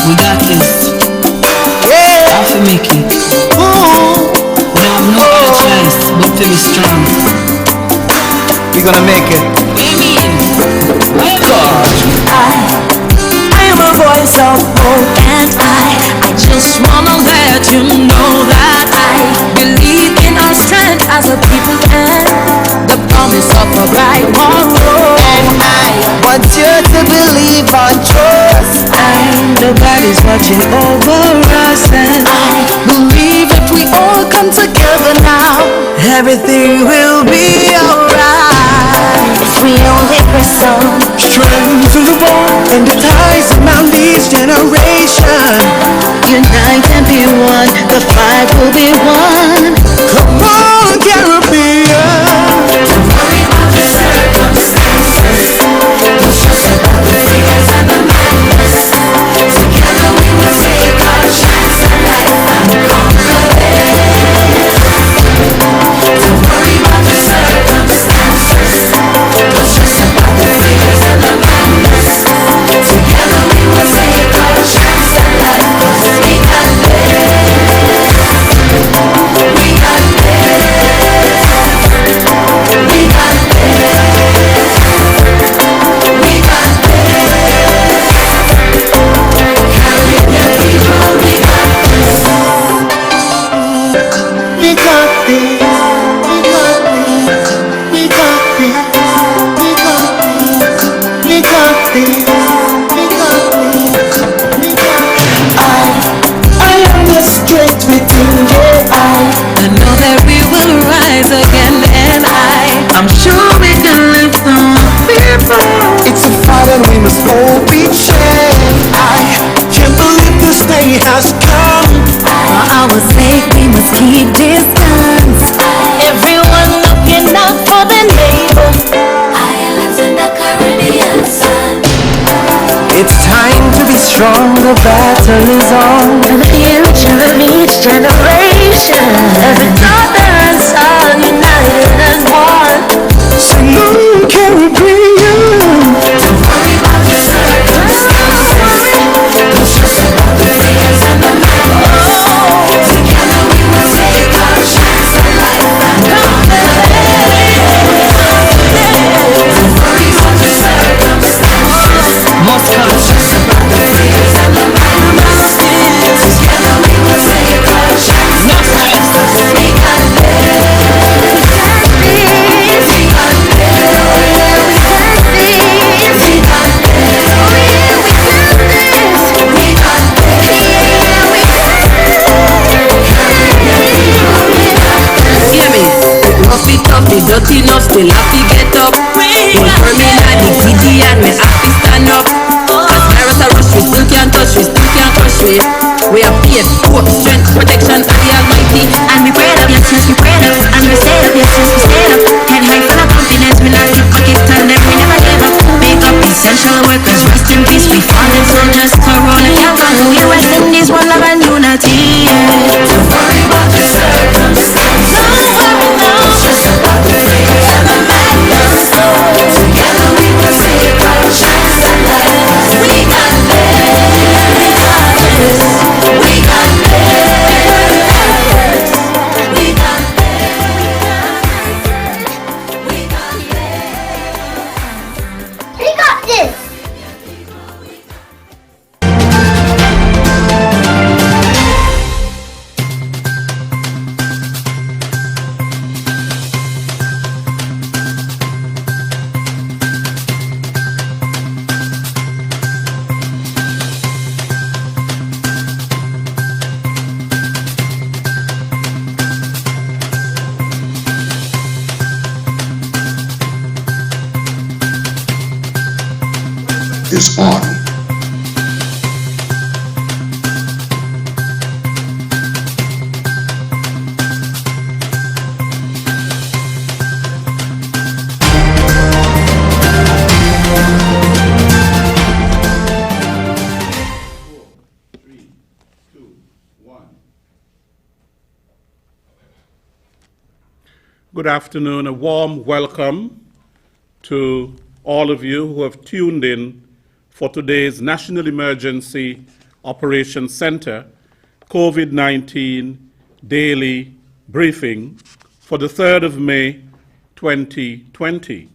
We got this. Yeah. Have to make it. Ooh. We don't have no other choice but to be strong. We gonna make it. What do you mean? I am a voice of hope, and I just wanna let you know that I believe in our strength as a people and the promise of a bright tomorrow. And I Want you to believe and trust. and the God is watching over us, and I believe if we all come together now, everything will be alright. If we only press on, Strength to the bone and the ties around each generation. unite and be one, the fight will be won. Come on, Caribbean. Don't worry about the circumstances. Don't stress about the fears and the madness. Together we will take our chance at life and conquer it. Don't worry about the circumstances. Don't stress about the fears and the madness. Together we will take our chance at life, 'cause we got this. We got this. We got this. We got this. Caribbean people, we got this. We got this. We got this. We got this. We got this. We got this. We got this. We got this. I am the strength within your eye. I know that we will rise again, and I'm sure we can lift some people. It's a fight and we must all be shared. I can't believe this day has come. For our sake, we must keep distance. Everyone looking out for the neighbor. Islands in the Caribbean sun. It's time to be strong, the battle is on. For the future of each generation. Every daughter and son united as one. Sing on, Caribbean. Don't worry about the circumstances. Don't stress about the fears and the madness. Together we will take our chance at life and conquer it. Don't worry about the circumstances. Must come. Don't stress about the fears and the madness. Together we will take our chance No at life, stress. 'cause we got this. We got this. We got this. We got Hear me? Rough it up, the dirty enough, still have to get up. Don't hurt me like the giddy and me have to stand up. Cause virus a rush, we still can't touch, we still can't crush we. We have faith, hope, strength, protection of the Almighty. And we prayed up, yes, yes, we prayed up. And we stayed up, yes, yes, we stayed up. Head high full of confidence, we not keep pocket and then we never gave up. Big up essential workers, rest in peace. We fallen soldiers, corona can't go. We West Indies, one love and unity. Don't worry about the circumstances. Don't stress about the fears and the madness. Together we will take our chance at life. We got this. We got this. We got this. We got this. We got this. We got this! Is on. Good afternoon, a warm welcome to all of you who have tuned in for today's national emergency Operations Center COVID-19 Daily Briefing for the 3rd of May 2020.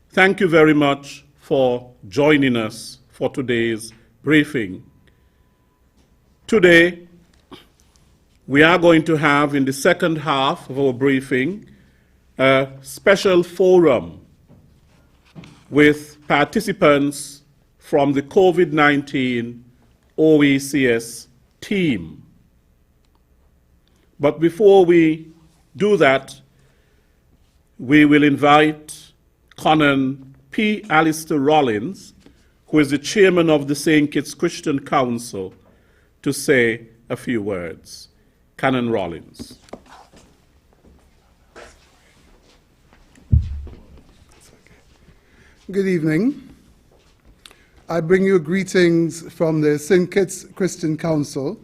Thank you very much for joining us for today's briefing. Today, we are going to have in the second half of our briefing a special forum with participants from the COVID-19 OECS team. But before we do that, we will invite Conan P. Alistair Rollins, who is the chairman of the St. Kitts Christian Council, to say a few words. Conan Rollins. Good evening. I bring you greetings from the St. Kitts Christian Council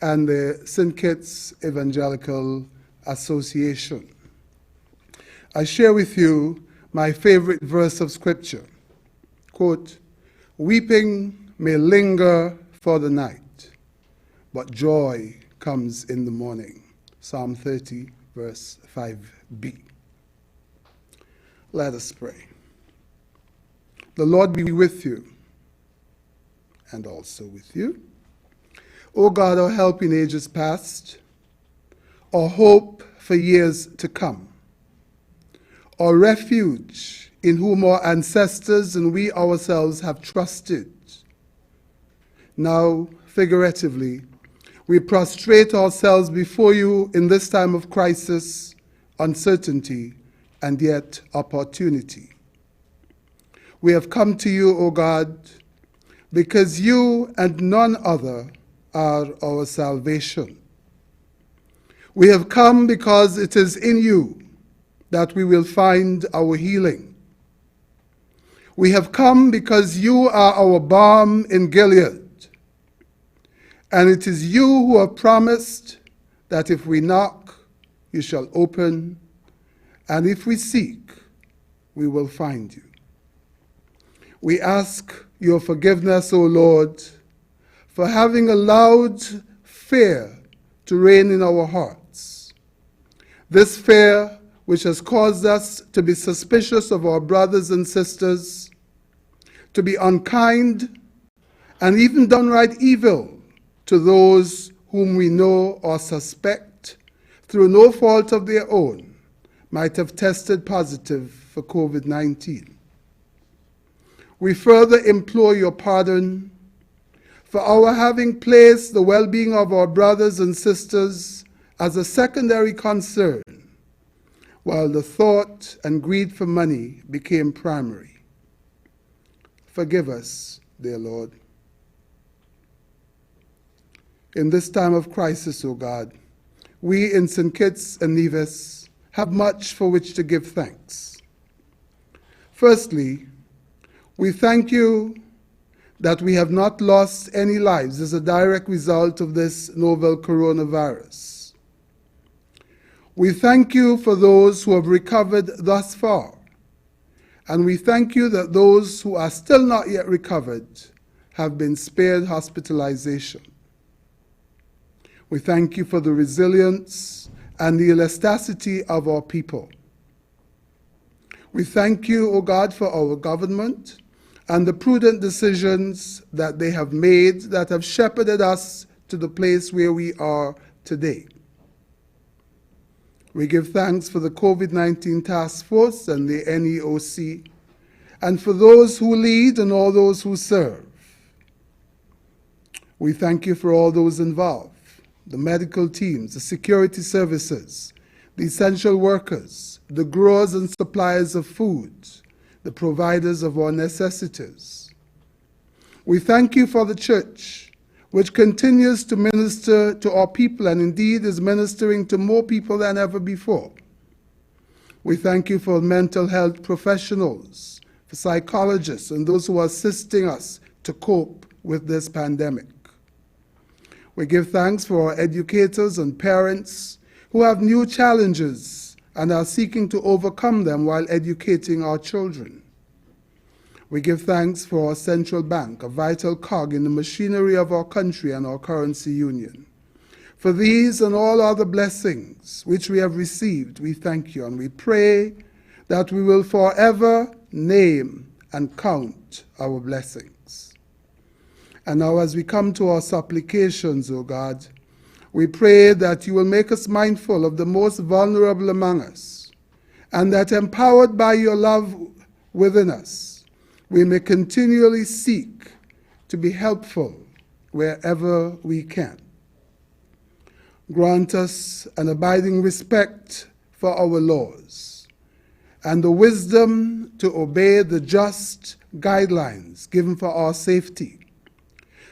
and the St. Kitts Evangelical Association. I share with you my favorite verse of Scripture. Quote, "Weeping may linger for the night, but joy comes in the morning." Psalm 30, verse 5b. Let us pray. The Lord be with you, and also with you. O God, our help in ages past, our hope for years to come, our refuge in whom our ancestors and we ourselves have trusted. Now, figuratively, we prostrate ourselves before you in this time of crisis, uncertainty, and yet opportunity. We have come to you, O God, because you and none other are our salvation. We have come because it is in you that we will find our healing. We have come because you are our balm in Gilead. And it is you who have promised that if we knock, you shall open, and if we seek, we will find you. We ask your forgiveness, O Lord, for having allowed fear to reign in our hearts. This fear which has caused us to be suspicious of our brothers and sisters, to be unkind, and even downright evil to those whom we know or suspect, through no fault of their own, might have tested positive for COVID-19. We further implore your pardon for our having placed the well-being of our brothers and sisters as a secondary concern, while the thought and greed for money became primary. Forgive us, dear Lord. In this time of crisis, O God, we in St. Kitts and Nevis have much for which to give thanks. Firstly, we thank you that we have not lost any lives as a direct result of this novel coronavirus. We thank you for those who have recovered thus far, and we thank you that those who are still not yet recovered have been spared hospitalization. We thank you for the resilience and the elasticity of our people. We thank you, O God, for our government and the prudent decisions that they have made that have shepherded us to the place where we are today. We give thanks for the COVID-19 task force and the NEOC, and for those who lead and all those who serve. We thank you for all those involved, the medical teams, the security services, the essential workers, the growers and suppliers of food, the providers of our necessities. We thank you for the church, which continues to minister to our people and indeed is ministering to more people than ever before. We thank you for mental health professionals, for psychologists, and those who are assisting us to cope with this pandemic. We give thanks for our educators and parents who have new challenges and are seeking to overcome them while educating our children. We give thanks for our central bank, a vital cog in the machinery of our country and our currency union. For these and all other blessings which we have received, we thank you, and we pray that we will forever name and count our blessings. And now as we come to our supplications, O God, we pray that you will make us mindful of the most vulnerable among us, and that empowered by your love within us, we may continually seek to be helpful wherever we can. Grant us an abiding respect for our laws and the wisdom to obey the just guidelines given for our safety,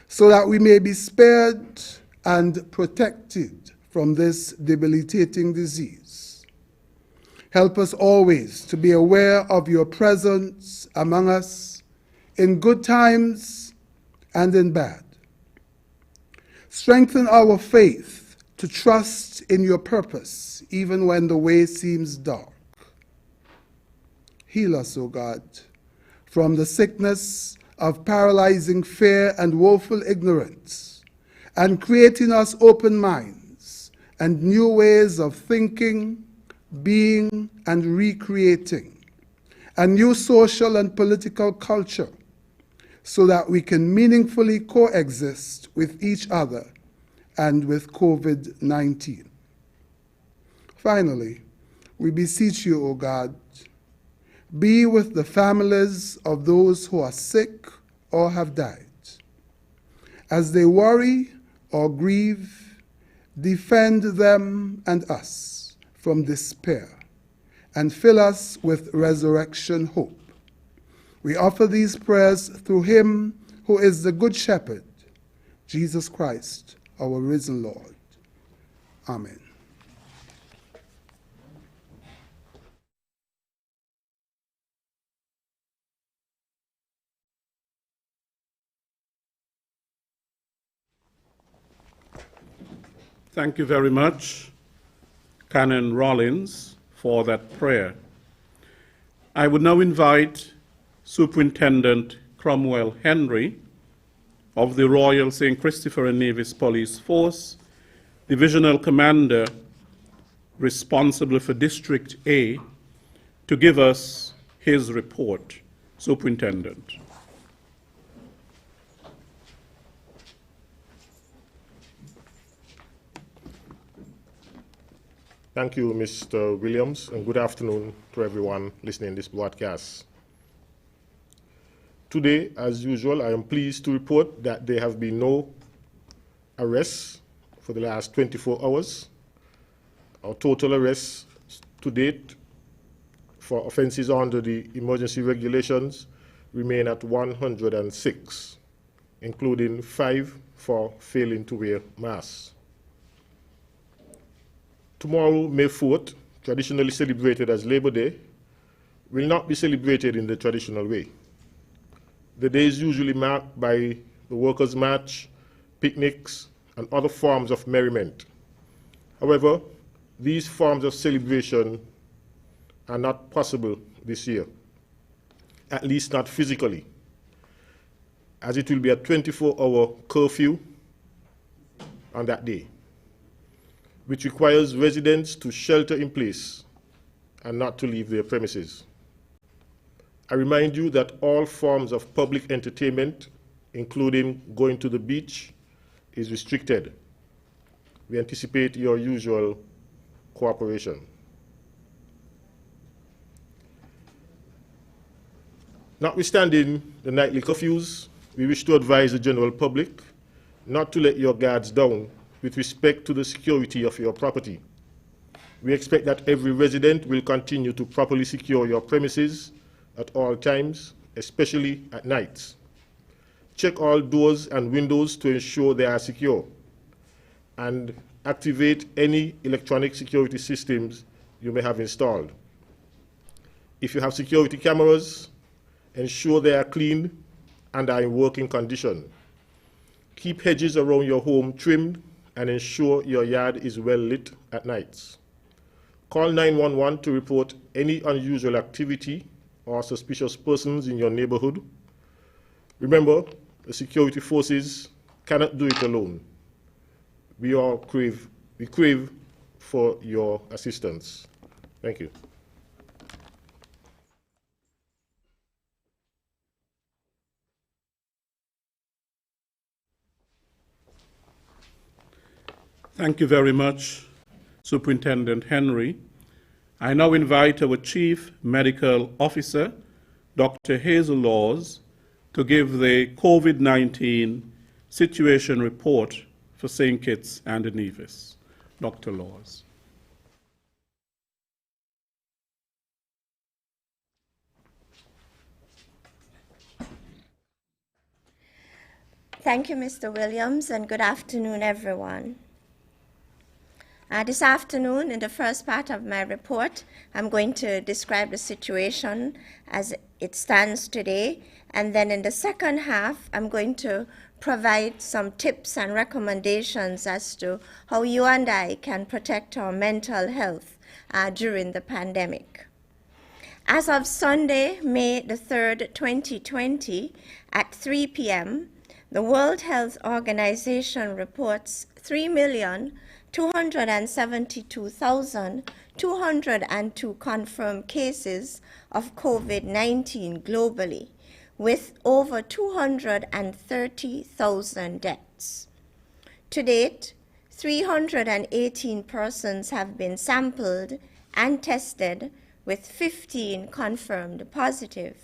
so that we may be spared and protected from this debilitating disease. Help us always to be aware of your presence among us in good times and in bad. Strengthen our faith to trust in your purpose, even when the way seems dark. Heal us, O God, from the sickness of paralyzing fear and woeful ignorance, and create in us open minds and new ways of thinking, being, and recreating, a new social and political culture, so that we can meaningfully coexist with each other and with COVID-19. Finally, we beseech you, O God, be with the families of those who are sick or have died. As they worry or grieve, defend them and us from despair, and fill us with resurrection hope. We offer these prayers through him who is the Good Shepherd, Jesus Christ, our risen Lord. Amen. Thank you very much, Canon Rollins, for that prayer. I would now invite Superintendent Cromwell Henry of the Royal St. Christopher and Nevis Police Force, Divisional Commander responsible for District A, to give us his report. Superintendent. Thank you, Mr. Williams, and good afternoon to everyone listening to this broadcast. Today, as usual, I am pleased to report that there have been no arrests for the last 24 hours. Our total arrests to date for offenses under the emergency regulations remain at 106, including 5 for failing to wear masks. Tomorrow, May 4th, traditionally celebrated as Labor Day, will not be celebrated in the traditional way. The day is usually marked by the Workers' March, picnics, and other forms of merriment. However, these forms of celebration are not possible this year, at least not physically, as it will be a 24-hour curfew on that day, which requires residents to shelter in place and not to leave their premises. I remind you that all forms of public entertainment, including going to the beach, is restricted. We anticipate your usual cooperation. Notwithstanding the nightly curfews, we wish to advise the general public not to let your guards down with respect to the security of your property. We expect that every resident will continue to properly secure your premises at all times, especially at nights. Check all doors and windows to ensure they are secure, and activate any electronic security systems you may have installed. If you have security cameras, ensure they are clean and are in working condition. Keep hedges around your home trimmed and ensure your yard is well lit at nights. Call 911 to report any unusual activity or suspicious persons in your neighborhood. Remember, the security forces cannot do it alone. We crave for your assistance. Thank you. Thank you very much, Superintendent Henry. I now invite our Chief Medical Officer, Dr. Hazel Laws, to give the COVID-19 situation report for St. Kitts and Nevis. Dr. Laws. Thank you, Mr. Williams, and good afternoon, everyone. This afternoon, in the first part of my report, I'm going to describe the situation as it stands today, and then in the second half, I'm going to provide some tips and recommendations as to how you and I can protect our mental health during the pandemic. As of Sunday, May the 3rd, 2020, at 3 p.m., the World Health Organization reports 3,272,202 confirmed cases of COVID-19 globally, with over 230,000 deaths. To date, 318 persons have been sampled and tested, with 15 confirmed positive,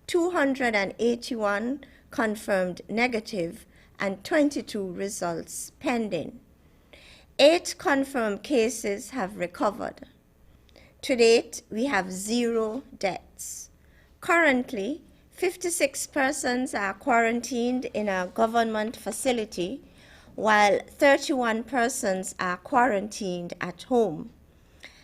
281 confirmed negative, and 22 results pending. 8 confirmed cases have recovered. To date, we have 0 deaths. Currently, 56 persons are quarantined in a government facility, while 31 persons are quarantined at home.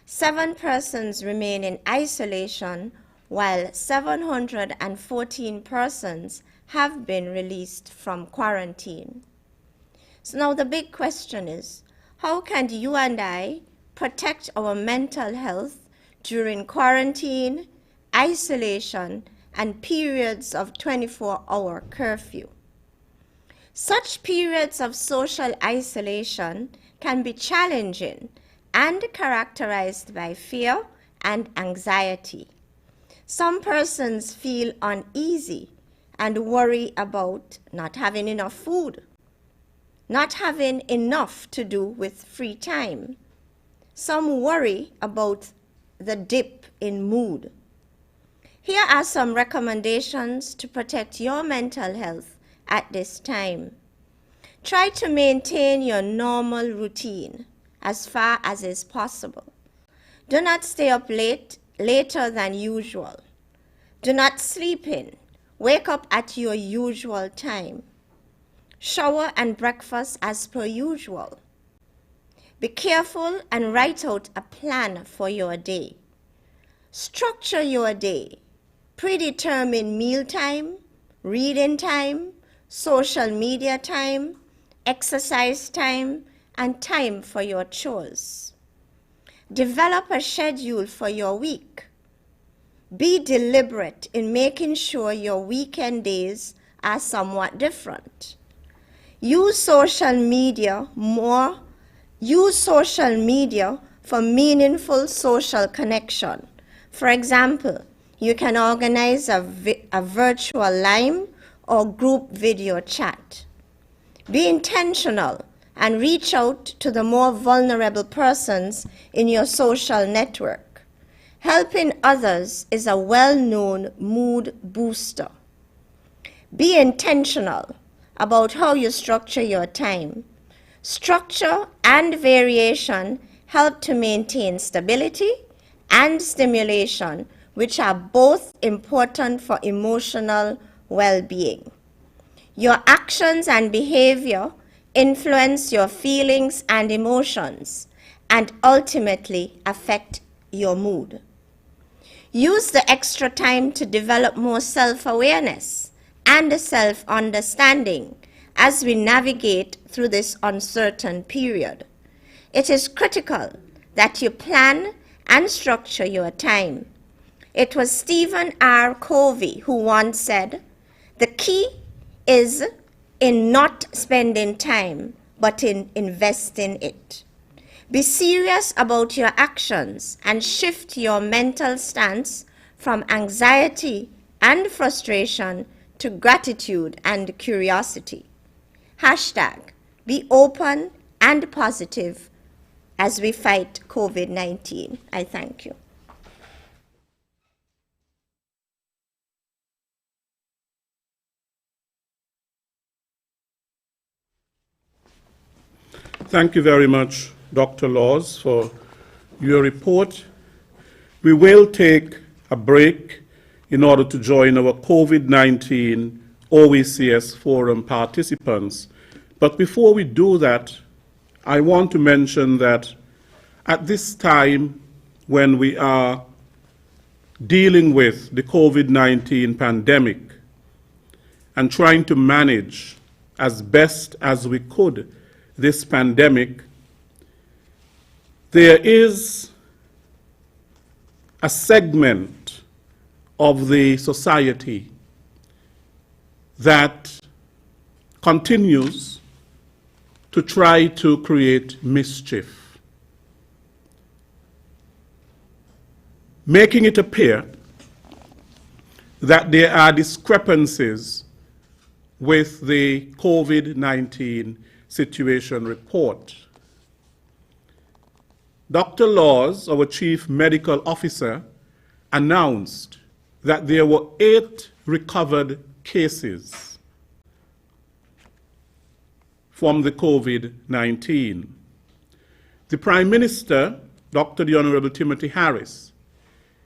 7 persons remain in isolation, while 714 persons have been released from quarantine. So now the big question is, how can you and I protect our mental health during quarantine, isolation, and periods of 24-hour curfew? Such periods of social isolation can be challenging and characterized by fear and anxiety. Some persons feel uneasy and worry about not having enough food, not having enough to do with free time. Some worry about the dip in mood. Here are some recommendations to protect your mental health at this time. Try to maintain your normal routine as far as is possible. Do not stay up later than usual. Do not sleep in. Wake up at your usual time. Shower and breakfast as per usual. Be careful and write out a plan for your day. Structure your day. Predetermine meal time, reading time, social media time, exercise time, and time for your chores. Develop a schedule for your week. Be deliberate in making sure your weekend days are somewhat different. Use social media for meaningful social connection. For example, you can organize a virtual line or group video chat. Be intentional and reach out to the more vulnerable persons in your social network. Helping others is a well-known mood booster. Be intentional about how you structure your time. Structure and variation help to maintain stability and stimulation, which are both important for emotional well-being. Your actions and behavior influence your feelings and emotions and ultimately affect your mood. Use the extra time to develop more self-awareness and self-understanding as we navigate through this uncertain period. It is critical that you plan and structure your time. It was Stephen R. Covey who once said, "The key is in not spending time, but in investing it." Be serious about your actions and shift your mental stance from anxiety and frustration to gratitude and curiosity. Hashtag, be open and positive as we fight COVID-19. I thank you. Thank you very much, Dr. Laws, for your report. We will take a break in order to join our COVID-19 OECS Forum participants. But before we do that, I want to mention that at this time when we are dealing with the COVID-19 pandemic and trying to manage as best as we could this pandemic, there is a segment of the society that continues to try to create mischief, making it appear that there are discrepancies with the COVID-19 situation report. Dr. Laws, our Chief Medical Officer, announced that there were 8 recovered cases from the COVID-19. The Prime Minister, Dr. the Honorable Timothy Harris,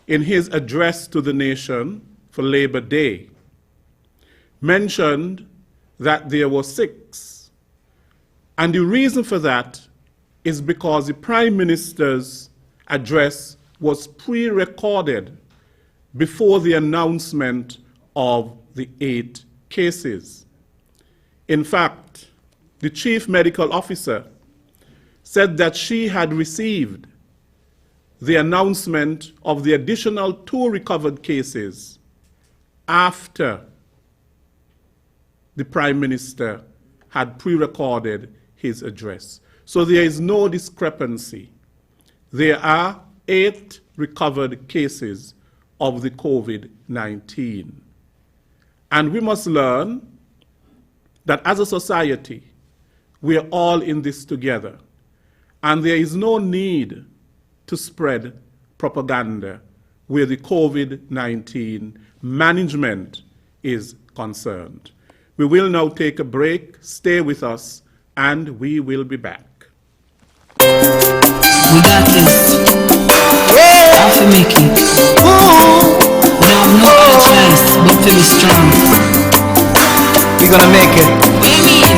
in his address to the nation for Labor Day, mentioned that there were 6. And the reason for that is because the Prime Minister's address was pre-recorded before the announcement of the 8 cases. In fact, the Chief Medical Officer said that she had received the announcement of the additional 2 recovered cases after the Prime Minister had pre-recorded his address. So there is no discrepancy. There are 8 recovered cases of the COVID-19. And we must learn that as a society, we are all in this together. And there is no need to spread propaganda where the COVID-19 management is concerned. We will now take a break. Stay with us, and we will be back. We got this. Yeah. I'll make it. We don't have no other choice but to be strong. We gonna make it. What do you mean?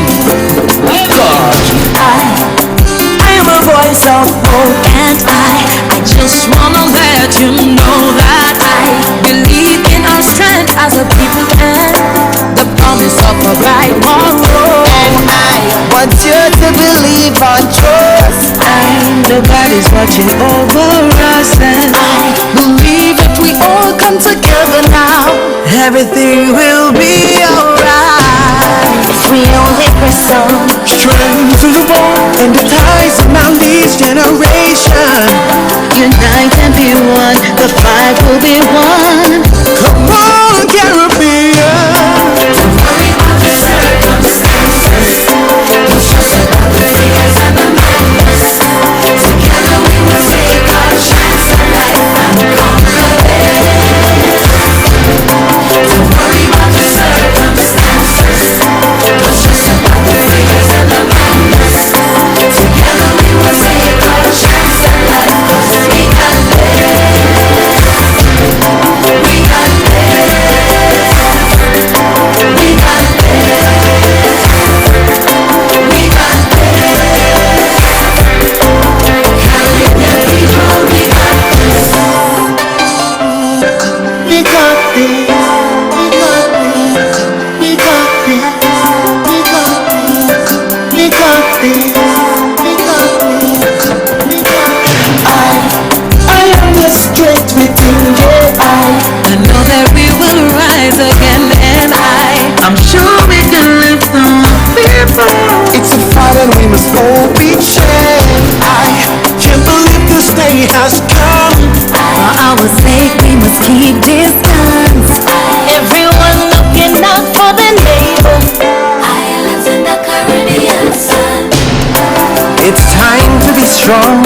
I am a voice of hope, and I just wanna let you know that I believe in our strength as a people and the promise of a bright tomorrow. And I Want you to believe and trust. the God is watching over us, and I believe if we all come together now, everything will be alright. If we only press on, Strength to the bone and the ties around this generation. unite and be one, the fight will be won. Come on, Caribbean. Don't worry about the circumstances, don't stress about the fears and the madness. Together we will take our chance at life and conquer it. Don't worry about the circumstances, don't stress about the fears and the madness. Together we will take our chance at life, 'cause we got this. We got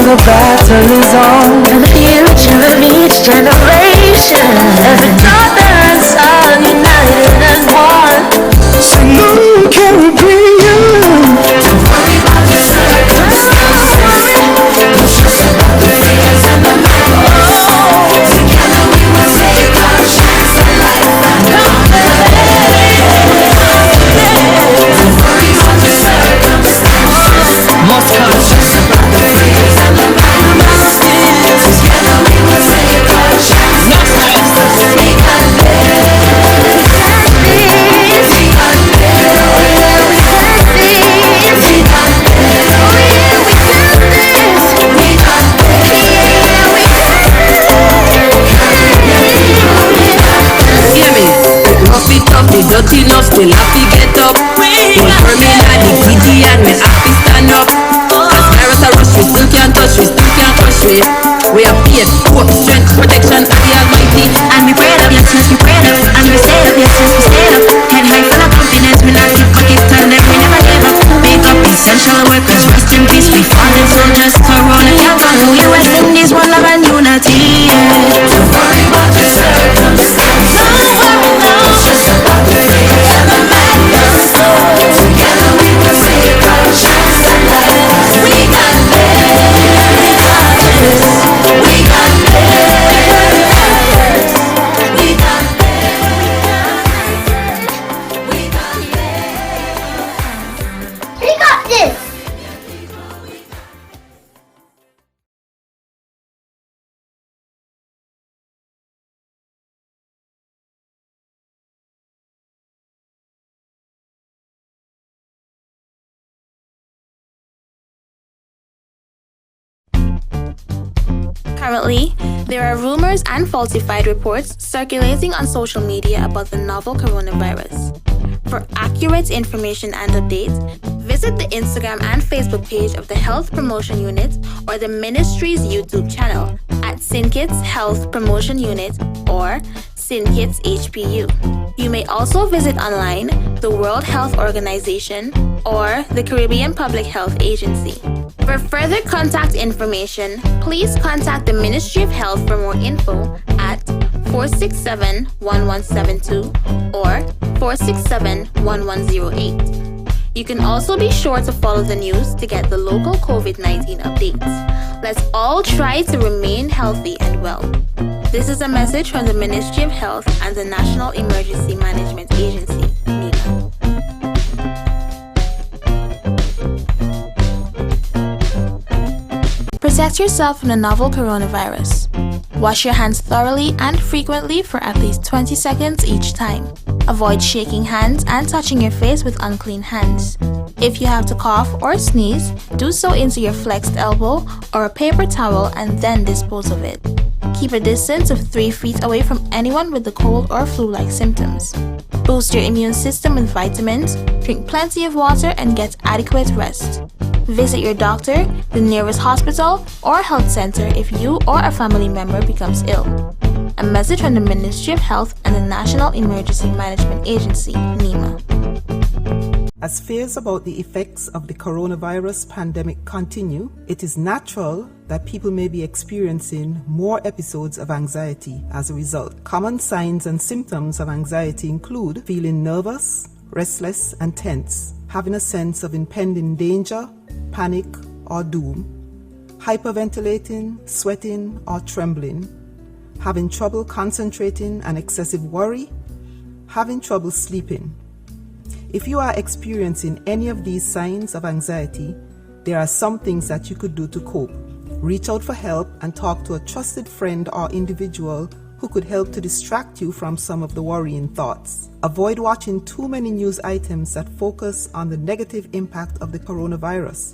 the battle is on. For the future of each generation. Every daughter and son united as one. So long can we bring you? Don't worry about the circumstances. Don't stress about the fears and the memories. Together we will take our chance at life and conquer it. Don't worry about the circumstances. Must come. Don't stress about the fears and the memories. Together we will take our chance at life and conquer it. We got this. We got this. Hear me? Rough it up, the dirty enough, still have to get up. Don't hurt me like the giddy and me have to stand up. Cause virus a rush, we still can't touch, we still can't crush we. We are faith, hope, strength, protection of the Almighty. And we prayed up, yes, we prayed up. And we stayed up, yes, we stayed up. Head high full of confidence, we not keep pocket turn them, we never gave up. Wake up, essential workers, rest in peace. We fallen soldiers, corona can't go. US Indies, one love and unity. Don't worry about the circumstances. Don't stress about the fears and the madness. Together we will take our chance at life. We got this. We got this. We got this. We got this. We got this. Currently, there are rumors and falsified reports circulating on social media about the novel coronavirus. For accurate information and updates, visit the Instagram and Facebook page of the Health Promotion Unit or the Ministry's YouTube channel at SynKits Health Promotion Unit or SynKits HPU. You may also visit online the World Health Organization or the Caribbean Public Health Agency. For further contact information, please contact the Ministry of Health for more info at 467-1172 or 467-1108. You can also be sure to follow the news to get the local COVID-19 updates. Let's all try to remain healthy and well. This is a message from the Ministry of Health and the National Emergency Management Agency, NEOC. Protect yourself from the novel coronavirus. Wash your hands thoroughly and frequently for at least 20 seconds each time. Avoid shaking hands and touching your face with unclean hands. If you have to cough or sneeze, do so into your flexed elbow or a paper towel and then dispose of it. Keep a distance of 3 feet away from anyone with the cold or flu-like symptoms. Boost your immune system with vitamins, drink plenty of water, and get adequate rest. Visit your doctor, the nearest hospital, or health center if you or a family member becomes ill. A message from the Ministry of Health and the National Emergency Management Agency, NEMA. As fears about the effects of the coronavirus pandemic continue, it is natural that people may be experiencing more episodes of anxiety as a result. Common signs and symptoms of anxiety include feeling nervous, restless, and tense, having a sense of impending danger, panic, or doom, hyperventilating, sweating, or trembling, having trouble concentrating and excessive worry, having trouble sleeping. If you are experiencing any of these signs of anxiety, there are some things that you could do to cope. Reach out for help and talk to a trusted friend or individual who could help to distract you from some of the worrying thoughts. Avoid watching too many news items that focus on the negative impact of the coronavirus.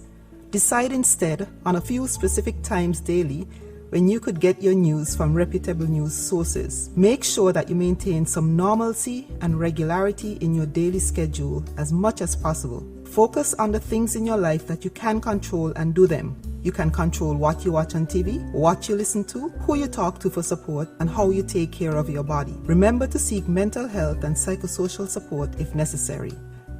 Decide instead on a few specific times daily when you could get your news from reputable news sources. Make sure that you maintain some normalcy and regularity in your daily schedule as much as possible. Focus on the things in your life that you can control and do them. You can control what you watch on TV, what you listen to, who you talk to for support, and how you take care of your body. Remember to seek mental health and psychosocial support if necessary.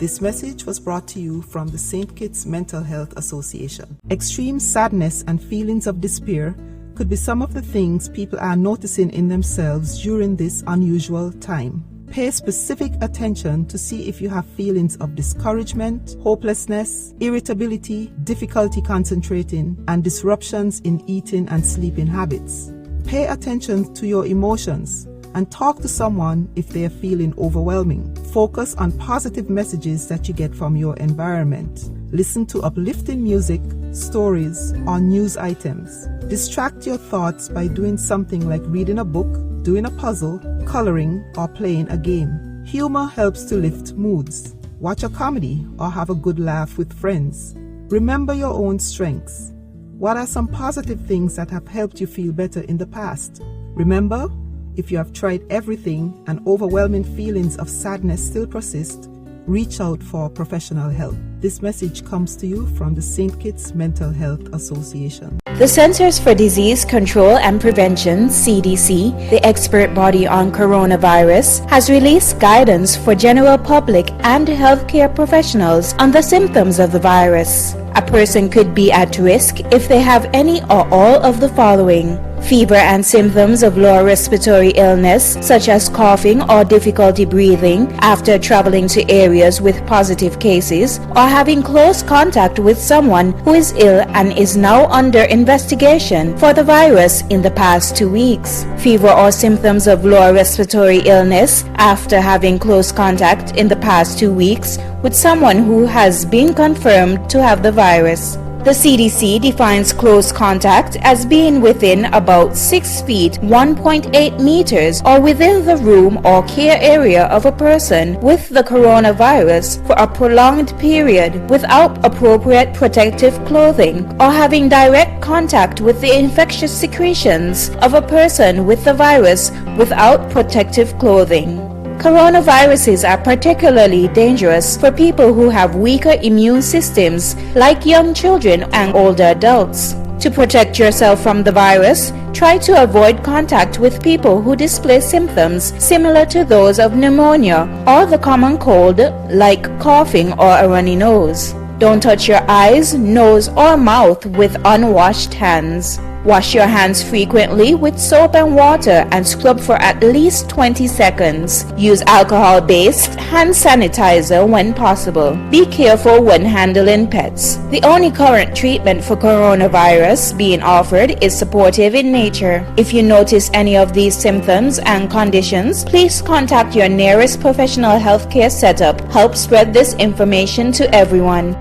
This message was brought to you from the St. Kitts Mental Health Association. Extreme sadness and feelings of despair could be some of the things people are noticing in themselves during this unusual time. Pay specific attention to see if you have feelings of discouragement, hopelessness, irritability, difficulty concentrating, and disruptions in eating and sleeping habits. Pay attention to your emotions and talk to someone if they are feeling overwhelming. Focus on positive messages that you get from your environment. Listen to uplifting music, stories, or news items. Distract your thoughts by doing something like reading a book, doing a puzzle, coloring, or playing a game. Humor helps to lift moods. Watch a comedy or have a good laugh with friends. Remember your own strengths. What are some positive things that have helped you feel better in the past? Remember, if you have tried everything and overwhelming feelings of sadness still persist, reach out for professional help. This message comes to you from the St. Kitts Mental Health Association. The Centers for Disease Control and Prevention, CDC, the expert body on coronavirus, has released guidance for general public and healthcare professionals on the symptoms of the virus. A person could be at risk if they have any or all of the following: fever and symptoms of lower respiratory illness, such as coughing or difficulty breathing after traveling to areas with positive cases, or having close contact with someone who is ill and is now under investigation for the virus in the past 2 weeks. Fever or symptoms of lower respiratory illness after having close contact in the past 2 weeks with someone who has been confirmed to have the virus. The CDC defines close contact as being within about 6 feet 1.8 meters or within the room or care area of a person with the coronavirus for a prolonged period without appropriate protective clothing or having direct contact with the infectious secretions of a person with the virus without protective clothing. Coronaviruses are particularly dangerous for people who have weaker immune systems, like young children and older adults. To protect yourself from the virus, try to avoid contact with people who display symptoms similar to those of pneumonia or the common cold, like coughing or a runny nose. Don't touch your eyes, nose, or mouth with unwashed hands. Wash your hands frequently with soap and water and scrub for at least 20 seconds. Use alcohol-based hand sanitizer when possible. Be careful when handling pets. The only current treatment for coronavirus being offered is supportive in nature. If you notice any of these symptoms and conditions, please contact your nearest professional healthcare setup. Help spread this information to everyone.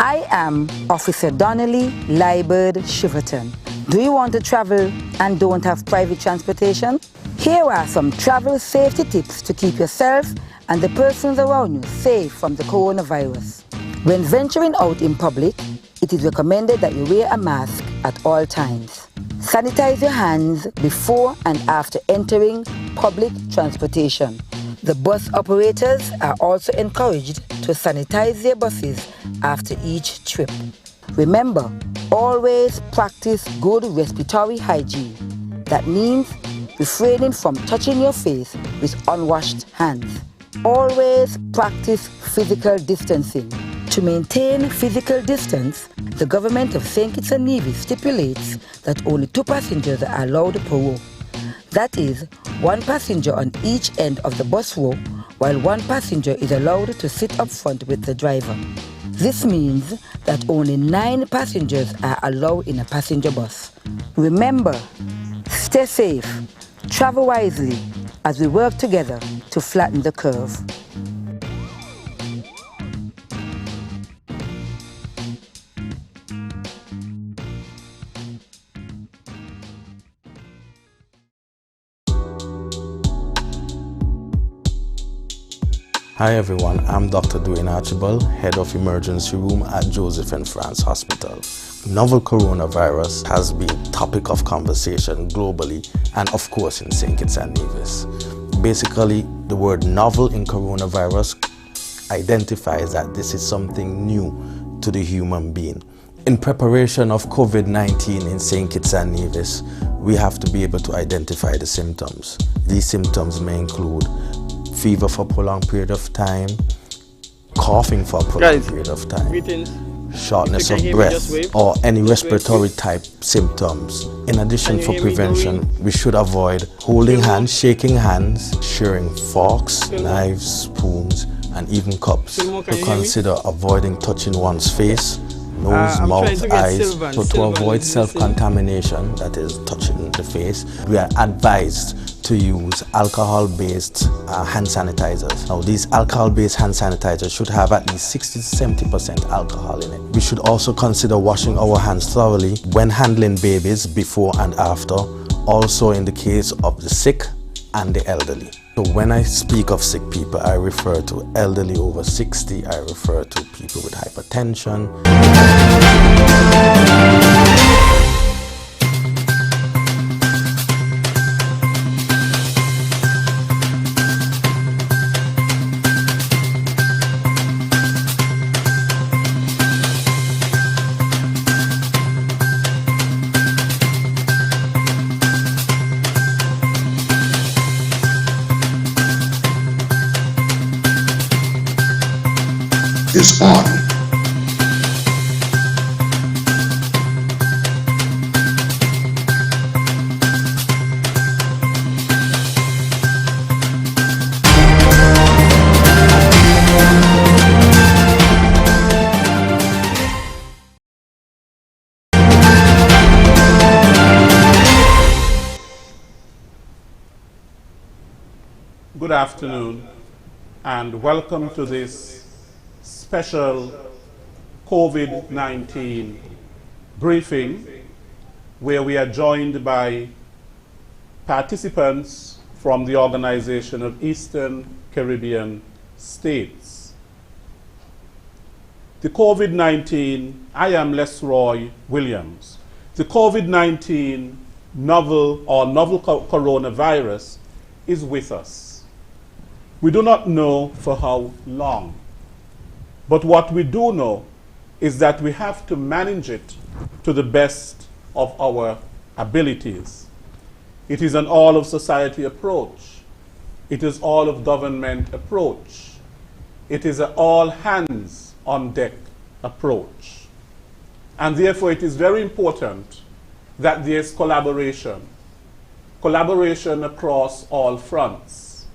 I am Officer Donnelly Liebert Shiverton. Do you want to travel and don't have private transportation? Here are some travel safety tips to keep yourself and the persons around you safe from the coronavirus. When venturing out in public, it is recommended that you wear a mask at all times. Sanitize your hands before and after entering public transportation. The bus operators are also encouraged to sanitize their buses after each trip. Remember, always practice good respiratory hygiene. That means refraining from touching your face with unwashed hands. Always practice physical distancing. To maintain physical distance, the government of St. Kitts and Nevis stipulates that only 2 passengers are allowed per row. That is, 1 passenger on each end of the bus row, while 1 passenger is allowed to sit up front with the driver. This means that only 9 passengers are allowed in a passenger bus. Remember, stay safe, travel wisely as we work together to flatten the curve. Hi everyone, I'm Dr. Dwayne Archibald, Head of Emergency Room at Joseph and France Hospital. Novel coronavirus has been topic of conversation globally and of course in St. Kitts and Nevis. Basically, the word novel in coronavirus identifies that this is something new to the human being. In preparation of COVID-19 in St. Kitts and Nevis, we have to be able to identify the symptoms. These symptoms may include fever for a prolonged period of time, coughing for a prolonged period of time, shortness of breath, or any respiratory type symptoms. In addition, for prevention, we should avoid holding hands, shaking hands, sharing forks, knives, spoons, and even cups. To consider avoiding touching one's face, nose, mouth, eyes. So to avoid self-contamination, that is touching the face, we are advised to use alcohol-based hand sanitizers. Now, these alcohol-based hand sanitizers should have at least 60 to 70% alcohol in it. We should also consider washing our hands thoroughly when handling babies before and after, also in the case of the sick and the elderly. So when I speak of sick people, I refer to elderly over 60, I refer to people with hypertension. Is on. Good afternoon and welcome to this special COVID-19 briefing where we are joined by participants from the Organization of Eastern Caribbean States. The COVID-19, I am Lesroy Williams. The COVID-19 novel coronavirus is with us. We do not know for how long. But what we do know is that we have to manage it to the best of our abilities. It is an all-of-society approach. It is all-of-government approach. It is an all-hands-on-deck approach. And therefore, it is very important that there is collaboration across all fronts.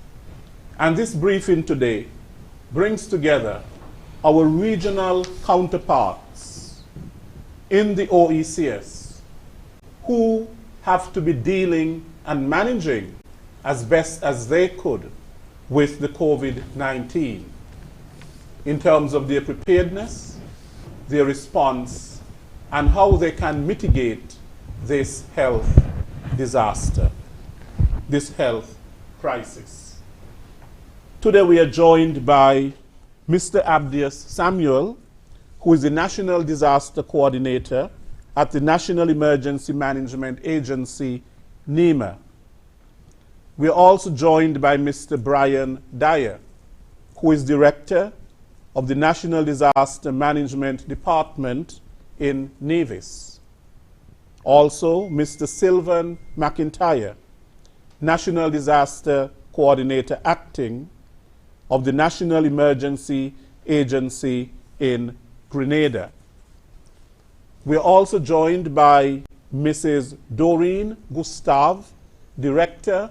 And this briefing today brings together our regional counterparts in the OECS who have to be dealing and managing as best as they could with the COVID-19 in terms of their preparedness, their response, and how they can mitigate this health disaster, this health crisis. Today we are joined by Mr. Abdias Samuel, who is the National Disaster Coordinator at the National Emergency Management Agency, NEMA. We are also joined by Mr. Brian Dyer, who is Director of the National Disaster Management Department in Nevis. Also, Mr. Sylvan McIntyre, National Disaster Coordinator Acting of the National Emergency Agency in Grenada. We are also joined by Mrs. Doreen Gustave, Director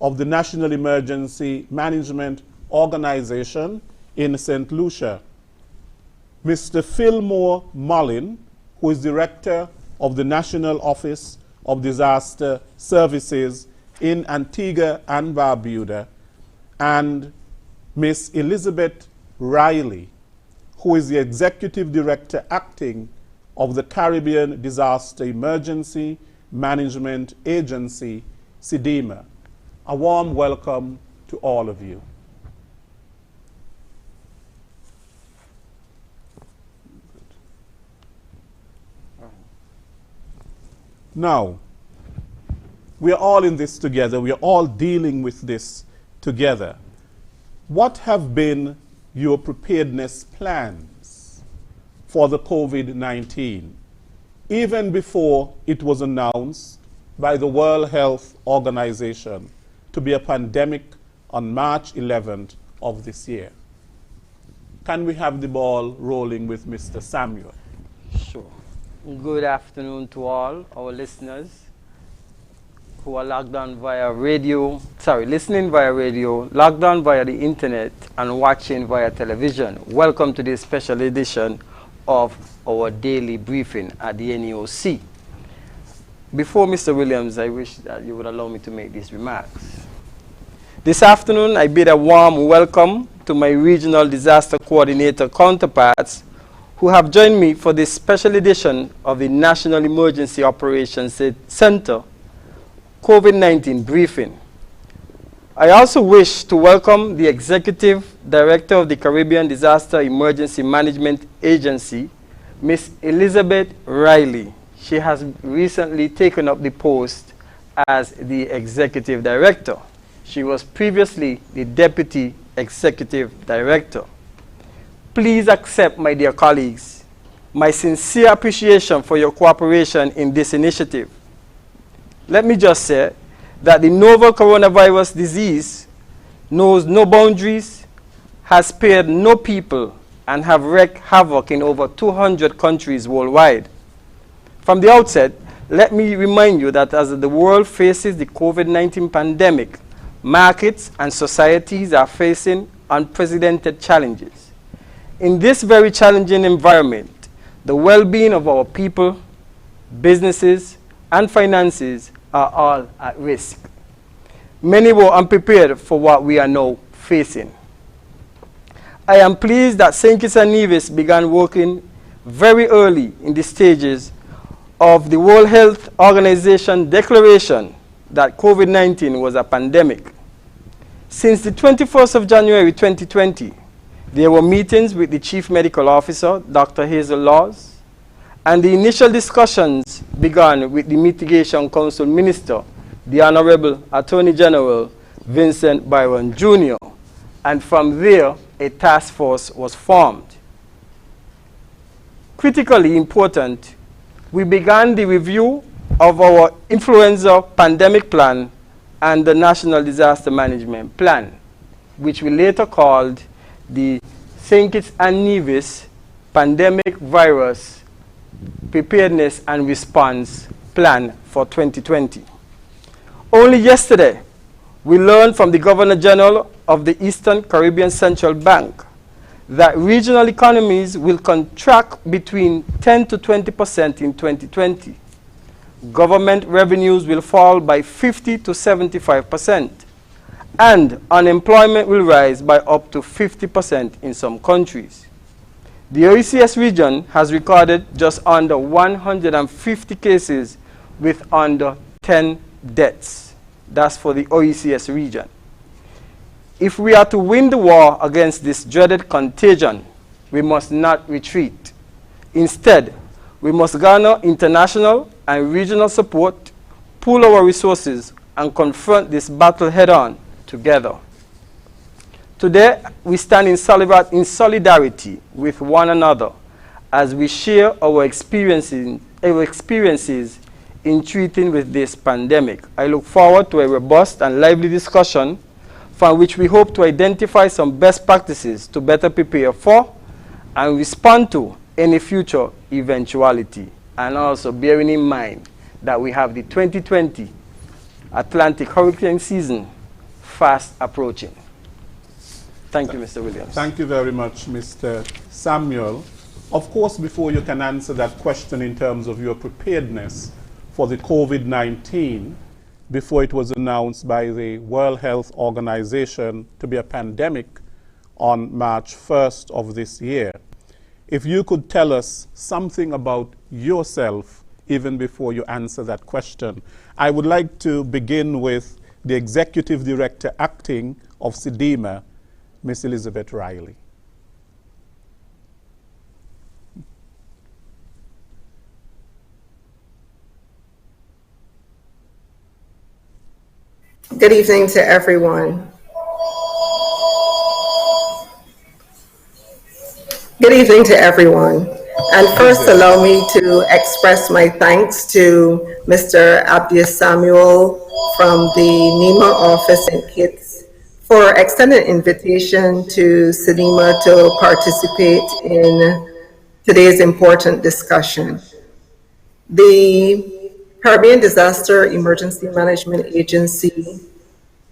of the National Emergency Management Organization in St. Lucia. Mr. Fillmore Mullin, who is Director of the National Office of Disaster Services in Antigua and Barbuda, and Ms. Elizabeth Riley, who is the Executive Director Acting of the Caribbean Disaster Emergency Management Agency, CDEMA. A warm welcome to all of you. Now, we are all in this together. We are all dealing with this together. What have been your preparedness plans for the COVID-19, even before it was announced by the World Health Organization to be a pandemic on March 11th of this year. Can we have the ball rolling with Mr. Samuel? Sure. Good afternoon to all our listeners who are logged on via radio, listening via radio, logged on via the internet, and watching via television. Welcome to this special edition of our daily briefing at the NEOC. Before Mr. Williams, I wish that you would allow me to make these remarks. This afternoon, I bid a warm welcome to my regional disaster coordinator counterparts who have joined me for this special edition of the National Emergency Operations Center COVID-19 briefing. I also wish to welcome the Executive Director of the Caribbean Disaster Emergency Management Agency, Ms. Elizabeth Riley. She has recently taken up the post as the Executive Director. She was previously the Deputy Executive Director. Please accept, my dear colleagues, my sincere appreciation for your cooperation in this initiative. Let me just say that the novel coronavirus disease knows no boundaries, has spared no people, and have wreaked havoc in over 200 countries worldwide. From the outset, let me remind you that as the world faces the COVID-19 pandemic, markets and societies are facing unprecedented challenges. In this very challenging environment, the well-being of our people, businesses, and finances are all at risk. Many were unprepared for what we are now facing. I am pleased that St. Kitts and Nevis began working very early in the stages of the World Health Organization declaration that COVID-19 was a pandemic. Since the 21st of January 2020, there were meetings with the Chief Medical Officer, Dr. Hazel Laws, and the initial discussions began with the Mitigation Council Minister, the Honorable Attorney General Vincent Byron Jr., and from there, a task force was formed. Critically important, we began the review of our influenza pandemic plan and the National Disaster Management Plan, which we later called the St. Kitts and Nevis Pandemic Virus Preparedness and Response Plan for 2020. Only yesterday, we learned from the Governor General of the Eastern Caribbean Central Bank that regional economies will contract between 10 to 20% in 2020. Government revenues will fall by 50 to 75%, and unemployment will rise by up to 50% in some countries. The OECS region has recorded just under 150 cases with under 10 deaths. That's for the OECS region. If we are to win the war against this dreaded contagion, we must not retreat. Instead, we must garner international and regional support, pool our resources, and confront this battle head-on together. Today, we stand in solidarity with one another as we share our experiences in treating with this pandemic. I look forward to a robust and lively discussion from which we hope to identify some best practices to better prepare for and respond to any future eventuality, and also bearing in mind that we have the 2020 Atlantic hurricane season fast approaching. Thank you, Mr. Williams. Thank you very much, Mr. Samuel. Of course, before you can answer that question in terms of your preparedness for the COVID-19, before it was announced by the World Health Organization to be a pandemic on March 1st of this year, if you could tell us something about yourself even before you answer that question. I would like to begin with the Executive Director Acting of CDEMA, Ms. Elizabeth Riley. Good evening to everyone. Good evening to everyone. And first, allow me to express my thanks to Mr. Abdius Samuel from the NEMA office in Kitts for extending an invitation to SEDIMA to participate in today's important discussion. The Caribbean Disaster Emergency Management Agency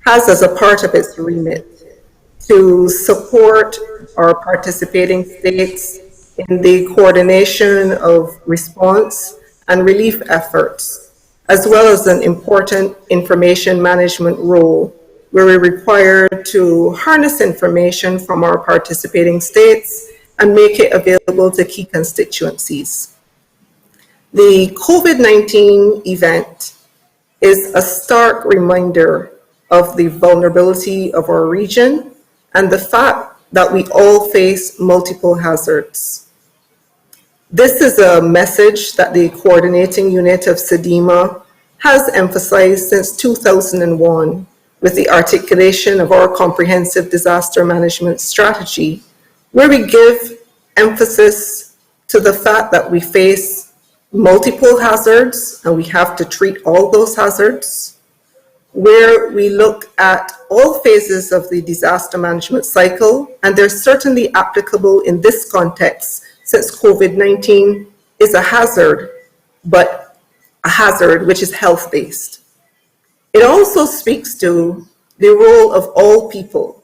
has as a part of its remit to support our participating states in the coordination of response and relief efforts, as well as an important information management role where we're required to harness information from our participating states and make it available to key constituencies. The COVID-19 event is a stark reminder of the vulnerability of our region and the fact that we all face multiple hazards. This is a message that the coordinating unit of SEDIMA has emphasized since 2001 with the articulation of our comprehensive disaster management strategy, where we give emphasis to the fact that we face multiple hazards and we have to treat all those hazards, where we look at all phases of the disaster management cycle, and they're certainly applicable in this context since COVID-19 is a hazard, but a hazard which is health-based. It also speaks to the role of all people,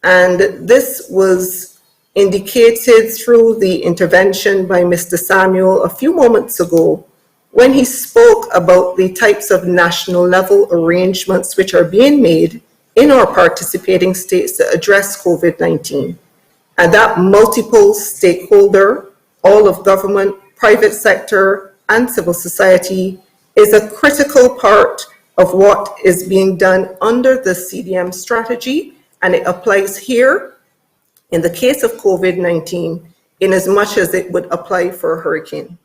and this was indicated through the intervention by Mr. Samuel a few moments ago when he spoke about the types of national level arrangements which are being made in our participating states to address COVID-19. And that multiple stakeholder, all of government, private sector, and civil society is a critical part of what is being done under the CDM strategy, and it applies here in the case of COVID-19 in as much as it would apply for a hurricane.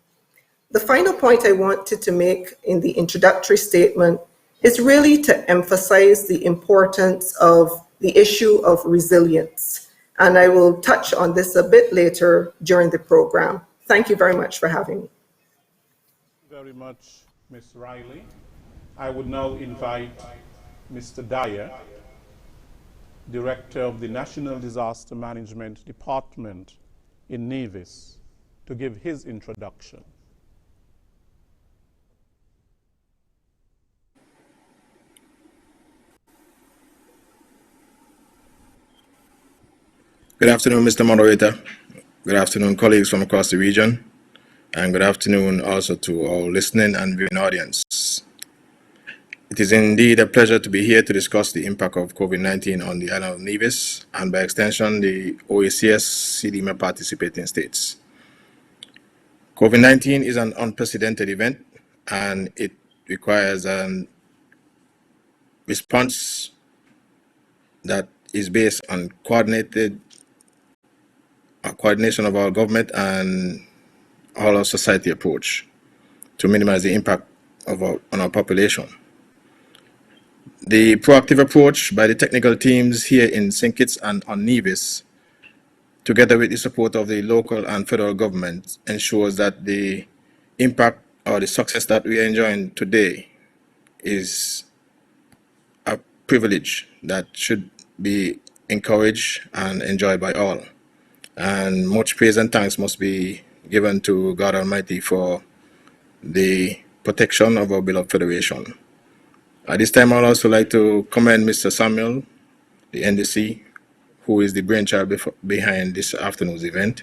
The final point I wanted to make in the introductory statement is really to emphasize the importance of the issue of resilience. And I will touch on this a bit later during the program. Thank you very much for having me. Thank you very much, Ms. Riley. I would now invite Mr. Dyer, Director of the National Disaster Management Department in NEVIS, to give his introduction. Good afternoon, Mr. Moderator. Good afternoon, colleagues from across the region. And good afternoon also to our listening and viewing audience. It is indeed a pleasure to be here to discuss the impact of COVID-19 on the island of Nevis and by extension the OACS CDMA participating states. COVID-19 is an unprecedented event and it requires a response that is based on coordination of our government and all our society approach to minimize the impact on our population. The proactive approach by the technical teams here in St. Kitts and on Nevis, together with the support of the local and federal government, ensures that the impact or the success that we are enjoying today is a privilege that should be encouraged and enjoyed by all. And much praise and thanks must be given to God Almighty for the protection of our beloved Federation. At this time, I would also like to commend Mr. Samuel, the NDC, who is the brainchild behind this afternoon's event.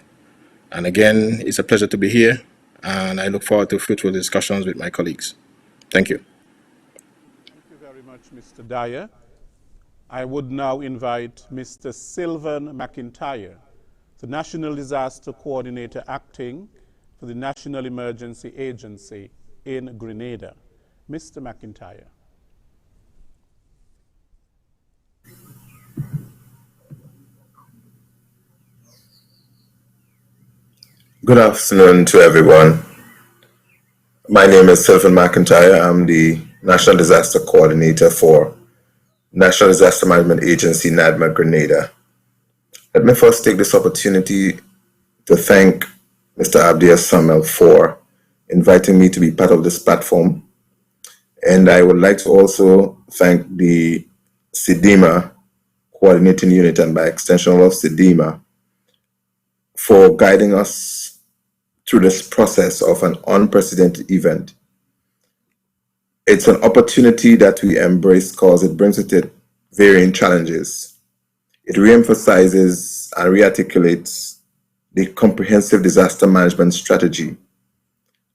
And again, it's a pleasure to be here, and I look forward to fruitful discussions with my colleagues. Thank you. Thank you very much, Mr. Dyer. I would now invite Mr. Sylvan McIntyre, the National Disaster Coordinator acting for the National Emergency Agency in Grenada. Mr. McIntyre. Good afternoon to everyone. My name is Sylvan McIntyre. I'm the National Disaster Coordinator for National Disaster Management Agency, NADMA, Grenada. Let me first take this opportunity to thank Mr. Abdias Samuel for inviting me to be part of this platform. And I would like to also thank the SEDIMA Coordinating Unit and by extension of SEDEMA for guiding us through this process of an unprecedented event. It's an opportunity that we embrace because it brings with it varying challenges. It reemphasizes and rearticulates the comprehensive disaster management strategy.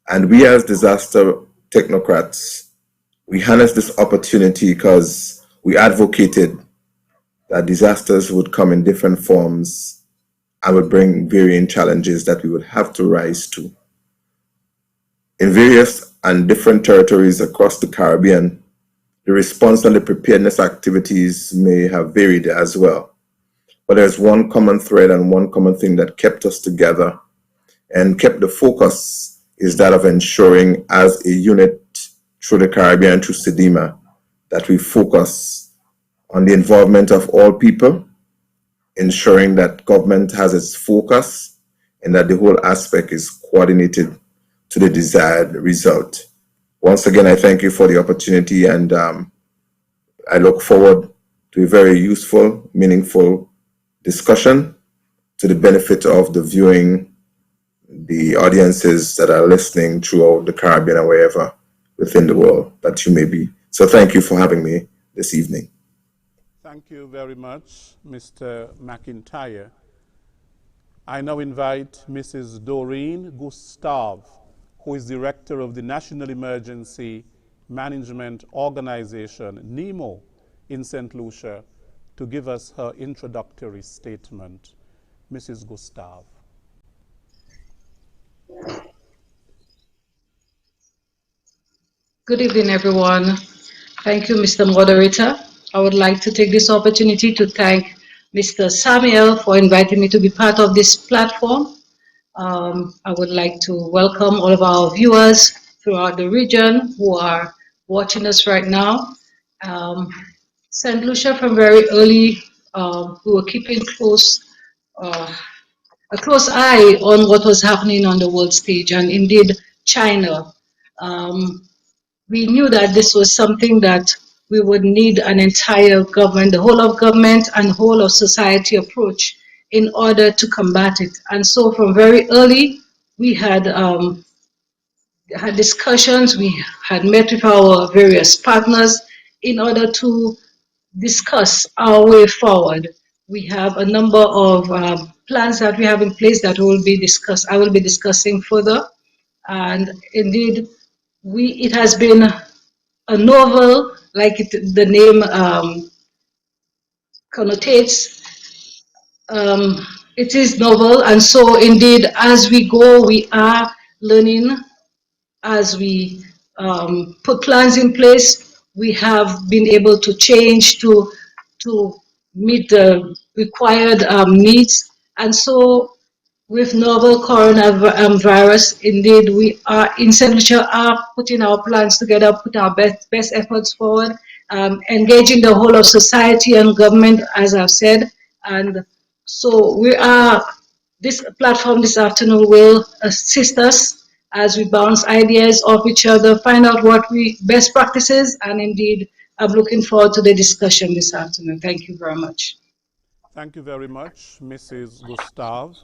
And we as disaster technocrats, we harnessed this opportunity because we advocated that disasters would come in different forms and would bring varying challenges that we would have to rise to. In various and different territories across the Caribbean, the response and the preparedness activities may have varied as well. But there's one common thread and one common thing that kept us together and kept the focus is that of ensuring as a unit through the Caribbean, through SEDEMA, that we focus on the involvement of all people, ensuring that government has its focus and that the whole aspect is coordinated to the desired result. Once again, I thank you for the opportunity and I look forward to a very useful, meaningful discussion to the benefit of the viewing, the audiences that are listening throughout the Caribbean or wherever within the world that you may be. So thank you for having me this evening. Thank you very much, Mr. McIntyre. I now invite Mrs. Doreen Gustave, who is Director of the National Emergency Management Organization, NEMO, in St. Lucia, to give us her introductory statement. Mrs. Gustave. Good evening, everyone. Thank you, Mr. Moderator. I would like to take this opportunity to thank Mr. Samuel for inviting me to be part of this platform. I would like to welcome all of our viewers throughout the region who are watching us right now. St. Lucia, from very early, we were keeping a close eye on what was happening on the world stage, and indeed China. We knew that this was something that we would need an entire government, the whole of government and whole of society approach in order to combat it. And so from very early, we had discussions, we had met with our various partners in order to discuss our way forward. We have a number of plans that we have in place that will be discussed. I will be discussing further. And indeed, it has been a novel, like the name connotates. It is novel, and so indeed, as we go, we are learning. As we put plans in place, we have been able to change to meet the required needs. And so with novel coronavirus, indeed, we are in St. Lucia are putting our plans together, put our best efforts forward, engaging the whole of society and government, as I've said. And so we are, this platform this afternoon will assist us as we bounce ideas off each other, find out what best practices, and indeed, I'm looking forward to the discussion this afternoon. Thank you very much. Thank you very much, Mrs. Gustave.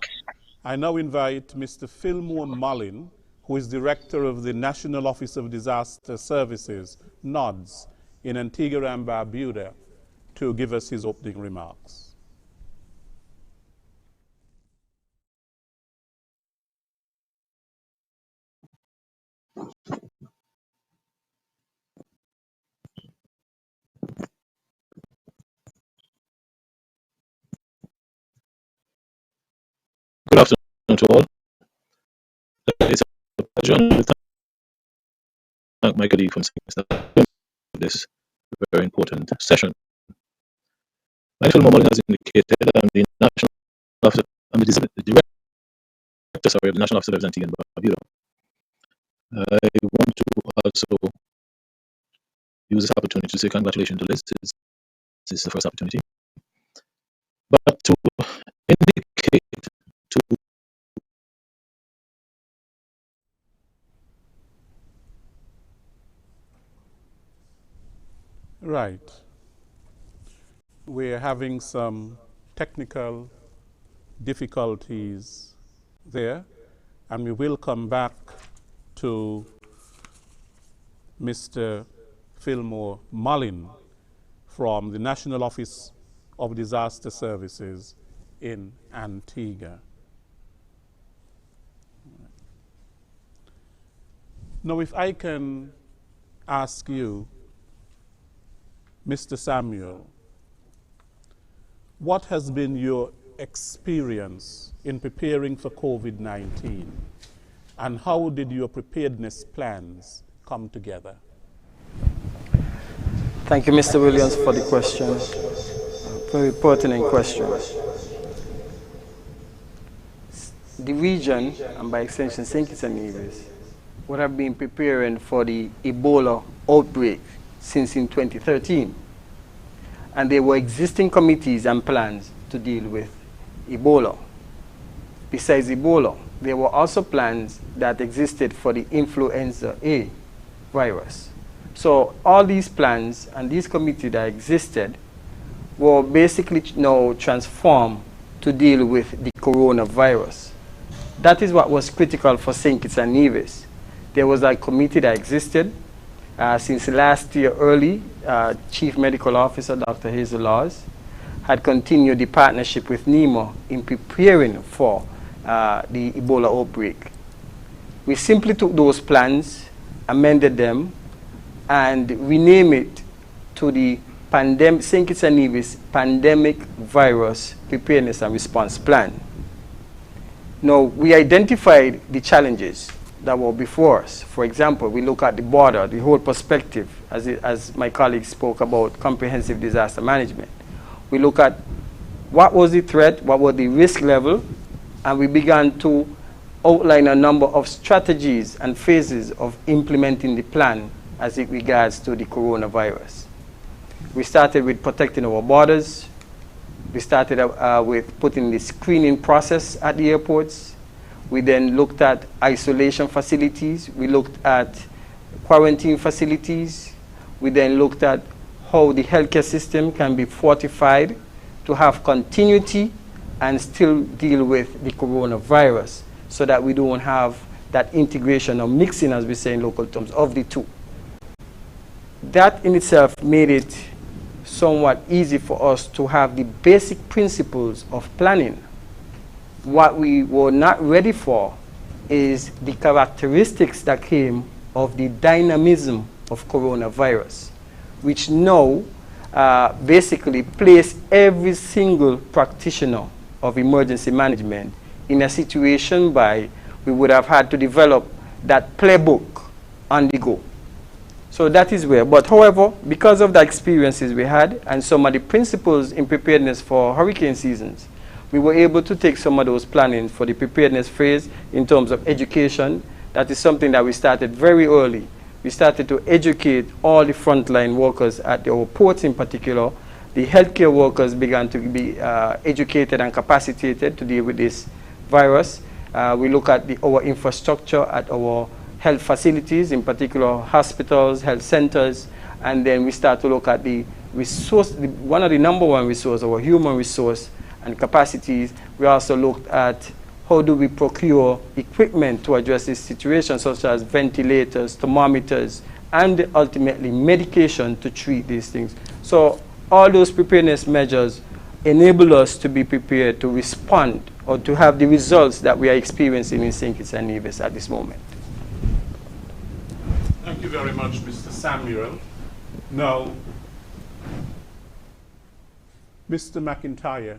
I now invite Mr. Fillmore Mullin, who is Director of the National Office of Disaster Services, NODS, in Antigua and Barbuda, to give us his opening remarks. Good afternoon to all. It's a pleasure to thank my colleague from this very important session. My fellow Mullen has indicated I'm the National Officer, I'm the Director of the National Office of Antigua and Barbuda. I want to also use this opportunity to say congratulations to Liz. This is the first opportunity. But to indicate to Right. We're having some technical difficulties there, and we will come back to Mr. Fillmore Mullin from the National Office of Disaster Services in Antigua. Now, if I can ask you, Mr. Samuel, what has been your experience in preparing for COVID-19, and how did your preparedness plans come together? Thank you, Mr. Williams, for the question. Very pertinent question. The region, and by extension St. Kitts and Nevis, would have been preparing for the Ebola outbreak since in 2013. And there were existing committees and plans to deal with Ebola. Besides Ebola, there were also plans that existed for the influenza A virus. So all these plans and these committees that existed were basically now transformed to deal with the coronavirus. That is what was critical for St. Kitts and Nevis. There was a committee that existed since last year early. Chief Medical Officer Dr. Hazel Laws had continued the partnership with NEMO in preparing for the Ebola outbreak. We simply took those plans, amended them, and renamed it to the St. Kitts and Nevis Pandemic Virus Preparedness and Response Plan. Now, we identified the challenges that were before us. For example, we look at the border, the whole perspective, as my colleague spoke about comprehensive disaster management. We look at what was the threat, what was the risk level, and we began to outline a number of strategies and phases of implementing the plan as it regards to the coronavirus. We started with protecting our borders. We started with putting the screening process at the airports. We then looked at isolation facilities. We looked at quarantine facilities. We then looked at how the healthcare system can be fortified to have continuity and still deal with the coronavirus so that we don't have that integration or mixing, as we say in local terms, of the two. That in itself made it somewhat easy for us to have the basic principles of planning. What we were not ready for is the characteristics that came of the dynamism of coronavirus, which now basically place every single practitioner of emergency management in a situation by we would have had to develop that playbook on the go. So that is where, but however, because of the experiences we had and some of the principles in preparedness for hurricane seasons, we were able to take some of those planning for the preparedness phase in terms of education. That is something that we started very early. We started to educate all the frontline workers at our ports in particular. The healthcare workers began to be educated and capacitated to deal with this virus. We look at our infrastructure at our health facilities, in particular hospitals, health centers, and then we start to look at the resource, one of the number one resource, our human resource and capacities. We also looked at how do we procure equipment to address this situation, such as ventilators, thermometers, and ultimately medication to treat these things. So all those preparedness measures enable us to be prepared to respond or to have the results that we are experiencing in St. Kitts and Nevis at this moment. Thank you very much, Mr. Samuel. Now, Mr. McIntyre,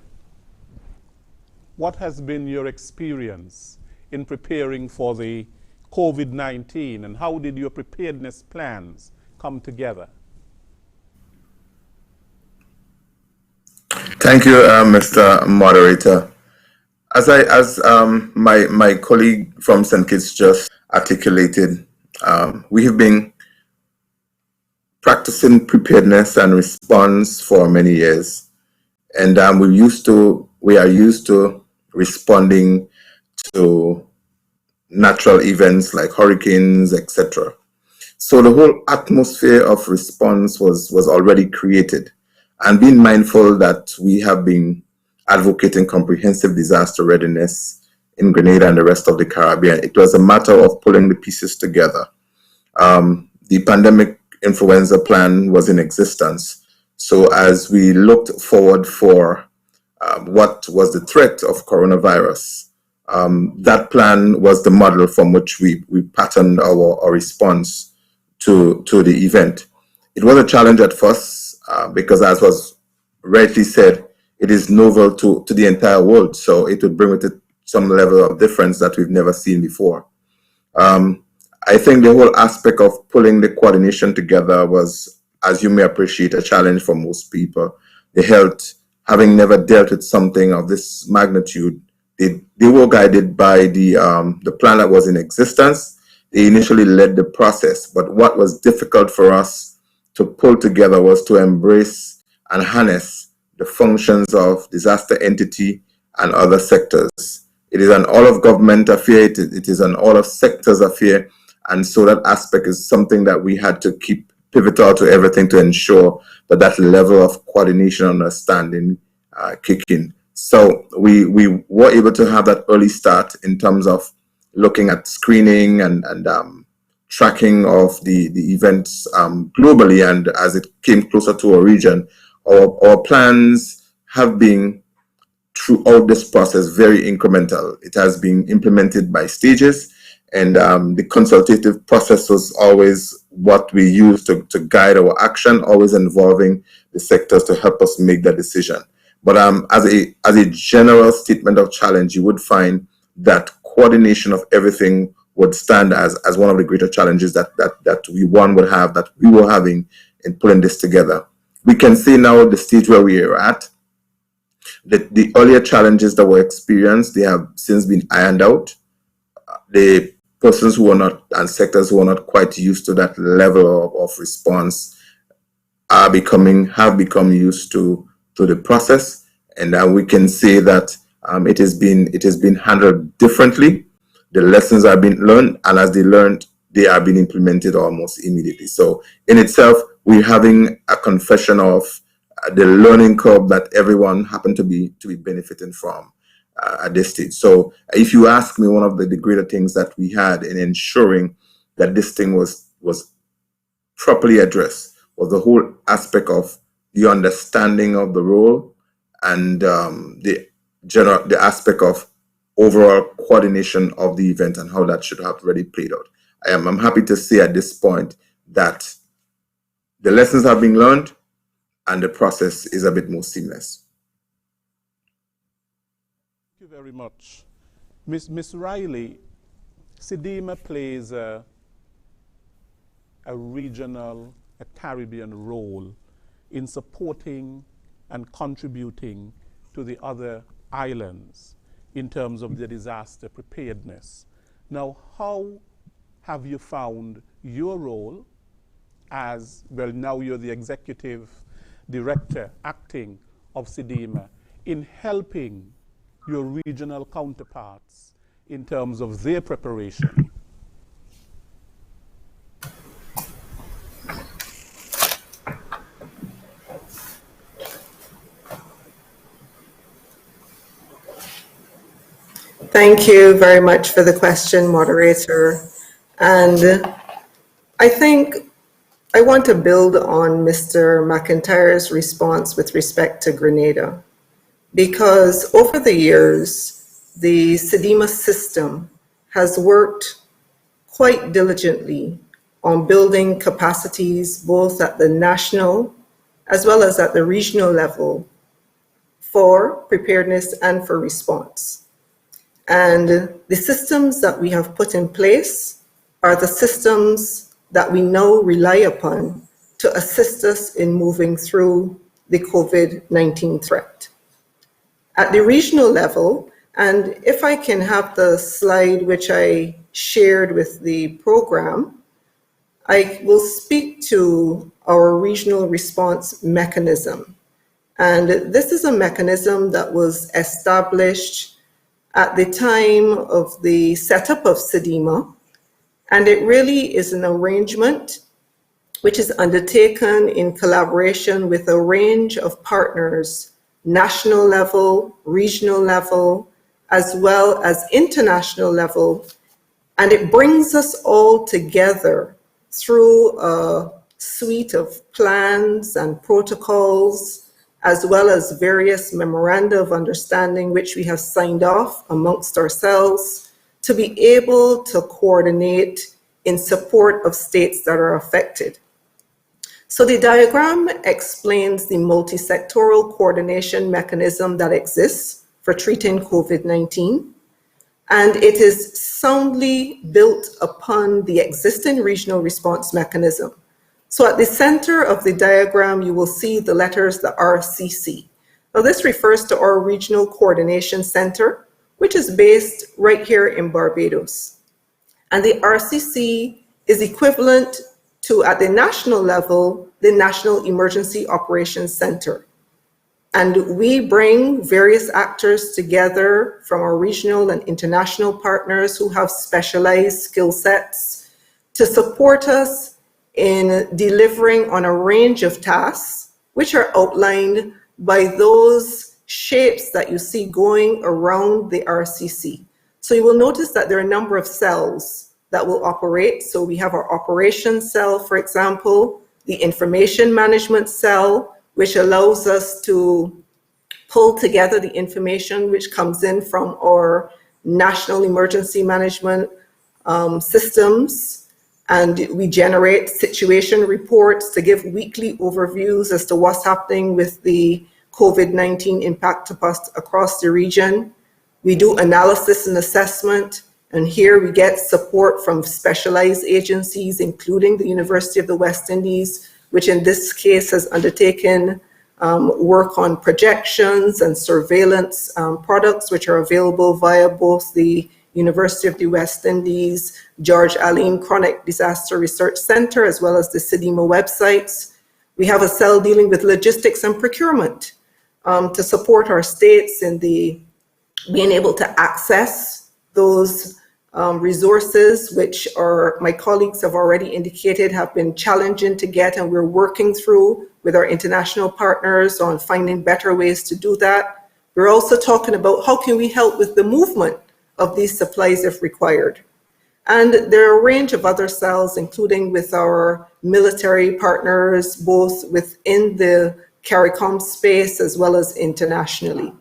what has been your experience in preparing for the COVID-19, and how did your preparedness plans come together? Thank you, Mr. Moderator. As my colleague from St. Kitts just articulated, we have been practicing preparedness and response for many years, and we are used to responding to natural events like hurricanes, etc. So the whole atmosphere of response was already created, and being mindful that we have been advocating comprehensive disaster readiness in Grenada and the rest of the Caribbean. It was a matter of pulling the pieces together. The pandemic influenza plan was in existence. So as we looked forward for what was the threat of coronavirus, that plan was the model from which we patterned our response to the event. It was a challenge at first because, as was rightly said, it is novel to the entire world. So it would bring with it some level of difference that we've never seen before. I think the whole aspect of pulling the coordination together was, as you may appreciate, a challenge for most people. The health, having never dealt with something of this magnitude, they were guided by the plan that was in existence. They initially led the process, but what was difficult for us to pull together was to embrace and harness the functions of disaster entity and other sectors. It is an all of government affair, it is an all of sectors affair, and so that aspect is something that we had to keep pivotal to everything to ensure that that level of coordination and understanding kick in. So we were able to have that early start in terms of looking at screening and tracking of the events globally, and as it came closer to our region, our plans have been throughout this process very incremental. It has been implemented by stages, and the consultative process was always what we used to guide our action, always involving the sectors to help us make that decision. But as a general statement of challenge, you would find that coordination of everything would stand as one of the greater challenges that we were having in pulling this together. We can say now the stage where we are at, the earlier challenges that were experienced, they have since been ironed out. The persons who are not, and sectors who are not quite used to that level of response have become used to the process, and we can say that it has been handled differently. The lessons have been learned, and as they learned, they are being implemented almost immediately. So in itself, we're having a confession of the learning curve that everyone happened to be benefiting from at this stage. So if you ask me, one of the greater things that we had in ensuring that this thing was properly addressed was the aspect of the understanding of the role and the aspect of overall coordination of the event and how that should have already played out. I'm happy to say at this point that the lessons have been learned and the process is a bit more seamless. Thank you very much. Ms. Riley, CDEMA plays a regional, a Caribbean role in supporting and contributing to the other islands in terms of the disaster preparedness. Now, how have you found your role as, well, now you're the executive director acting of CDEMA in helping your regional counterparts in terms of their preparation? Thank you very much for the question, moderator. And I think I want to build on Mr. McIntyre's response with respect to Grenada, because over the years, the CDEMA system has worked quite diligently on building capacities both at the national as well as at the regional level for preparedness and for response. And the systems that we have put in place are the systems that we now rely upon to assist us in moving through the COVID-19 threat. At the regional level, and if I can have the slide which I shared with the program, I will speak to our regional response mechanism. And this is a mechanism that was established at the time of the setup of CDEMA, and it really is an arrangement which is undertaken in collaboration with a range of partners, national level, regional level, as well as international level. And it brings us all together through a suite of plans and protocols, as well as various memoranda of understanding which we have signed off amongst ourselves to be able to coordinate in support of states that are affected. So the diagram explains the multi-sectoral coordination mechanism that exists for treating COVID-19. And it is soundly built upon the existing regional response mechanism. So at the center of the diagram, you will see the letters, the RCC. Now this refers to our Regional Coordination Center, which is based right here in Barbados. And the RCC is equivalent to, at the national level, the National Emergency Operations Center. And we bring various actors together from our regional and international partners who have specialized skill sets to support us in delivering on a range of tasks, which are outlined by those shapes that you see going around the RCC. So you will notice that there are a number of cells that will operate. So we have our operations cell, for example, the information management cell, which allows us to pull together the information which comes in from our national emergency management systems. And we generate situation reports to give weekly overviews as to what's happening with the COVID-19 impact across the region. We do analysis and assessment, and here we get support from specialized agencies, including the University of the West Indies, which in this case has undertaken work on projections and surveillance products, which are available via both the University of the West Indies, George Allen Chronic Disaster Research Center, as well as the CIDIMA websites. We have a cell dealing with logistics and procurement to support our states in the being able to access those resources, which are, my colleagues have already indicated, have been challenging to get, and we're working through with our international partners on finding better ways to do that. We're also talking about how can we help with the movement of these supplies if required. And there are a range of other cells, including with our military partners, both within the CARICOM space as well as internationally.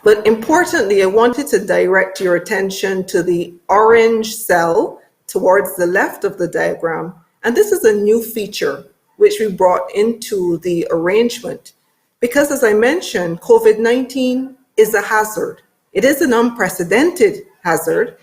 But importantly, I wanted to direct your attention to the orange cell towards the left of the diagram. And this is a new feature which we brought into the arrangement. Because as I mentioned, COVID-19 is a hazard. It is an unprecedented hazard,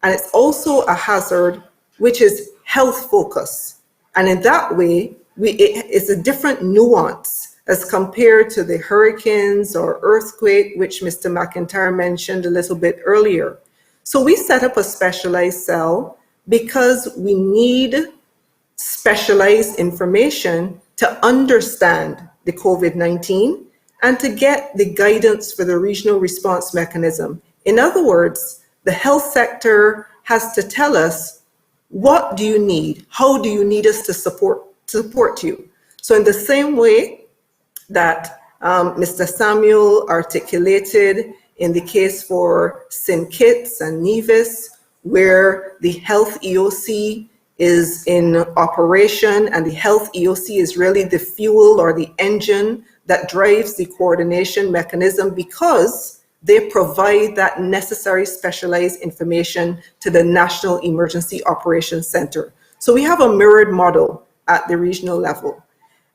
and it's also a hazard which is health focused. And in that way, it's a different nuance as compared to the hurricanes or earthquake, which Mr. McIntyre mentioned a little bit earlier. So we set up a specialized cell because we need specialized information to understand the COVID-19 and to get the guidance for the regional response mechanism. In other words, the health sector has to tell us, what do you need? How do you need us to support you? So in the same way that Mr. Samuel articulated in the case for St. Kitts and Nevis, where the health EOC is in operation, and the health EOC is really the fuel or the engine that drives the coordination mechanism because they provide that necessary specialized information to the National Emergency Operations Center. So we have a mirrored model at the regional level.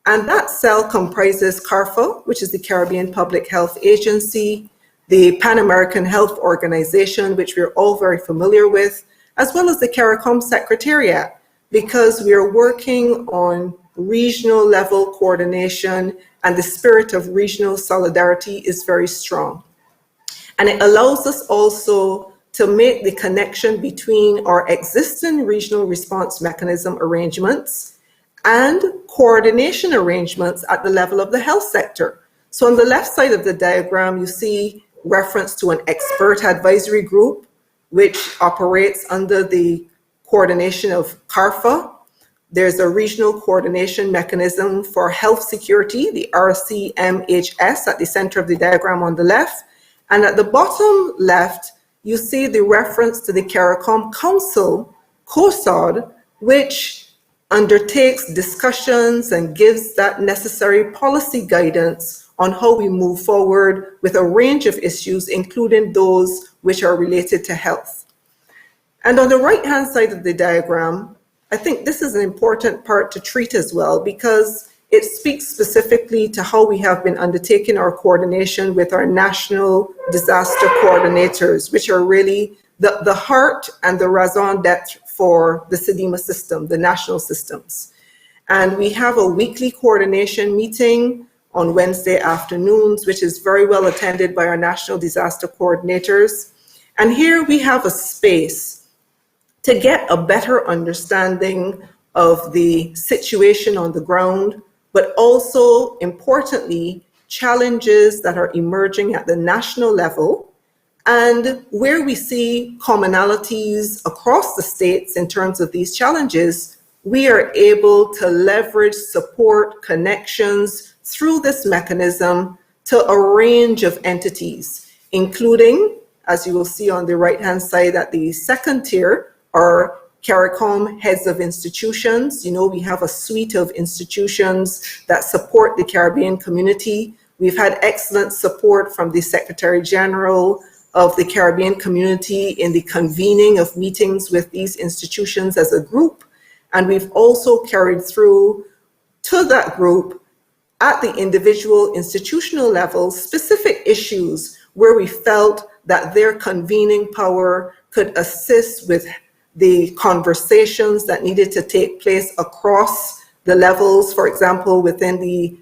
And that cell comprises CARPHA, which is the Caribbean Public Health Agency, the Pan American Health Organization, which we're all very familiar with, as well as the CARICOM Secretariat, because we are working on regional level coordination, and the spirit of regional solidarity is very strong. And it allows us also to make the connection between our existing regional response mechanism arrangements and coordination arrangements at the level of the health sector. So on the left side of the diagram, you see reference to an expert advisory group, which operates under the coordination of CARPHA. There's a regional coordination mechanism for health security, the RCMHS, at the center of the diagram on the left. And at the bottom left, you see the reference to the CARICOM Council, COSOD, which undertakes discussions and gives that necessary policy guidance on how we move forward with a range of issues, including those which are related to health. And on the right-hand side of the diagram, I think this is an important part to treat as well, because it speaks specifically to how we have been undertaking our coordination with our national disaster coordinators, which are really the heart and the raison d'etre for the CDEMA system, the national systems. And we have a weekly coordination meeting on Wednesday afternoons, which is very well attended by our national disaster coordinators. And here we have a space to get a better understanding of the situation on the ground, but also, importantly, challenges that are emerging at the national level, and where we see commonalities across the states in terms of these challenges, we are able to leverage support connections through this mechanism to a range of entities, including, as you will see on the right-hand side at the second tier, are CARICOM heads of institutions. You know, we have a suite of institutions that support the Caribbean community. We've had excellent support from the Secretary General of the Caribbean community in the convening of meetings with these institutions as a group. And we've also carried through to that group at the individual institutional level specific issues where we felt that their convening power could assist with the conversations that needed to take place across the levels, for example, within the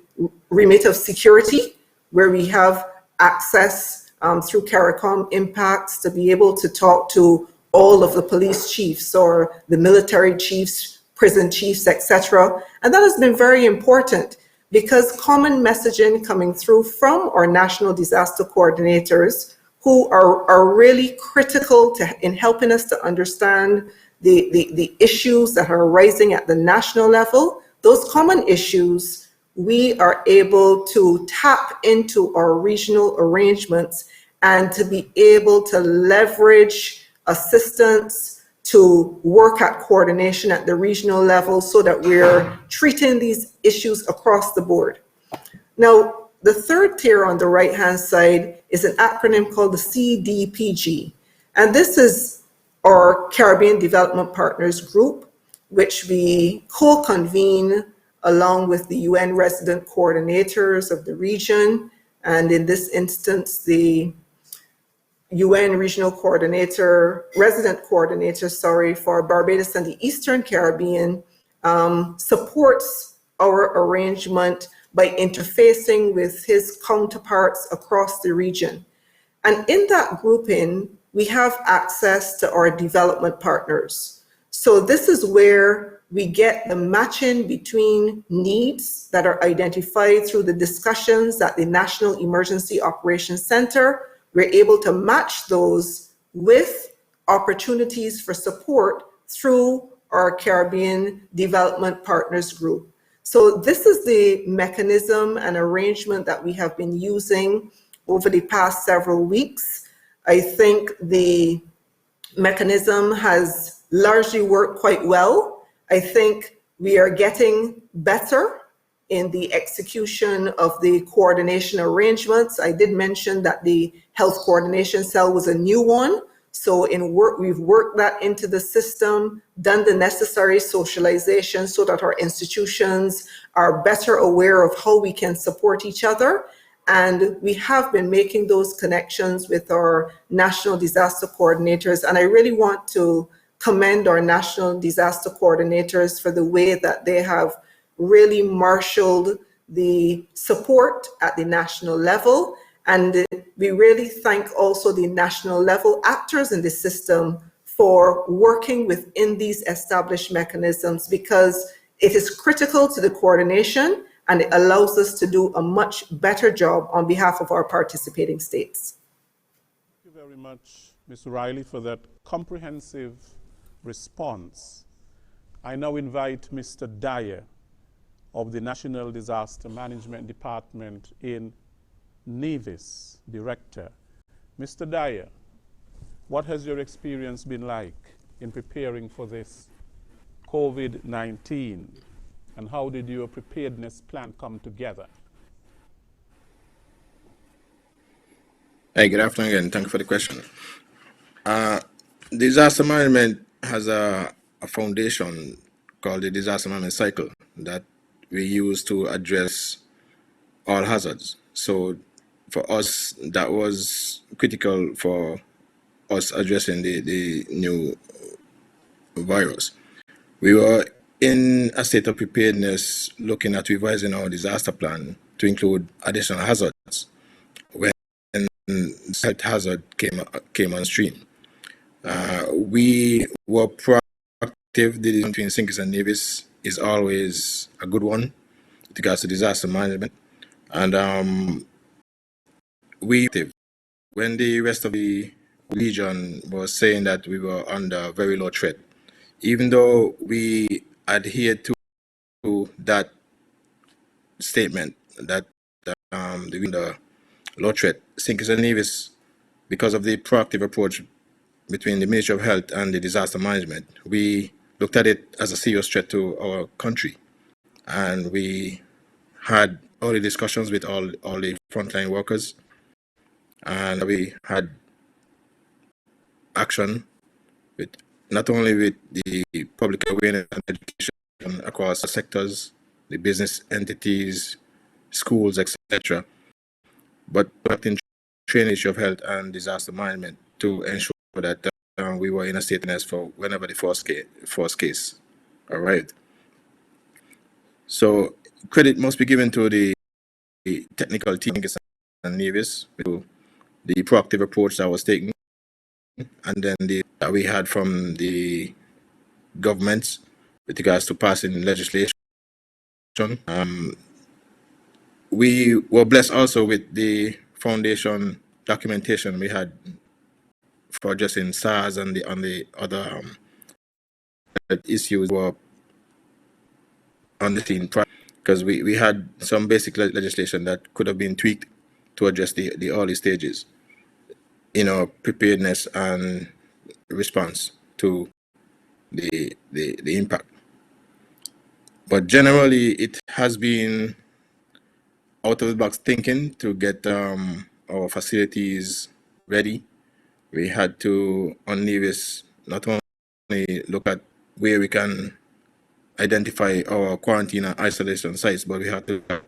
remit of security, where we have access through CARICOM impacts to be able to talk to all of the police chiefs or the military chiefs, prison chiefs, etc. And that has been very important because common messaging coming through from our national disaster coordinators who are really critical in helping us to understand the issues that are rising at the national level. Those common issues, we are able to tap into our regional arrangements and to be able to leverage assistance to work at coordination at the regional level so that we're treating these issues across the board. Now, the third tier on the right-hand side is an acronym called the CDPG. And this is our Caribbean Development Partners Group, which we co-convene along with the UN resident coordinators of the region. And in this instance, the UN regional coordinator, resident coordinator, for Barbados and the Eastern Caribbean supports our arrangement by interfacing with his counterparts across the region. And in that grouping, we have access to our development partners. So this is where we get the matching between needs that are identified through the discussions at the National Emergency Operations Center. We're able to match those with opportunities for support through our Caribbean Development Partners Group. So this is the mechanism and arrangement that we have been using over the past several weeks. I think the mechanism has largely worked quite well. I think we are getting better in the execution of the coordination arrangements. I did mention that the health coordination cell was a new one. So we've worked that into the system, done the necessary socialization so that our institutions are better aware of how we can support each other. And we have been making those connections with our national disaster coordinators. And I really want to commend our national disaster coordinators for the way that they have really marshaled the support at the national level. And we really thank also the national level actors in the system for working within these established mechanisms, because it is critical to the coordination and it allows us to do a much better job on behalf of our participating states. Thank you very much, Ms. Riley, for that comprehensive response. I now invite Mr. Dyer of the National Disaster Management Department in Nevis, Director. Mr. Dyer, what has your experience been like in preparing for this COVID-19, and how did your preparedness plan come together? Hey, good afternoon again. Thank you for the question. Disaster management has a foundation called the disaster management cycle that we use to address all hazards. So for us, that was critical for us addressing the new virus. We were in a state of preparedness looking at revising our disaster plan to include additional hazards when health hazard came on stream. We were proactive. The decision between Sinkers and Nevis is always a good one with regards to disaster management. And when the rest of the region was saying that we were under very low threat, even though we adhered to that statement that the low threat, Sinkers and Nevis, because of the proactive approach between the Ministry of Health and the disaster management, we looked at it as a serious threat to our country. And we had all the discussions with all the frontline workers, and we had action with not only with the public awareness and education across the sectors, the business entities, schools, etc., but in training issue of health and disaster management to ensure that we were in a state of readiness for whenever the first case arrived. So credit must be given to the technical team and Nevis to the proactive approach that was taken, and then that we had from the governments with regards to passing legislation. We were blessed also with the foundation documentation we had for addressing SARS and the other issues were on the scene, because we had some basic legislation that could have been tweaked to address the early stages, preparedness and response to the impact. But generally, it has been out of the box thinking to get our facilities ready. We had to, on Nevis, not only look at where we can identify our quarantine and isolation sites, but we had to have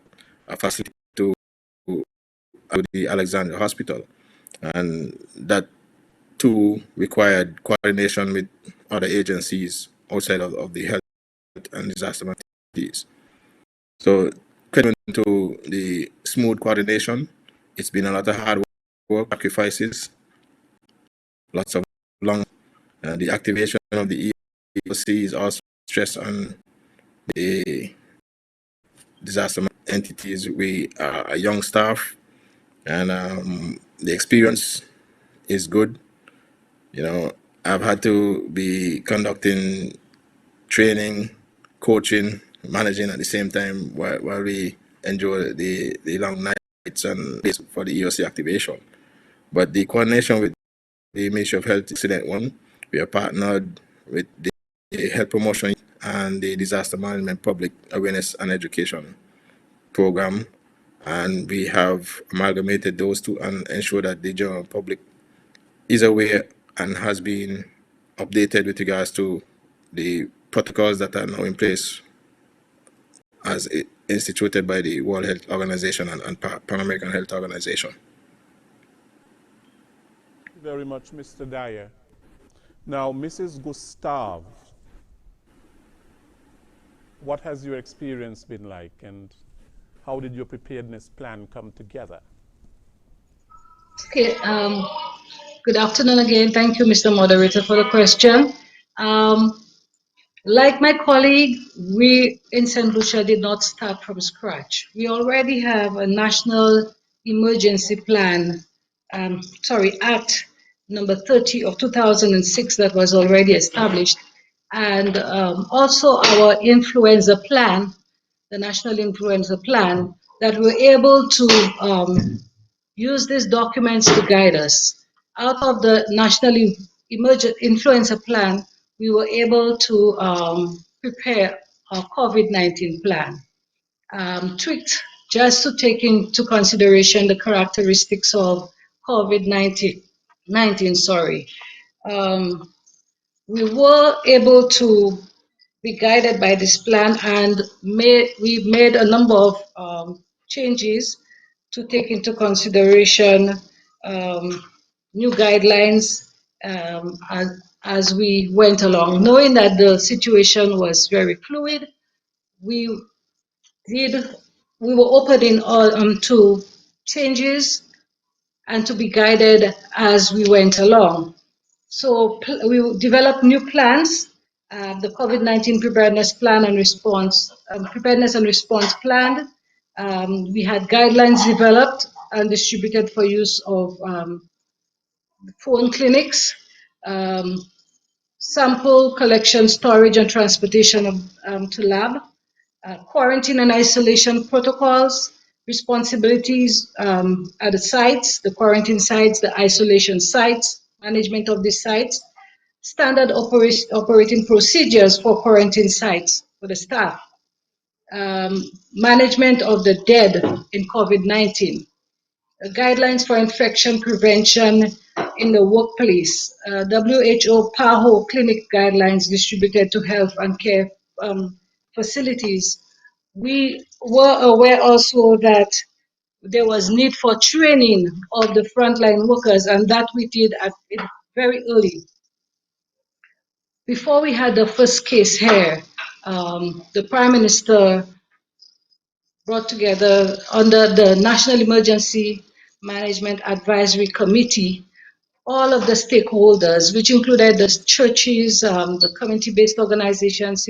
a facility to the Alexandria Hospital. And that too required coordination with other agencies outside of the health and disaster management. So credit to the smooth coordination. It's been a lot of hard work, sacrifices, lots of long. The activation of the NEOC is also stress on the disaster entities. We are a young staff, and the experience is good. I've had to be conducting training, coaching, managing at the same time while we enjoy the long nights and days for the EOC activation. But the coordination with the Ministry of Health is excellent one. We are partnered with the Health Promotion and the Disaster Management Public Awareness and Education Program, and we have amalgamated those two and ensure that the general public is aware and has been updated with regards to the protocols that are now in place as instituted by the World Health Organization and Pan American Health Organization. Thank you very much, Mr. Dyer. Now, Mrs. Gustav, what has your experience been like, and how did your preparedness plan come together? Okay, good afternoon again. Thank you, Mr. Moderator, for the question. Like my colleague, we in St. Lucia did not start from scratch. We already have a national emergency plan, Act number 30 of 2006 that was already established. and also our influenza plan, the national influenza plan, that we're able to use these documents to guide us. Out of the national influenza plan, we were able to prepare a COVID-19 plan, tweaked just to take into consideration the characteristics of COVID-19. Sorry. We were able to be guided by this plan, and we made a number of changes to take into consideration new guidelines as we went along. Knowing that the situation was very fluid, we were open in all to changes and to be guided as we went along. So we developed new plans, the COVID-19 preparedness plan and response, preparedness and response plan. We had guidelines developed and distributed for use of phone clinics, sample collection, storage, and transportation to lab, quarantine and isolation protocols, responsibilities at the sites, the quarantine sites, the isolation sites, management of the sites, standard operating procedures for quarantine sites for the staff, management of the dead in COVID-19, guidelines for infection prevention in the workplace, WHO PAHO clinic guidelines distributed to health and care facilities. We were aware also that there was need for training of the frontline workers, and that we did at very early. Before we had the first case here, the Prime Minister brought together under the National Emergency Management Advisory Committee all of the stakeholders, which included the churches, the community-based organizations,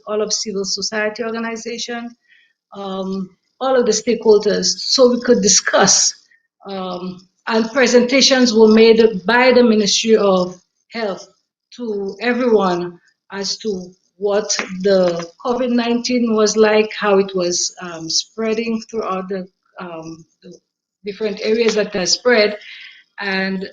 all of civil society organizations, all of the stakeholders, so we could discuss. And presentations were made by the Ministry of Health to everyone as to what the COVID-19 was like, how it was spreading throughout the different areas that has spread. And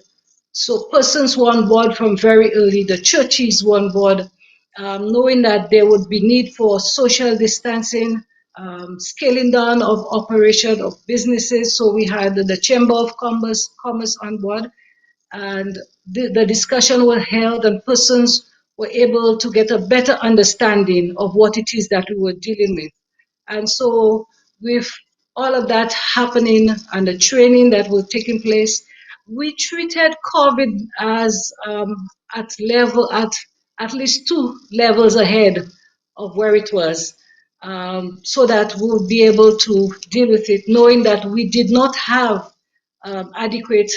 so persons were on board from very early, the churches were on board, knowing that there would be need for social distancing, scaling down of operation of businesses. So we had the Chamber of Commerce on board, and the discussion was held, and persons were able to get a better understanding of what it is that we were dealing with. And so with all of that happening and the training that was taking place, we treated COVID as at least 2 levels ahead of where it was, so that we would be able to deal with it, knowing that we did not have adequate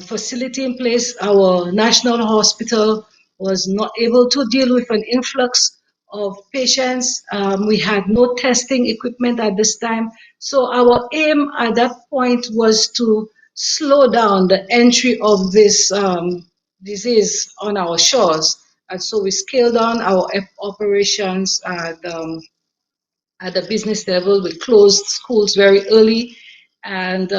facility in place. Our national hospital was not able to deal with an influx of patients. We had no testing equipment at this time. So our aim at that point was to slow down the entry of this disease on our shores. And so we scaled down our operations at the business level. We closed schools very early, and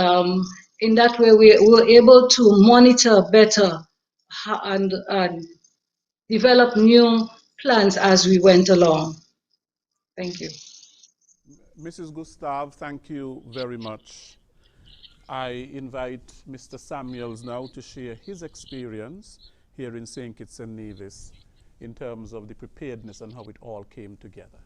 in that way we were able to monitor better and develop new plans as we went along. Thank you. Mrs. Gustav, thank you very much. I invite Mr. Samuels now to share his experience here in St. Kitts and Nevis in terms of the preparedness and how it all came together.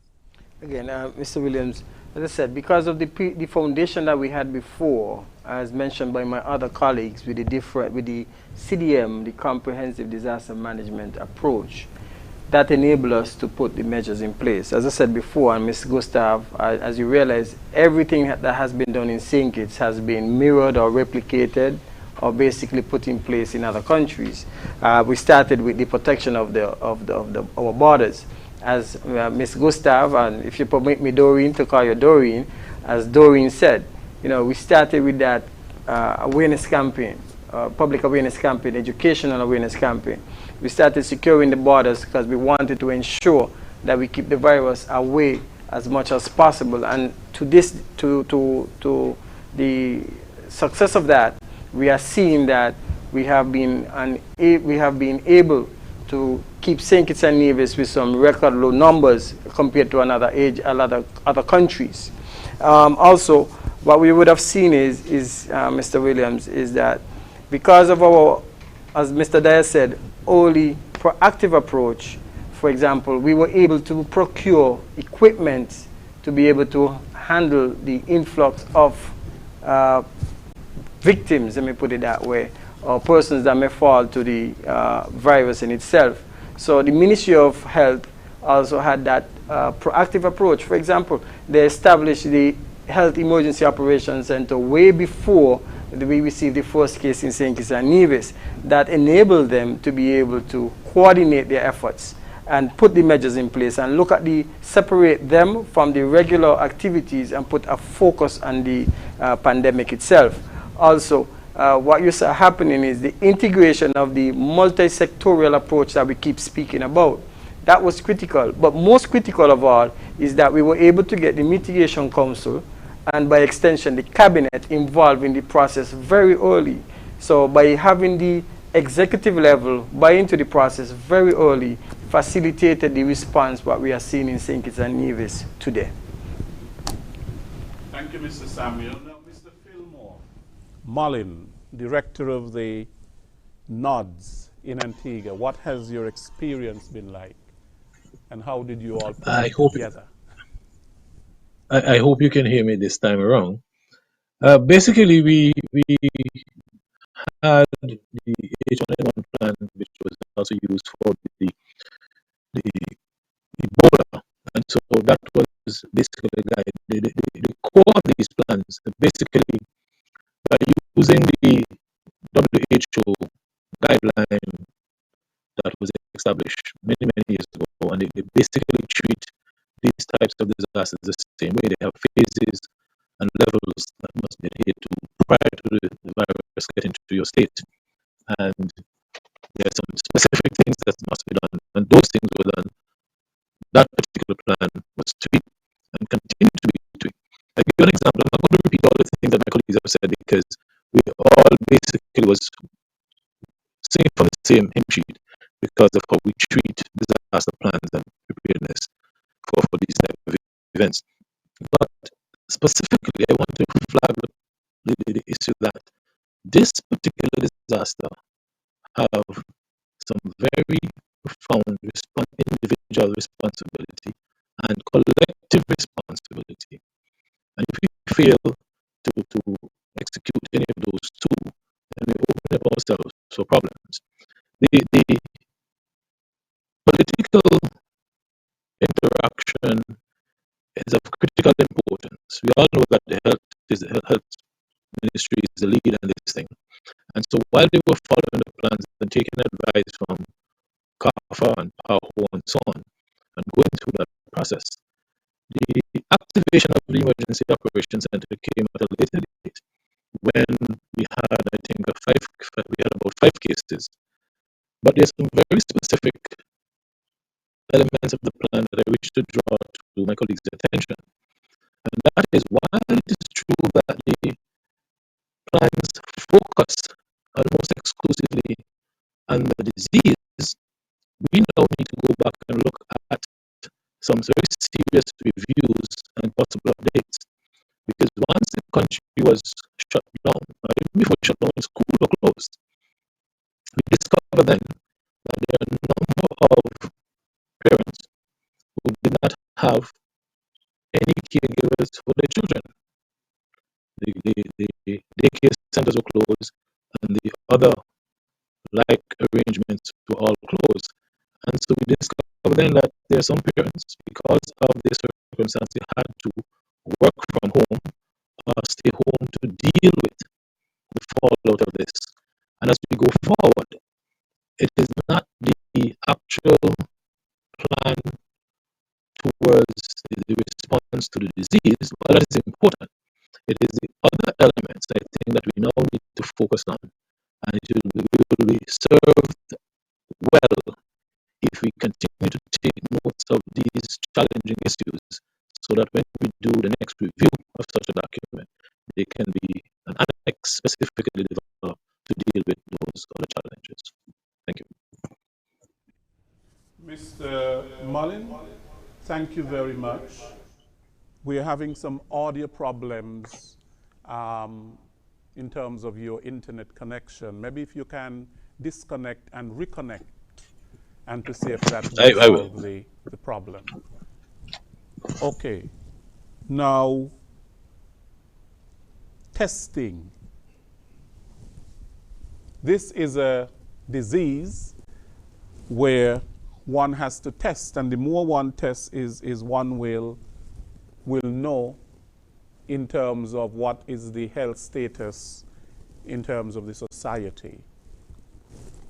Again, Mr. Williams, as I said, because of the foundation that we had before, as mentioned by my other colleagues, with the CDM, the Comprehensive Disaster Management approach, that enabled us to put the measures in place. As I said before, and Ms. Gustav, as you realize, everything that has been done in St. Kitts has been mirrored or replicated or basically put in place in other countries. We started with the protection of our borders. As Ms. Gustav, and if you permit me, Doreen, to call you Doreen, as Doreen said, we started with that awareness campaign public awareness campaign, educational awareness campaign. We started securing the borders because we wanted to ensure that we keep the virus away as much as possible. And to the success of that, we are seeing that we have been able to keep St. Kitts and Nevis with some record low numbers compared to other countries. Also, what we would have seen is Mr. Williams, is that because of our, as Mr. Dyer said, only proactive approach, for example, we were able to procure equipment to be able to handle the influx of victims, let me put it that way, or persons that may fall to the virus in itself. So the Ministry of Health also had that proactive approach. For example, they established the Health Emergency Operations Center way before we received the first case in St. Kitts and Nevis. That enabled them to be able to coordinate their efforts and put the measures in place and look at separate them from the regular activities and put a focus on the pandemic itself. Also, what you see happening is the integration of the multi-sectorial approach that we keep speaking about. That was critical, but most critical of all is that we were able to get the Mitigation Council and by extension the Cabinet involved in the process very early. So by having the executive level buy into the process very early, facilitated the response what we are seeing in St. Kitts and Nevis today. Thank you, Mr. Samuel. Now, Mr. Fillmore Mullin, Director of the NODS in Antigua, what has your experience been like? And how did you all put together? I hope you can hear me this time around. Basically, we had the H1N1 plan, which was also used for the Ebola, and so that was basically the core of these plans. Basically, by using the WHO guideline that was established many years ago, and they basically treat these types of disasters the same way. They have phases and levels that must be adhered to prior to the virus getting to your state. And there are some specific things that must be done, and those things were done. That particular plan was tweaked and continued to be tweaked. I'll give you an example. I'm not going to repeat all the things that my colleagues have said because we all basically was singing from the same hymn sheet because of how we treat disaster plans and preparedness for these type of events. But specifically, I want to flag the issue that this particular disaster have some very profound individual responsibility and collective responsibility. And if we fail to execute any of those two, then we open up ourselves for problems. The political interaction is of critical importance. We all know that the health ministry is the lead in this thing. And so while they were following the plans and taking advice from CAFA and PAHO and so on, and going through that process, the activation of the Emergency Operations Center came at a later date when we had, I think, we had about 5 cases. But there's some very specific elements of the plan that I wish to draw to my colleagues' attention. And that is why it is true that the plans focus almost exclusively on the disease, we now need to go back and look at some very serious reviews and possible updates. Because once the country was shut down, or even before shut down, schools were closed, we discovered then that there are a number of parents who did not have any caregivers for their children. The daycare centers were closed, and the other like arrangements were all closed. And so we discovered then that there are some parents, because of this circumstance, they had to work from home or stay home to deal with the fallout of this. And as we go forward, it is not the actual plan towards the response to the disease, but that is important. It is the other elements, I think, that we now need to focus on. and it will be served well if we continue to take notes of these challenging issues so that when we do the next review of such a document, they can be an annex specifically developed to deal with those other challenges. Thank you. Mr. Mullin, thank you very much. We're having some audio problems in terms of your internet connection. Maybe if you can disconnect and reconnect and to see if that will solve the problem. Okay. Now, testing. This is a disease where one has to test, and the more one tests is one will know in terms of what is the health status in terms of the society.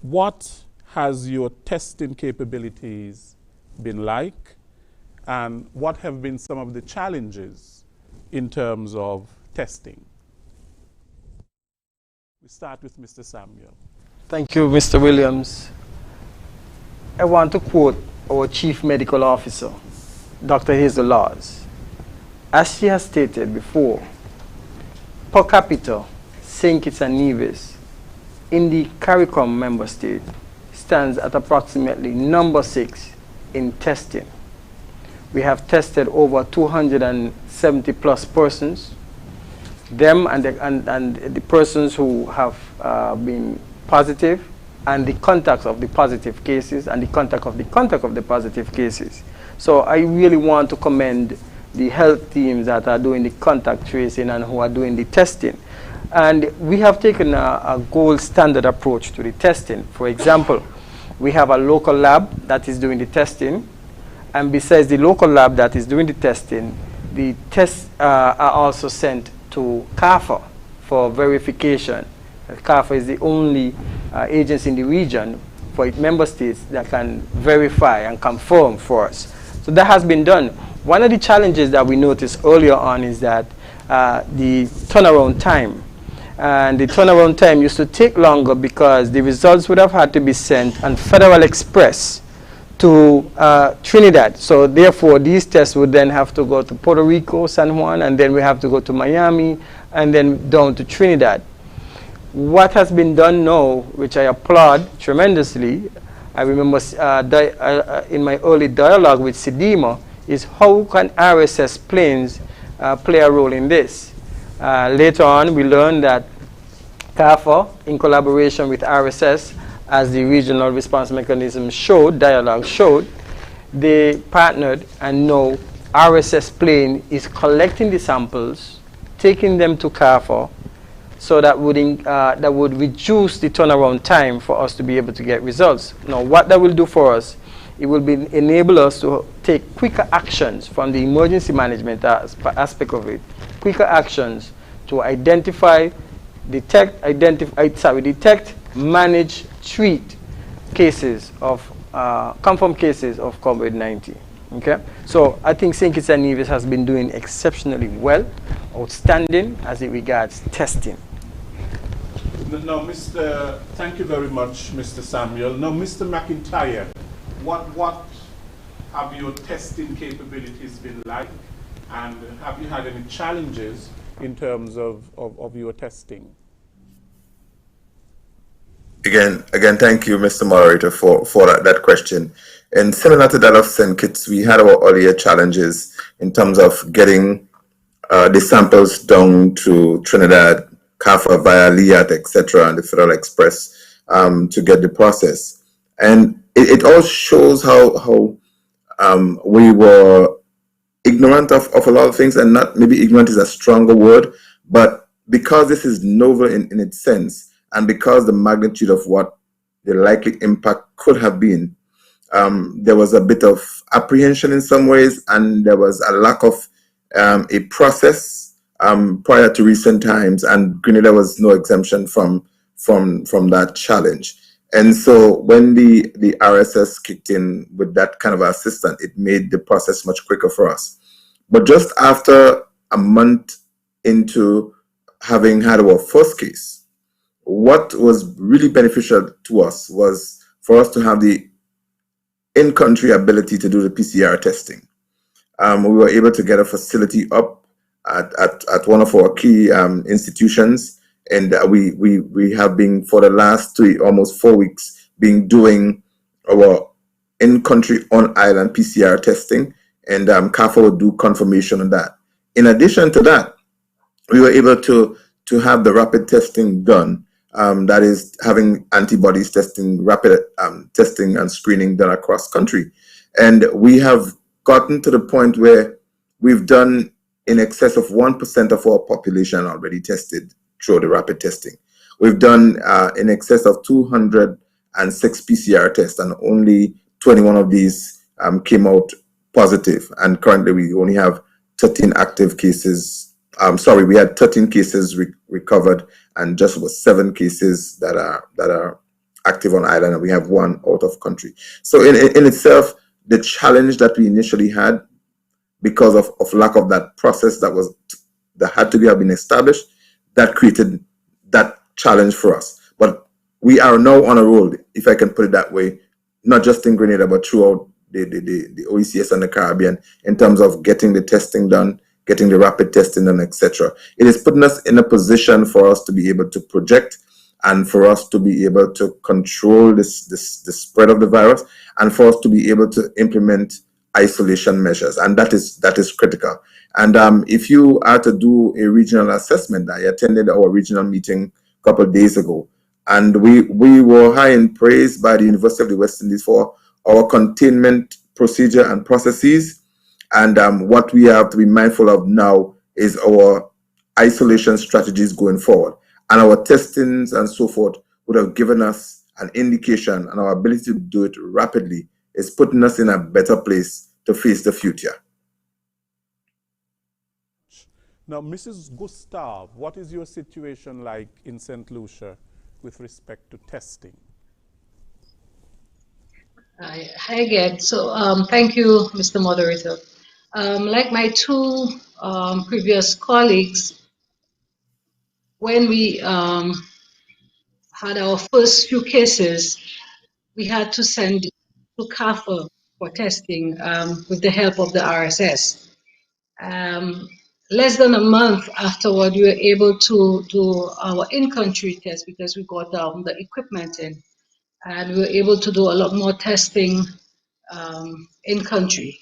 What has your testing capabilities been like, and what have been some of the challenges in terms of testing? We start with Mr. Samuel. Thank you, Mr. Williams. I want to quote our Chief Medical Officer, Dr. Hazel Laws. As she has stated before, per capita, St. Kitts and Nevis in the CARICOM member state stands at approximately number 6 in testing. We have tested over 270 plus persons. Them and the persons who have been positive, and the contacts of the positive cases, and the contact of the positive cases. So I really want to commend the health teams that are doing the contact tracing and who are doing the testing. And we have taken a gold standard approach to the testing. For example, we have a local lab that is doing the testing, and besides the local lab that is doing the testing, the tests are also sent to CAFA for verification. CAFA is the only agency in the region for its member states that can verify and confirm for us. So that has been done. One of the challenges that we noticed earlier on is that the turnaround time. And the turnaround time used to take longer because the results would have had to be sent on Federal Express to Trinidad. So therefore, these tests would then have to go to Puerto Rico, San Juan, and then we have to go to Miami, and then down to Trinidad. What has been done now, which I applaud tremendously, I remember in my early dialogue with SIDEMA, is how can RSS planes play a role in this? Later on, we learned that CAFA, in collaboration with RSS, as the regional response mechanism showed, dialogue showed, they partnered, and now RSS plane is collecting the samples, taking them to CAFA, so that would reduce the turnaround time for us to be able to get results. Now, what that will do for us, it will enable us to take quicker actions from the emergency management aspect of it, quicker actions to identify, detect, manage, treat cases of, confirmed cases of COVID-19. Okay? So I think St. Kitts and Nevis has been doing exceptionally well, outstanding as it regards testing. Now, thank you very much, Mr. Samuel. Now, Mr. McIntyre, what have your testing capabilities been like, and have you had any challenges in terms of your testing? Again, thank you, Mr. Moderator, for that question. And similar to that of St. Kitts, we had our earlier challenges in terms of getting the samples down to Trinidad, CAFA via LIAT, etc., and the Federal Express to get the process. And it all shows how we were ignorant of a lot of things, and not maybe ignorant is a stronger word, but because this is novel in its sense, and because the magnitude of what the likely impact could have been, there was a bit of apprehension in some ways, and there was a lack of a process prior to recent times, and Grenada was no exemption from that challenge. And so when the RSS kicked in with that kind of assistance, it made the process much quicker for us. But just after a month into having had our first case, what was really beneficial to us was for us to have the in-country ability to do the PCR testing. We were able to get a facility up at one of our key institutions, and we have been for the last almost 4 weeks doing our in-country on-island PCR testing, and CAFA will do confirmation on that. In addition to that, we were able to have the rapid testing done. That is having antibodies testing, rapid testing and screening done across country. And we have gotten to the point where we've done in excess of 1% of our population already tested through the rapid testing. We've done in excess of 206 PCR tests, and only 21 of these came out positive. And currently we only have 13 active cases. We had 13 cases recovered, and just about 7 cases that are active on island, and we have 1 out of country. So in itself, the challenge that we initially had, because of lack of that process that had to have been established, that created that challenge for us. But we are now on a roll, if I can put it that way, not just in Grenada, but throughout the OECS and the Caribbean, in terms of getting the testing done, getting the rapid testing done, etc. It is putting us in a position for us to be able to project, and for us to be able to control the spread of the virus, and for us to be able to implement isolation measures, and that is critical. And if you are to do a regional assessment, I attended our regional meeting a couple of days ago, and we were high in praise by the University of the West Indies for our containment procedure and processes. And what we have to be mindful of now is our isolation strategies going forward. And our testings and so forth would have given us an indication, and our ability to do it rapidly is putting us in a better place to face the future. Now, Mrs. Gustav, what is your situation like in St. Lucia with respect to testing? Hi again. So thank you, Mr. Moderator. Like my 2 previous colleagues, when we had our first few cases, we had to send to CAFA for testing with the help of the RSS. Less than a month afterward, we were able to do our in-country test because we got the equipment in, and we were able to do a lot more testing in-country.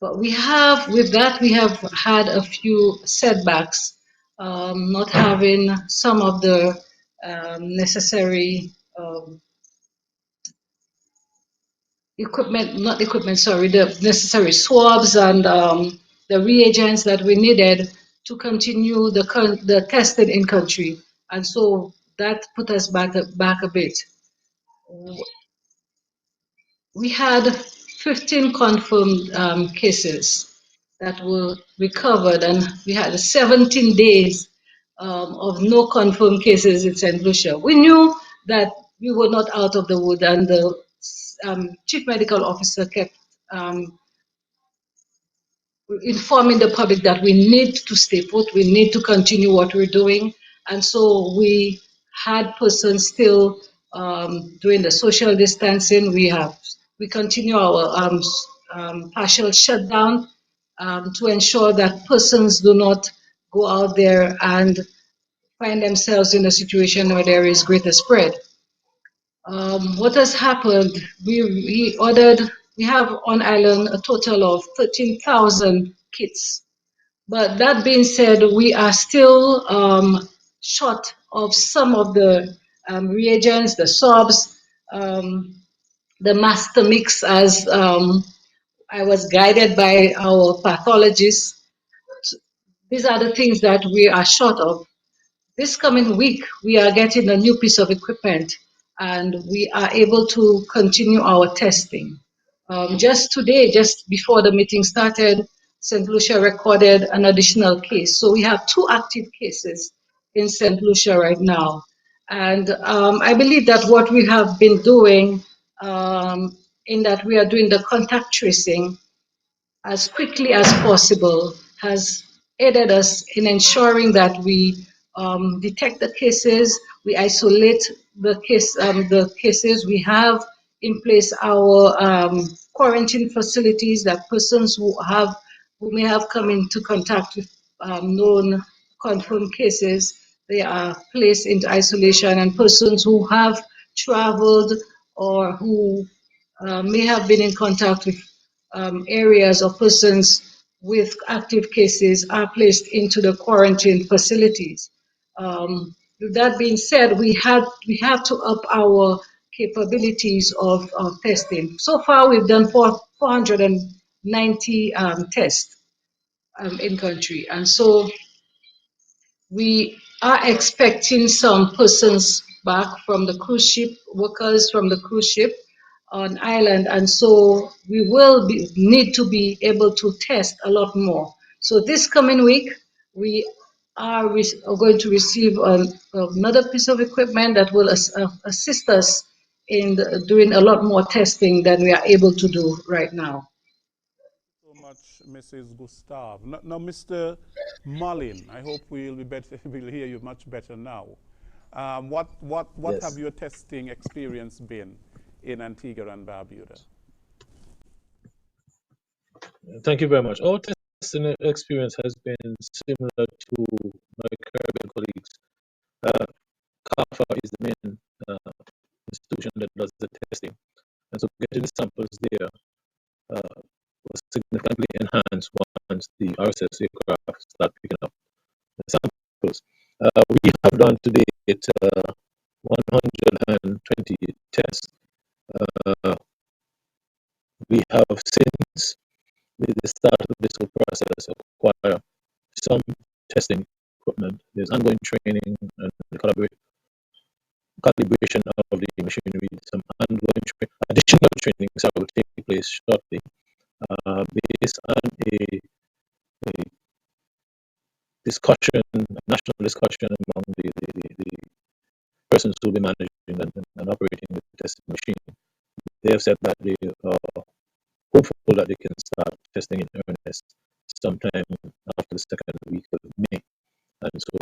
But with that, we have had a few setbacks, not having some of the necessary the necessary swabs and the reagents that we needed to continue the testing in country. And so that put us back a bit. We had 15 confirmed cases that were recovered, and we had 17 days of no confirmed cases in St. Lucia. We knew that we were not out of the wood, and the chief medical officer kept informing the public that we need to stay put, we need to continue what we're doing. And so we had persons still doing the social distancing. We continue our partial shutdown to ensure that persons do not go out there and find themselves in a situation where there is greater spread. What has happened, we have on island a total of 13,000 kits. But that being said, we are still short of some of the reagents, the swabs, the master mix, as I was guided by our pathologists. These are the things that we are short of. This coming week, we are getting a new piece of equipment, and we are able to continue our testing. Just today, just before the meeting started, St. Lucia recorded an additional case. So we have 2 active cases in St. Lucia right now. And I believe that what we have been doing, in that we are doing the contact tracing as quickly as possible, has aided us in ensuring that we detect the cases, We isolate the cases. We have in place our quarantine facilities that persons who may have come into contact with known confirmed cases, they are placed into isolation, and persons who have traveled or who may have been in contact with areas or persons with active cases are placed into the quarantine facilities. With that being said, we have to up our capabilities of testing. So far, we've done 490 tests in country, and so we are expecting some persons back from the cruise ship, workers from the cruise ship on island, and so we will need to be able to test a lot more. So this coming week, we are going to receive another piece of equipment that will assist us in doing a lot more testing than we are able to do right now. So much, Mrs. Gustav. Now, Mr. Mullin, I hope we'll hear you much better now. What Yes. have your testing experience been in Antigua and Barbuda? Thank you very much. Our testing experience has been similar to my Caribbean colleagues. CAFA is the main institution that does the testing, and so getting the samples there was significantly enhanced once the RSS aircraft start picking up the samples. We have done to date 120 tests. We have since the start of this whole process acquire some testing equipment. There's ongoing training and calibration of the machinery. Some ongoing additional trainings that will take place shortly, based on a discussion, national discussion among the persons who will be managing and operating the testing machine. They have said that they are hopeful that they can start testing in earnest sometime after the second week of May. And so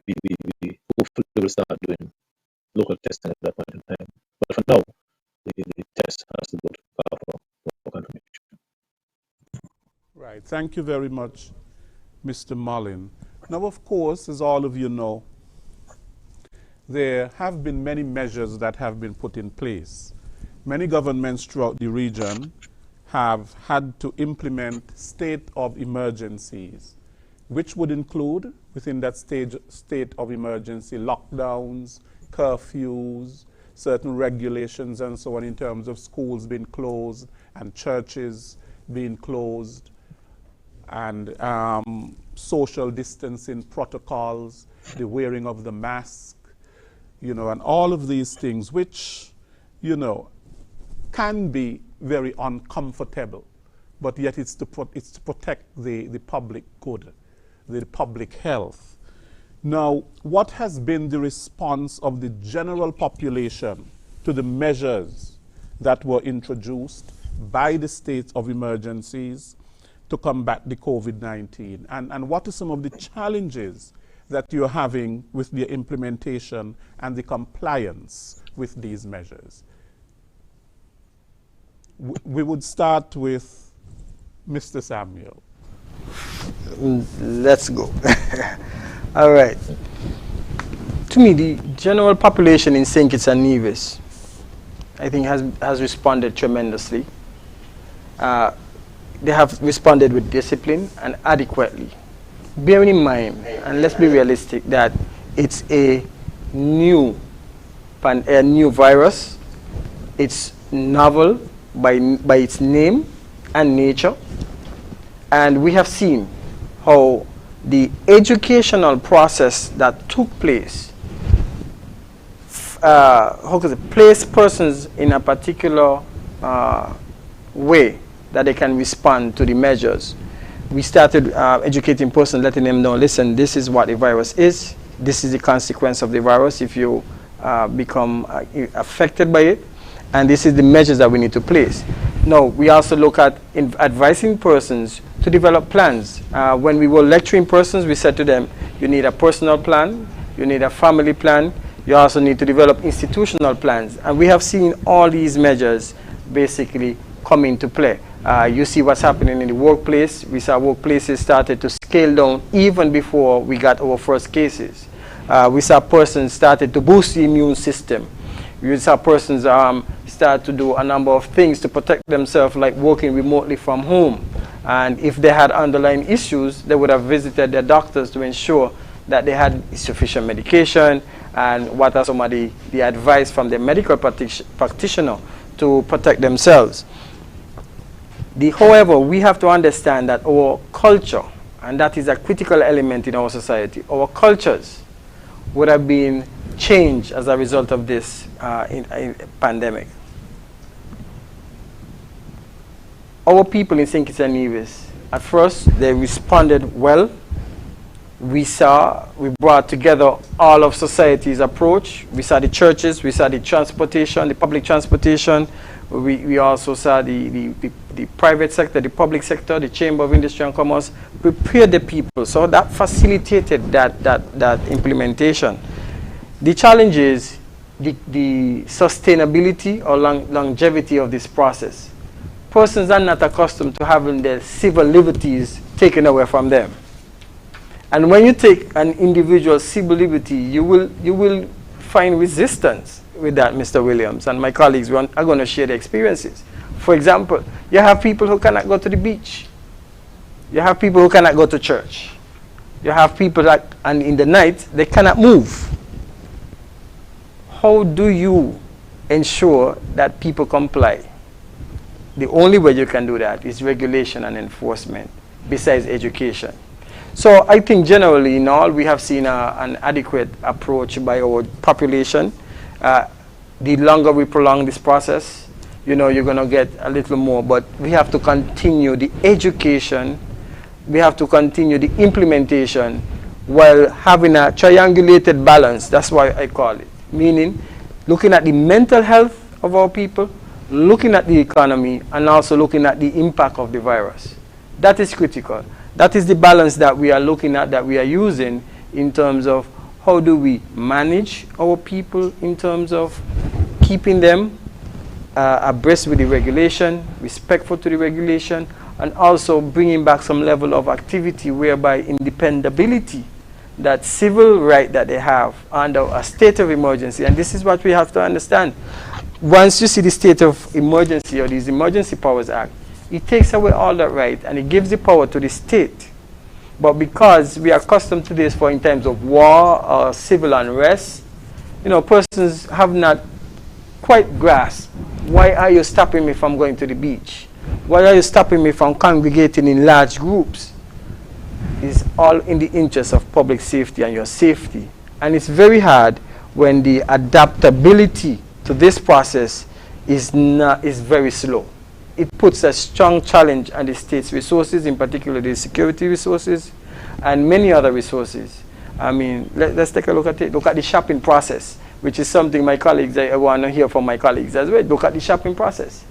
we hopefully will start doing local testing at that point in time. But for now, the test has to go to CAFA for confirmation. Right. Thank you very much, Mr. Mullin. Now, of course, as all of you know, there have been many measures that have been put in place. Many governments throughout the region have had to implement state of emergencies, which would include, within that state of emergency, lockdowns, curfews, certain regulations and so on in terms of schools being closed and churches being closed, and social distancing protocols, the wearing of the mask, and all of these things, which, can be very uncomfortable, but yet it's to protect the public good, the public health. Now, what has been the response of the general population to the measures that were introduced by the states of emergencies to combat the COVID-19? And what are some of the challenges that you're having with the implementation and the compliance with these measures? We would start with Mr. Samuel. Let's go. All right. To me, the general population in St. Kitts and Nevis, I think, has responded tremendously. They have responded with discipline and adequately. Bearing in mind, and let's be realistic, that it's a new virus. It's novel by its name and nature, and we have seen how the educational process that took place placed persons in a particular way that they can respond to the measures. We started educating persons, letting them know, listen, this is what the virus is, this is the consequence of the virus if you become affected by it, and this is the measures that we need to place. Now, we also look at advising persons to develop plans. When we were lecturing persons, we said to them, you need a personal plan, you need a family plan, you also need to develop institutional plans. And we have seen all these measures basically come into play. You see what's happening in the workplace. We saw workplaces started to scale down even before we got our first cases. We saw persons started to boost the immune system. We saw persons start to do a number of things to protect themselves, like working remotely from home. And if they had underlying issues, they would have visited their doctors to ensure that they had sufficient medication and what are some of the advice from the medical practitioner to protect themselves. However, we have to understand that our culture, and that is a critical element in our society, our cultures would have been changed as a result of this pandemic. Our people in St. Kitts and Nevis, at first, they responded well. We brought together all of society's approach. We saw the churches, we saw the transportation, the public transportation. We also saw the private sector, the public sector, the Chamber of Industry and Commerce, prepare the people. So that facilitated that implementation. The challenge is the sustainability or longevity of this process. Persons are not accustomed to having their civil liberties taken away from them. And when you take an individual's civil liberty, you will find resistance with that, Mr. Williams. And my colleagues are going to share their experiences. For example, you have people who cannot go to the beach. You have people who cannot go to church. You have people that, and in the night, they cannot move. How do you ensure that people comply? The only way you can do that is regulation and enforcement, besides education. So I think generally in all, we have seen an adequate approach by our population. The longer we prolong this process, you're going to get a little more, but we have to continue the education, we have to continue the implementation while having a triangulated balance. That's why I call it. Meaning, looking at the mental health of our people, looking at the economy, and also looking at the impact of the virus. That is critical. That is the balance that we are looking at, that we are using in terms of how do we manage our people in terms of keeping them abreast with the regulation, respectful to the regulation, and also bringing back some level of activity whereby independability, that civil right that they have under a state of emergency. And this is what we have to understand. Once you see the state of emergency or these Emergency Powers Act, it takes away all that right and it gives the power to the state. But because we are accustomed to this for in times of war or civil unrest, persons have not quite grasped, why are you stopping me from going to the beach? Why are you stopping me from congregating in large groups? It's all in the interest of public safety and your safety. And it's very hard when the adaptability to this process is very slow. It puts a strong challenge on the state's resources, in particular the security resources and many other resources. I mean, let's take a look at it. Look at the shopping process, which is something my colleagues, I want to hear from my colleagues as well. Look at the shopping process.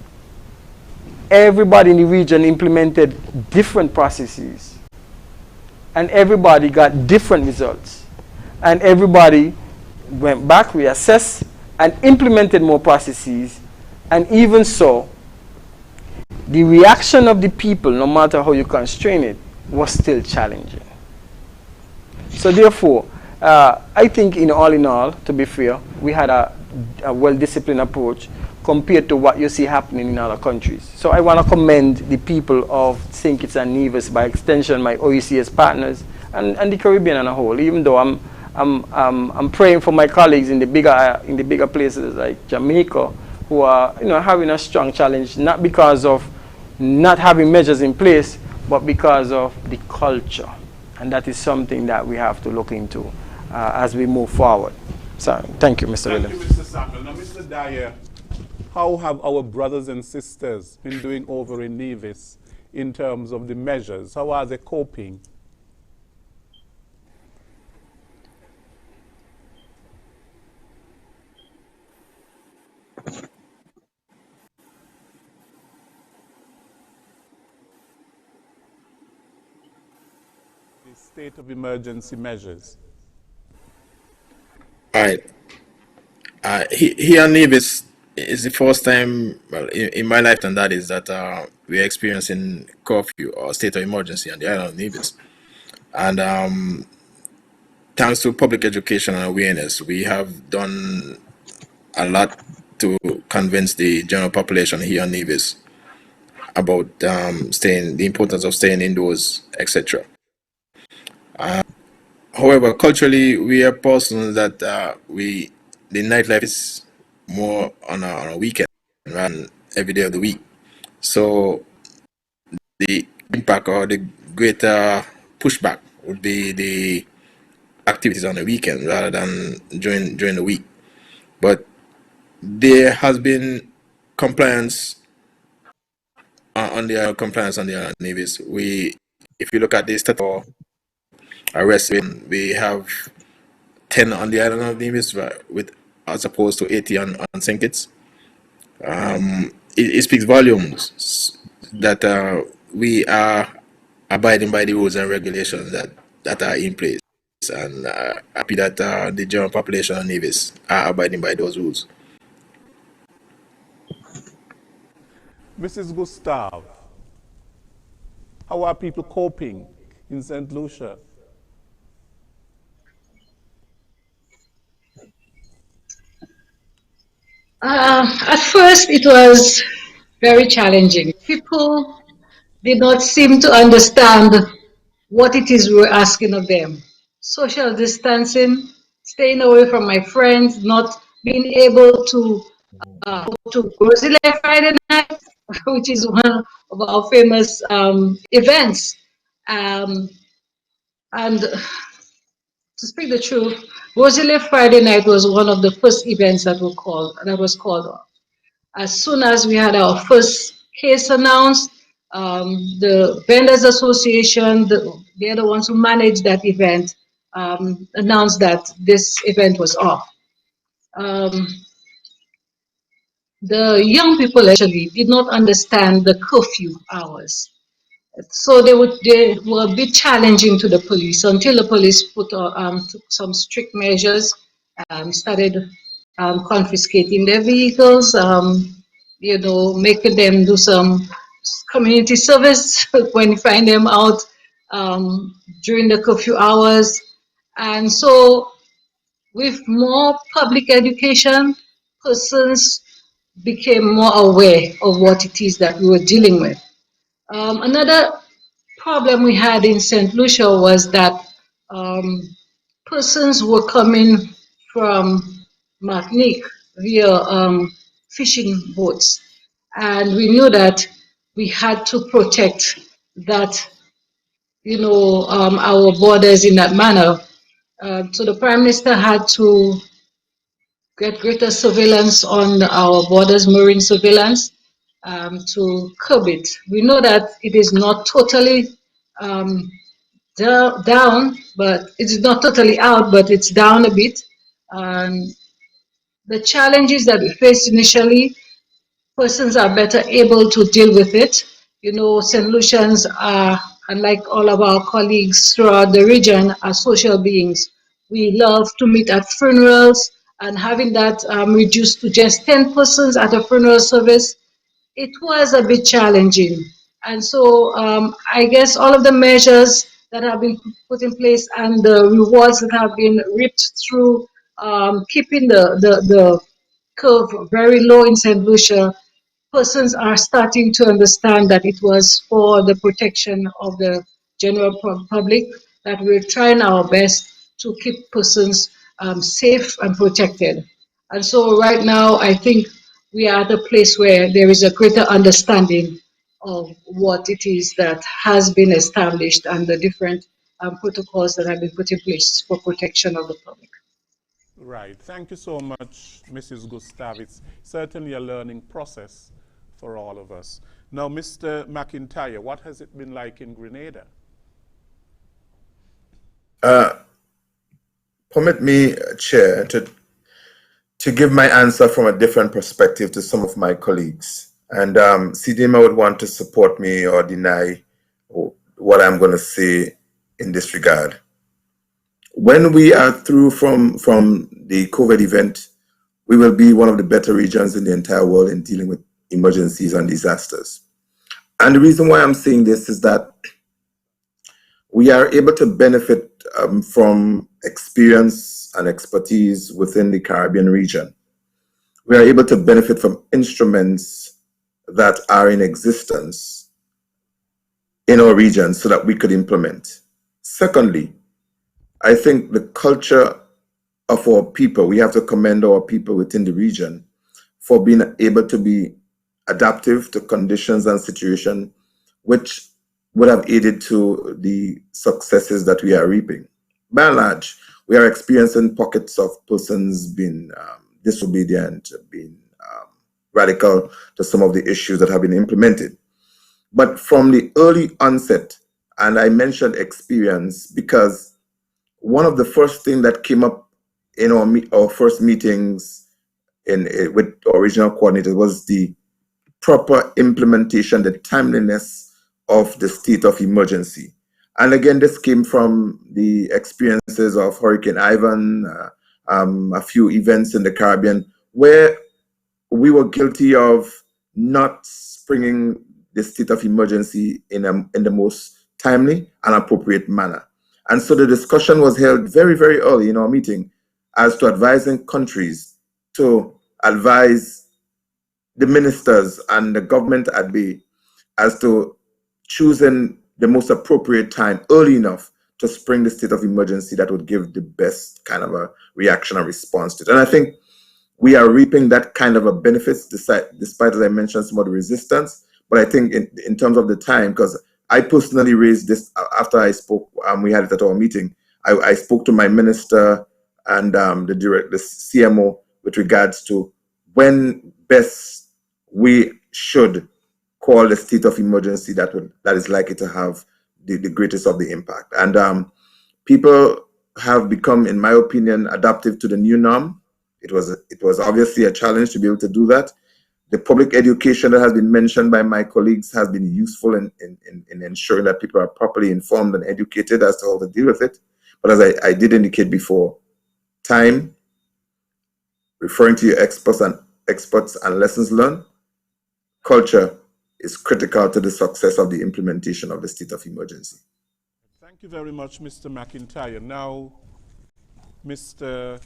Everybody in the region implemented different processes, and everybody got different results. And everybody went back, reassessed, and implemented more processes. And even so, the reaction of the people, no matter how you constrain it, was still challenging. So therefore, I think in all, to be fair, we had a well-disciplined approach compared to what you see happening in other countries. So I want to commend the people of St. Kitts and Nevis, by extension my OECS partners, and the Caribbean as a whole, even though I'm praying for my colleagues in the bigger places like Jamaica, who are having a strong challenge, not because of not having measures in place, but because of the culture. And that is something that we have to look into as we move forward. So thank you, Mr. Williams. Thank you, Mr. Samuel. Now, Mr. Dyer, how have our brothers and sisters been doing over in Nevis in terms of the measures? How are they coping? The state of emergency measures. Here in Nevis is the first time, well, in my lifetime, that is, that we are experiencing curfew or state of emergency on the island of Nevis. And thanks to public education and awareness, we have done a lot to convince the general population here in Nevis about the importance of staying indoors, etc. However, culturally, we are persons that the nightlife is more on a weekend rather than every day of the week. So the impact or the greater pushback would be the activities on the weekend rather than during the week. But there has been compliance on the compliance on the Nevis. If you look at the stat for arrests, we have 10 on the island of Nevis, with as opposed to 80 on St. Kitts. It speaks volumes that we are abiding by the rules and regulations that are in place, and happy that the general population of Nevis are abiding by those rules. Mrs. Gustav, how are people coping in St. Lucia? At first, it was very challenging. People did not seem to understand what it is we were asking of them. Social distancing, staying away from my friends, not being able to go to Grocery Friday night, which is one of our famous events. And to speak the truth, Grocery Friday night was one of the first events that was called off. As soon as we had our first case announced, the Vendors Association, they're the ones who managed that event, announced that this event was off. The young people actually did not understand the curfew hours. So they were a bit challenging to the police until the police took some strict measures, started confiscating their vehicles, making them do some community service when you find them out during the curfew hours. And so with more public education, persons became more aware of what it is that we were dealing with. Another problem we had in St. Lucia was that persons were coming from Martinique via fishing boats. And we knew that we had to protect that, our borders in that manner. So the Prime Minister had to get greater surveillance on our borders, marine surveillance, to curb it. We know that it is not totally down, but it's not totally out, but it's down a bit. The challenges that we faced initially, persons are better able to deal with it. St. Lucians are, unlike all of our colleagues throughout the region, are social beings. We love to meet at funerals, and having that reduced to just 10 persons at a funeral service, it was a bit challenging. And so I guess all of the measures that have been put in place and the rewards that have been ripped through keeping the curve very low in St. Lucia, persons are starting to understand that it was for the protection of the general public that we're trying our best to keep persons safe and protected. And so right now, I think we are at a place where there is a greater understanding of what it is that has been established and the different protocols that have been put in place for protection of the public. Right. Thank you so much, Mrs. Gustav. It's certainly a learning process for all of us. Now, Mr. McIntyre, what has it been like in Grenada? Permit me, Chair, to give my answer from a different perspective to some of my colleagues. And CDMA would want to support me or deny what I'm going to say in this regard. When we are through from the COVID event, we will be one of the better regions in the entire world in dealing with emergencies and disasters. And the reason why I'm saying this is that we are able to benefit from experience and expertise within the Caribbean region. We are able to benefit from instruments that are in existence in our region so that we could implement. Secondly, I think the culture of our people, we have to commend our people within the region for being able to be adaptive to conditions and situations which would have aided to the successes that we are reaping. By and large, we are experiencing pockets of persons being disobedient, being radical to some of the issues that have been implemented. But from the early onset, and I mentioned experience because one of the first things that came up in our first meetings with our regional coordinators was the proper implementation, the timeliness of the state of emergency. And again, this came from the experiences of Hurricane Ivan, a few events in the Caribbean, where we were guilty of not springing the state of emergency in the most timely and appropriate manner. And so the discussion was held very, very early in our meeting as to advising countries to advise the ministers and the government at bay as to choosing the most appropriate time early enough to spring the state of emergency that would give the best kind of a reaction and response to it. And I think we are reaping that kind of a benefits despite, as I mentioned, some of the resistance. But I think in terms of the time, because I personally raised this after I spoke, we had it at our meeting. I spoke to my minister and the CMO with regards to when best we should call the state of emergency that is likely to have the greatest of the impact. And people have become, in my opinion, adaptive to the new norm. It was obviously a challenge to be able to do that. The public education that has been mentioned by my colleagues has been useful in ensuring that people are properly informed and educated as to how to deal with it. But as I did indicate before, time, referring to your experts and lessons learned, culture is critical to the success of the implementation of the state of emergency. Thank you very much, Mr. McIntyre. Now, Mr.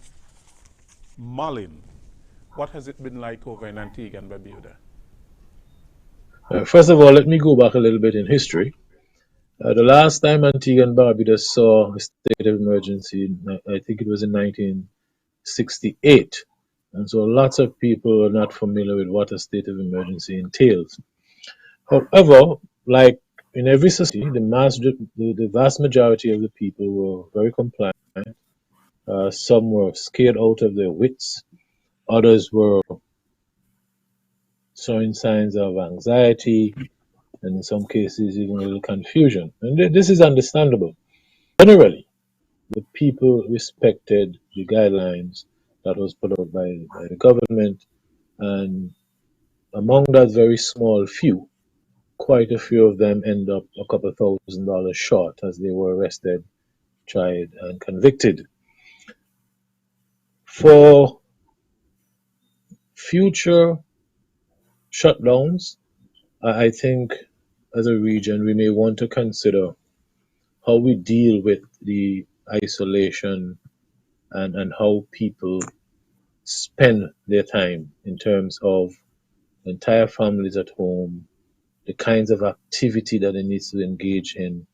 Mullin, what has it been like over in Antigua and Barbuda? First of all, let me go back a little bit in history. The last time Antigua and Barbuda saw a state of emergency, I think it was in 1968. And so lots of people are not familiar with what a state of emergency entails. However, like in every society, the vast majority of the people were very compliant. Some were scared out of their wits. Others were showing signs of anxiety, and in some cases even a little confusion. And this is understandable. Generally, the people respected the guidelines that was put out by the government, and among that very small few, quite a few of them end up a couple $1,000s short as they were arrested, tried, and convicted. For future shutdowns, I think as a region we may want to consider how we deal with the isolation and how people spend their time in terms of entire families at home, the kinds of activity that they need to engage in.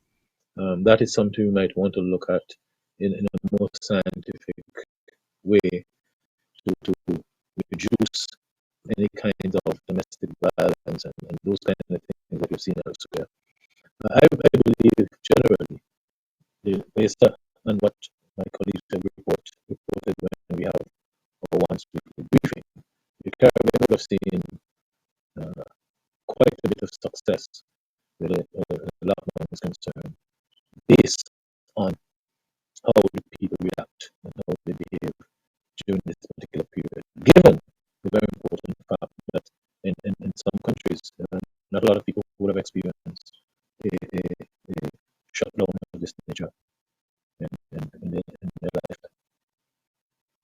That is something we might want to look at in a more scientific way to reduce any kinds of domestic violence and those kind of things that we've seen elsewhere. I believe generally, based on what my colleagues have reported when we have our once weekly briefing, the Caribbean would have seen quite a bit of success where the lockdown is concerned, based on how the people react and how they behave during this particular period, given the very important fact that in some countries, not a lot of people would have experienced a shutdown of this nature in their lifetime.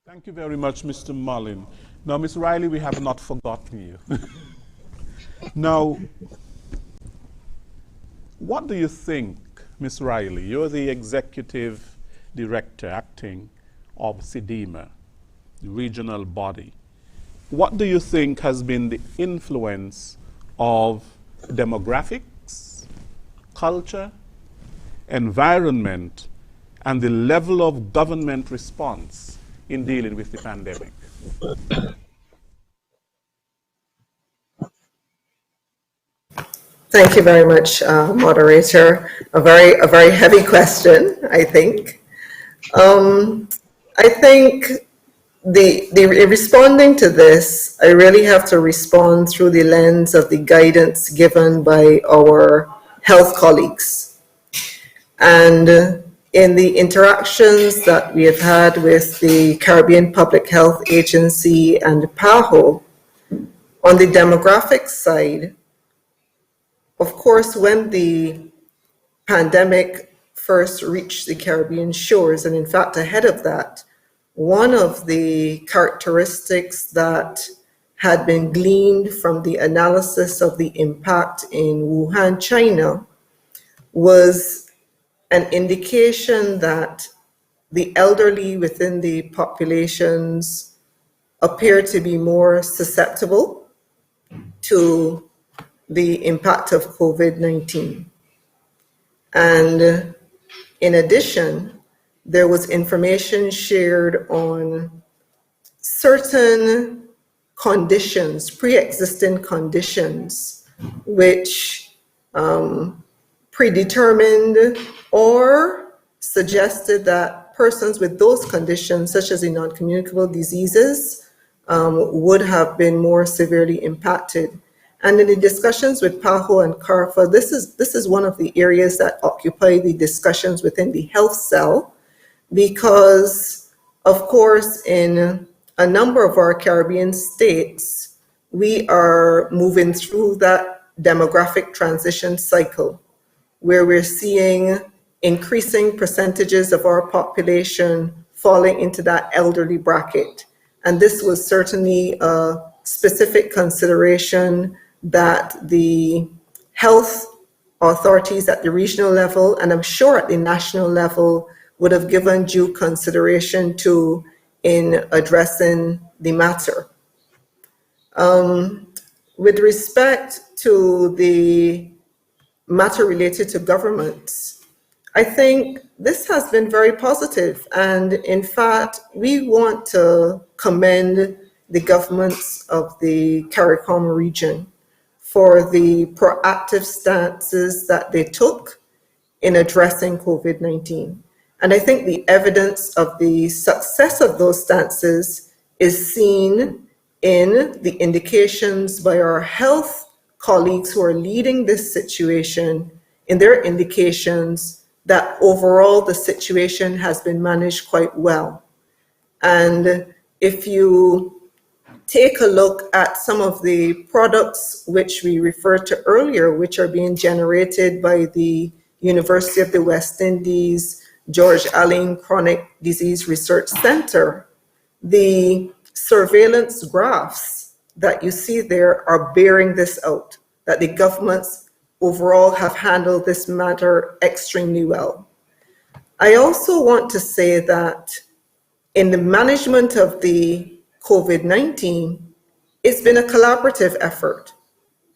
Thank you very much, Mr. Mullin. Now, Ms. Riley, we have not forgotten you. Now, what do you think, Ms. Riley? You're the executive director acting of CDEMA, the regional body. What do you think has been the influence of demographics, culture, environment, and the level of government response in dealing with the pandemic? Thank you very much, moderator. A very heavy question, I think. I think the responding to this, I really have to respond through the lens of the guidance given by our health colleagues. And in the interactions that we have had with the Caribbean Public Health Agency and PAHO, on the demographics side, of course, when the pandemic first reached the Caribbean shores, and in fact ahead of that, one of the characteristics that had been gleaned from the analysis of the impact in Wuhan, China, was an indication that the elderly within the populations appear to be more susceptible to the impact of COVID-19. And in addition, there was information shared on certain conditions, pre-existing conditions, which predetermined or suggested that persons with those conditions, such as the non-communicable diseases, would have been more severely impacted. And in the discussions with PAHO and CARFA, this is one of the areas that occupy the discussions within the health cell, because, of course, in a number of our Caribbean states, we are moving through that demographic transition cycle, where we're seeing increasing percentages of our population falling into that elderly bracket. And this was certainly a specific consideration that the health authorities at the regional level, and I'm sure at the national level, would have given due consideration to in addressing the matter. With respect to the matter related to governments, I think this has been very positive. And in fact, we want to commend the governments of the CARICOM region for the proactive stances that they took in addressing COVID-19. And I think the evidence of the success of those stances is seen in the indications by our health colleagues who are leading this situation, in their indications that overall the situation has been managed quite well. And if you take a look at some of the products which we referred to earlier, which are being generated by the University of the West Indies, George Allen Chronic Disease Research Center, the surveillance graphs that you see there are bearing this out, that the governments overall have handled this matter extremely well. I also want to say that in the management of the COVID-19, it's been a collaborative effort,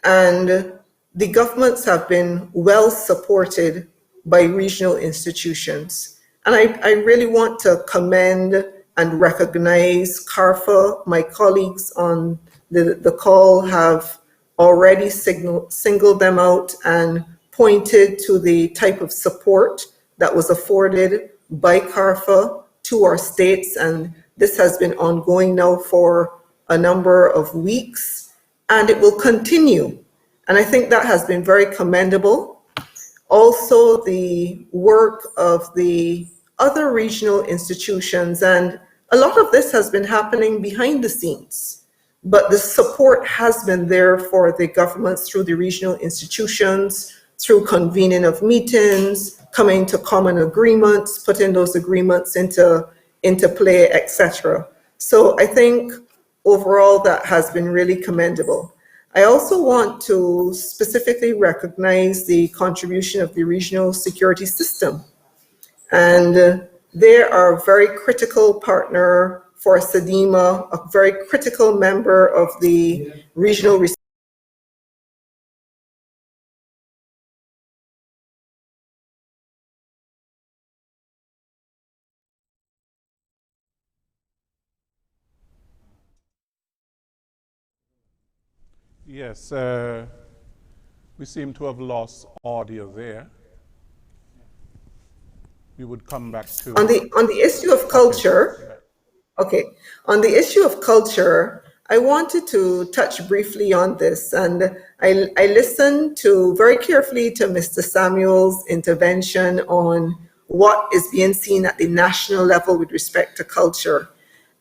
and the governments have been well supported by regional institutions. And I really want to commend and recognize CARFA. My colleagues on the call have already singled them out and pointed to the type of support that was afforded by CARFA to our states, and this has been ongoing now for a number of weeks, and it will continue. And I think that has been very commendable. Also, the work of the other regional institutions, and a lot of this has been happening behind the scenes, but the support has been there for the governments through the regional institutions, through convening of meetings, coming to common agreements, putting those agreements into play, etc. So I think overall that has been really commendable. I also want to specifically recognize the contribution of the regional security system. And they are a very critical partner for SEDEMA, a very critical member of the regional. Yes, we seem to have lost audio there. We would come back to On the issue of culture, okay, on the issue of culture, I wanted to touch briefly on this, and I listened very carefully to Mr. Samuel's intervention on what is being seen at the national level with respect to culture.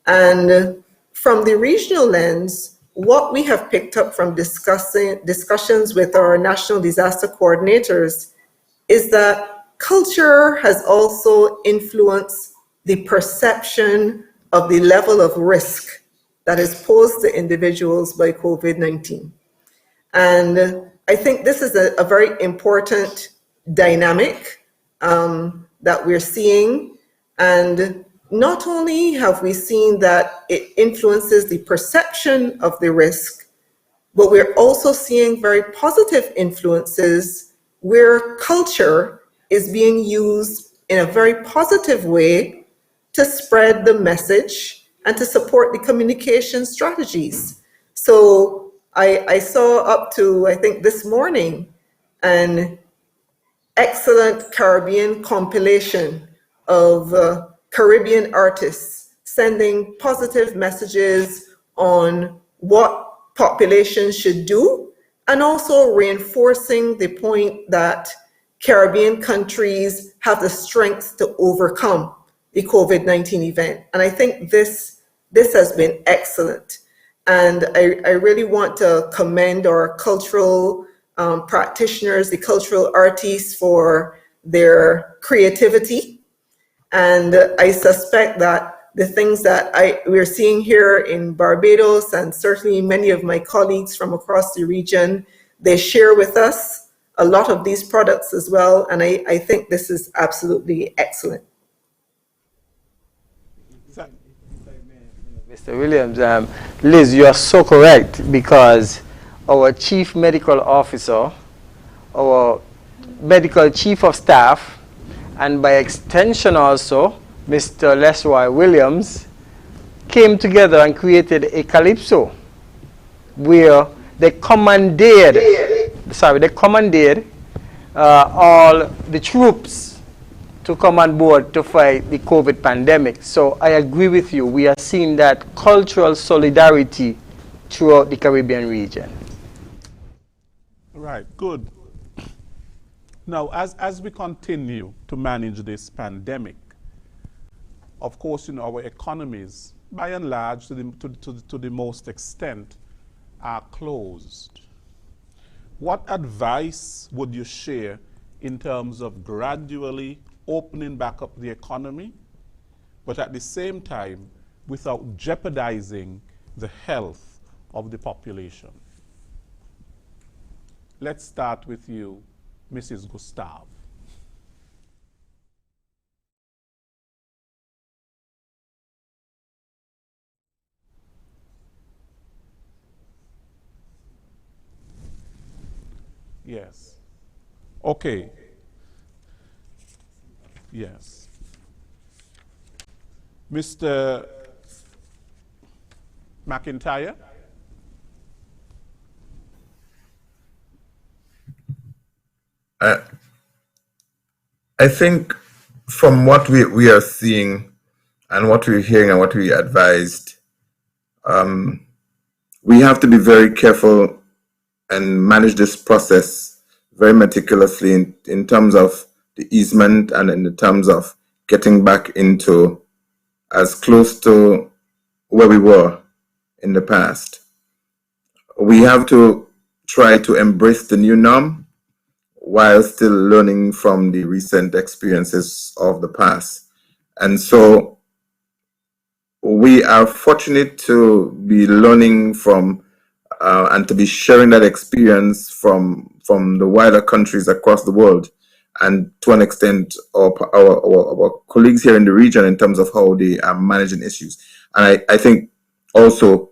And from the regional lens, what we have picked up from discussions with our national disaster coordinators is that culture has also influenced the perception of the level of risk that is posed to individuals by COVID-19. And I think this is a very important dynamic that we're seeing. And not only have we seen that it influences the perception of the risk, but we're also seeing very positive influences where culture is being used in a very positive way to spread the message and to support the communication strategies. So I saw up to, I think this morning, an excellent Caribbean compilation of Caribbean artists sending positive messages on what populations should do, and also reinforcing the point that Caribbean countries have the strength to overcome the COVID-19 event. And I think this has been excellent. And I really want to commend our cultural practitioners, the cultural artists, for their creativity. And I suspect that the things that we're seeing here in Barbados, and certainly many of my colleagues from across the region, they share with us a lot of these products as well. And I think this is absolutely excellent. Mr. Williams, Liz, you are so correct, because our chief medical officer, our medical chief of staff, and by extension also Mr. Lesroy Williams, came together and created a calypso where they commandeered all the troops to come on board to fight the COVID pandemic. So I agree with you. We are seeing that cultural solidarity throughout the Caribbean region. Right, good. Now, as we continue to manage this pandemic, of course, our economies, by and large, to the most extent, are closed. What advice would you share in terms of gradually opening back up the economy, but at the same time, without jeopardizing the health of the population? Let's start with you, Mrs. Gustave. Yes. Okay. Yes. Mr. McIntyre? I think from what we are seeing and what we're hearing and what we advised, we have to be very careful and manage this process very meticulously in terms of the easement and in the terms of getting back into as close to where we were in the past. We have to try to embrace the new norm while still learning from the recent experiences of the past. And so we are fortunate to be learning from and to be sharing that experience from the wider countries across the world, and to an extent our colleagues here in the region in terms of how they are managing issues. And I think also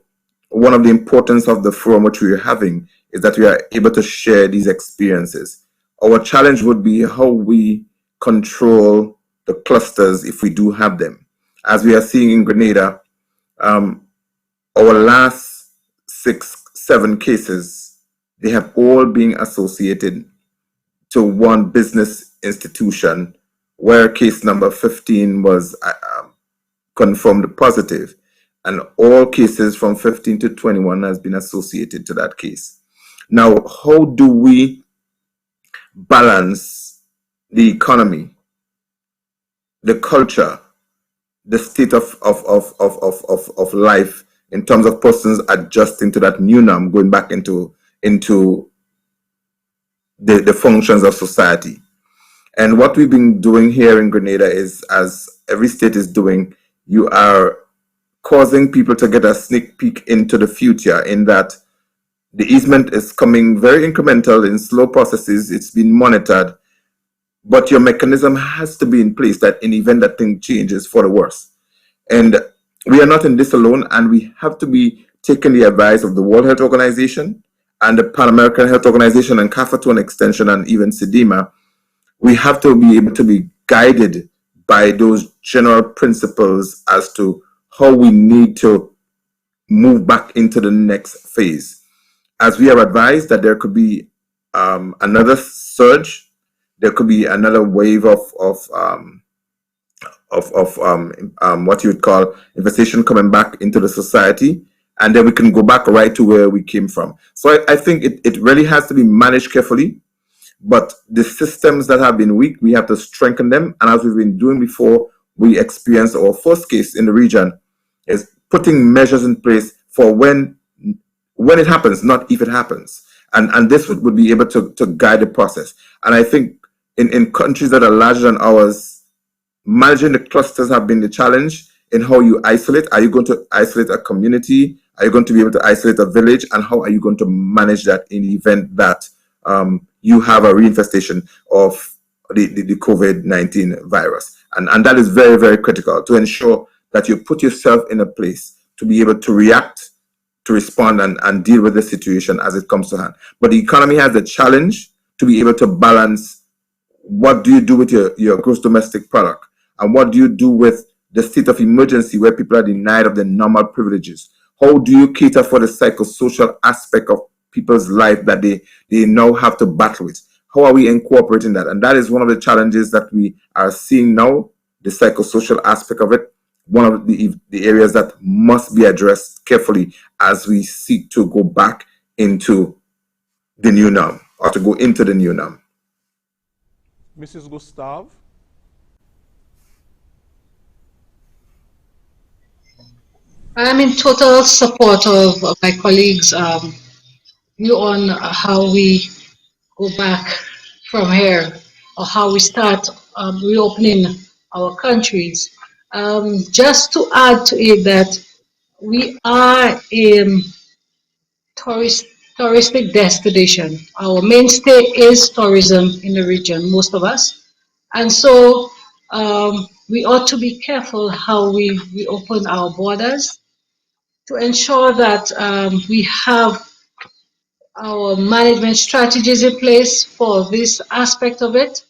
one of the importance of the forum which we are having is that we are able to share these experiences. Our challenge would be how we control the clusters if we do have them. As we are seeing in Grenada, our last 6-7 cases, they have all been associated to one business institution, where case number 15 was confirmed positive, and all cases from 15 to 21 has been associated to that case. Now, how do we balance the economy, the culture, the state of life in terms of persons adjusting to that new norm, going back into the functions of society? And what we've been doing here in Grenada is, as every state is doing, you are causing people to get a sneak peek into the future, in that the easement is coming very incremental in slow processes. It's been monitored, but your mechanism has to be in place that in event that thing changes for the worse. And we are not in this alone, and we have to be taking the advice of the World Health Organization and the Pan American Health Organization and CAFA to an extension, and even SEDIMA. We have to be able to be guided by those general principles as to how we need to move back into the next phase. As we are advised that there could be another surge, there could be another wave of what you would call infestation coming back into the society, and then we can go back right to where we came from. So I think it really has to be managed carefully. But the systems that have been weak, we have to strengthen them. And as we've been doing before we experienced our first case in the region, is putting measures in place for when it happens, not if it happens. And this would be able to guide the process. And I think in countries that are larger than ours, managing the clusters have been the challenge in how you isolate. Are you going to isolate a community? Are you going to be able to isolate a village? And how are you going to manage that in the event that you have a reinfestation of the COVID-19 virus? And that is very, very critical to ensure that you put yourself in a place to be able to react, to respond, and deal with the situation as it comes to hand. But the economy has the challenge to be able to balance what do you do with your gross domestic product, and what do you do with the state of emergency where people are denied of their normal privileges. How do you cater for the psychosocial aspect of people's life that they now have to battle with? How are we incorporating that? And that is one of the challenges that we are seeing now, the psychosocial aspect of it, one of the areas that must be addressed carefully as we seek to go back into the new norm, or to go into the new norm. Mrs. Gustave? I am in total support of my colleagues' view on how we go back from here, or how we start reopening our countries. Just to add to it, that we are a touristic destination. Our mainstay is tourism in the region, most of us. And so we ought to be careful how we open our borders to ensure that we have our management strategies in place for this aspect of it.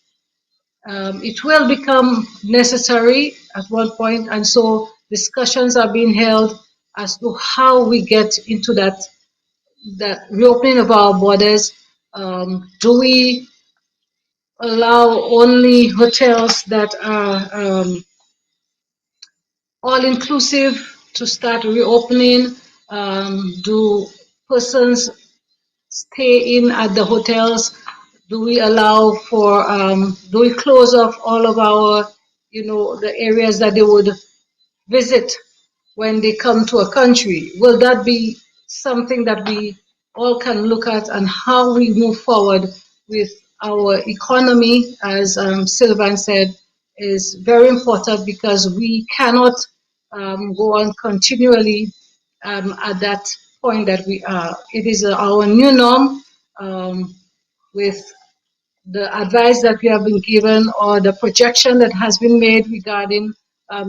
It will become necessary at one point, and so discussions are being held as to how we get into that reopening of our borders. Do we allow only hotels that are all-inclusive to start reopening? Do persons stay in at the hotels? Do we allow for, do we close off all of our, the areas that they would visit when they come to a country? Will that be something that we all can look at, and how we move forward with our economy, as Sylvan said, is very important, because we cannot go on continually at that point that we are. It is our new norm with the advice that we have been given or the projection that has been made regarding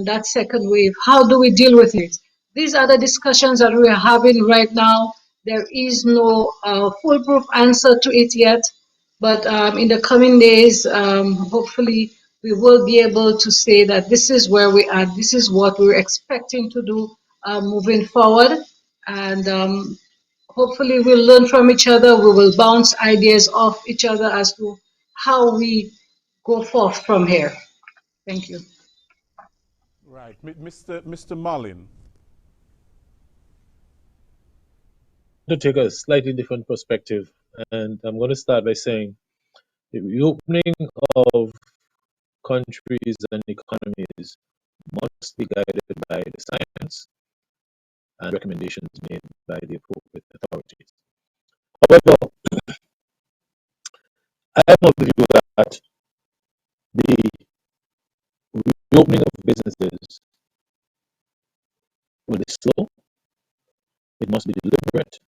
that second wave. How do we deal with it? These are the discussions that we are having right now. There is no foolproof answer to it yet, but in the coming days, hopefully, we will be able to say that this is where we are, this is what we're expecting to do moving forward. And hopefully, we'll learn from each other. We will bounce ideas off each other as to how we go forth from here. Thank you. Right. Mr. Mullin. To take a slightly different perspective, and I'm going to start by saying the reopening of countries and economies must be guided by the science and recommendations made by the appropriate authorities. However, I am of the view that the reopening of businesses will be slow, it must be deliberate,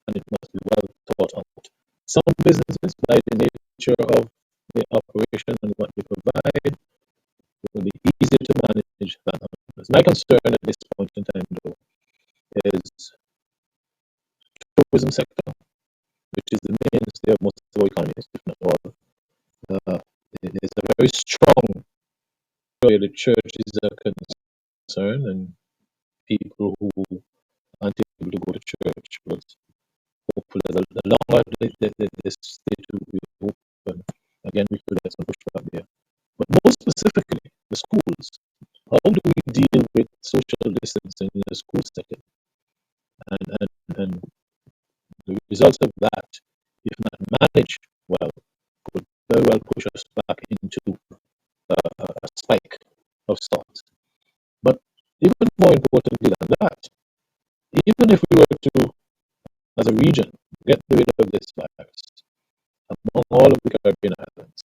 and it must be well thought out. Some businesses, by the nature of their operation and what they provide, will be easier to manage than others. My concern at this point in time, though, is tourism sector, which is the mainstay of most of our economies, if not all. It is a very strong where the churches are concerned, and people who aren't able to go to church, but hopefully the longer this state will be open, again we could get some pushback there. But more specifically, the schools. How do we deal with social distancing in the school setting? And the results of that, if not managed well, could very well push us back into a spike of sorts. But even more importantly than that, even if we were to, as a region, get rid of this virus among all of the Caribbean islands,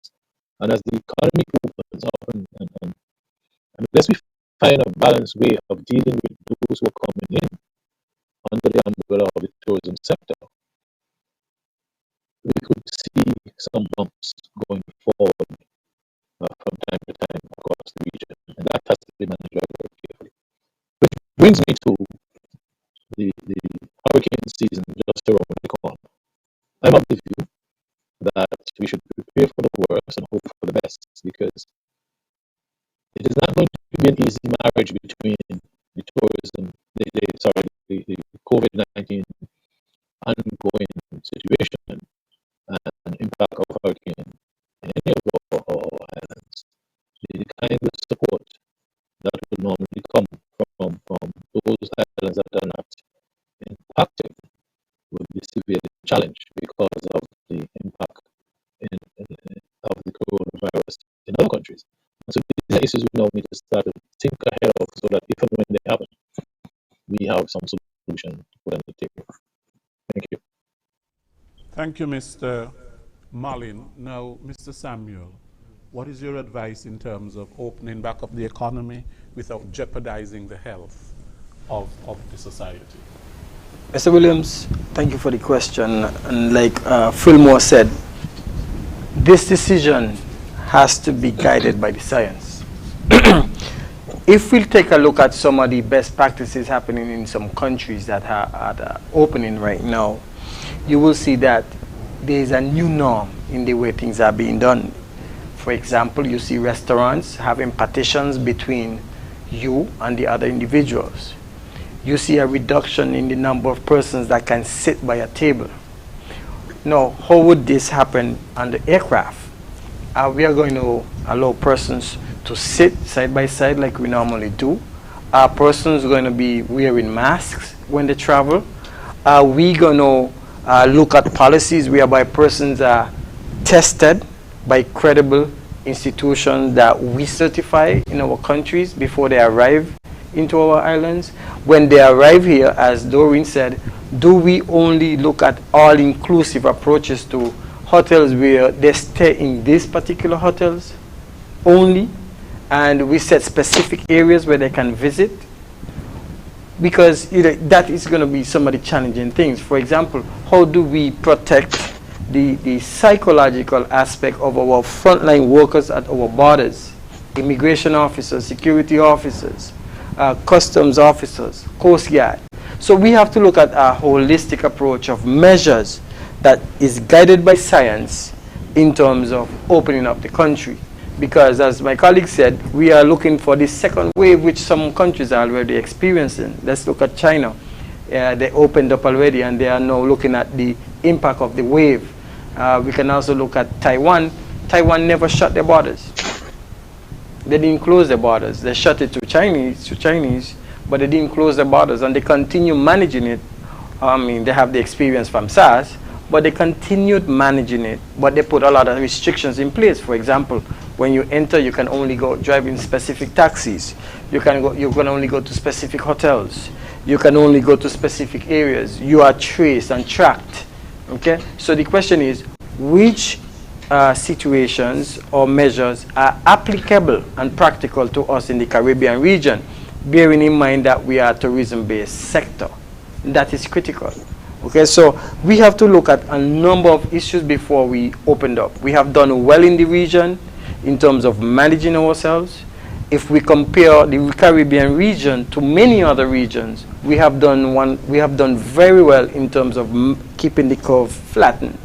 and as the economy opens up, and unless we find a balanced way of dealing with those who are coming in under the umbrella of the tourism sector, we could see some bumps going forward from time to time across the region, and that has to be managed very carefully. Which brings me to the hurricane season just around the corner. I'm of the view that we should prepare for the worst and hope for the best, because it is not going to be an easy marriage between the tourism, the COVID-19 ongoing situation and impact of hurricane in any of our islands. The kind of support that would normally come from those islands that are not impacted would be severely challenged because of the impact of the coronavirus in other countries. And so these are issues we now need to start to think ahead of, so that if and when they happen, we have some solution to put on the table. Thank you. Thank you, Mr. Mullin. Now, Mr. Samuel, what is your advice in terms of opening back up the economy without jeopardizing the health of the society? Mr. Williams, thank you for the question. And like Fillmore said, this decision has to be guided by the science. If we take a look at some of the best practices happening in some countries that are opening right now, you will see that there is a new norm in the way things are being done. For example, you see restaurants having partitions between you and the other individuals. You see a reduction in the number of persons that can sit by a table. Now, how would this happen on the aircraft? We are going to allow persons to sit side by side like we normally do. Are persons going to be wearing masks when they travel? Are we going to look at policies whereby persons are tested by credible institutions that we certify in our countries before they arrive into our islands? When they arrive here, as Doreen said, do we only look at all-inclusive approaches to hotels where they stay in these particular hotels only, and we set specific areas where they can visit because that is going to be some of the challenging things. For example, how do we protect the psychological aspect of our frontline workers at our borders, immigration officers, security officers, customs officers, Coast Guard. So we have to look at a holistic approach of measures that is guided by science in terms of opening up the country. Because as my colleague said, we are looking for the second wave, which some countries are already experiencing. Let's look at China. They opened up already, and they are now looking at the impact of the wave. We can also look at Taiwan. Taiwan never shut their borders. They didn't close their borders. They shut it to Chinese, but they didn't close the borders, and they continue managing it. I mean, they have the experience from SARS, but they continued managing it, but they put a lot of restrictions in place. For example, when you enter, you can only go drive in specific taxis. You can only go to specific hotels. You can only go to specific areas. You are traced and tracked. Okay? So the question is, which situations or measures are applicable and practical to us in the Caribbean region, bearing in mind that we are a tourism-based sector? That is critical. Okay, so we have to look at a number of issues before we opened up. We have done well in the region in terms of managing ourselves. If we compare the Caribbean region to many other regions, we have done very well in terms of keeping the curve flattened.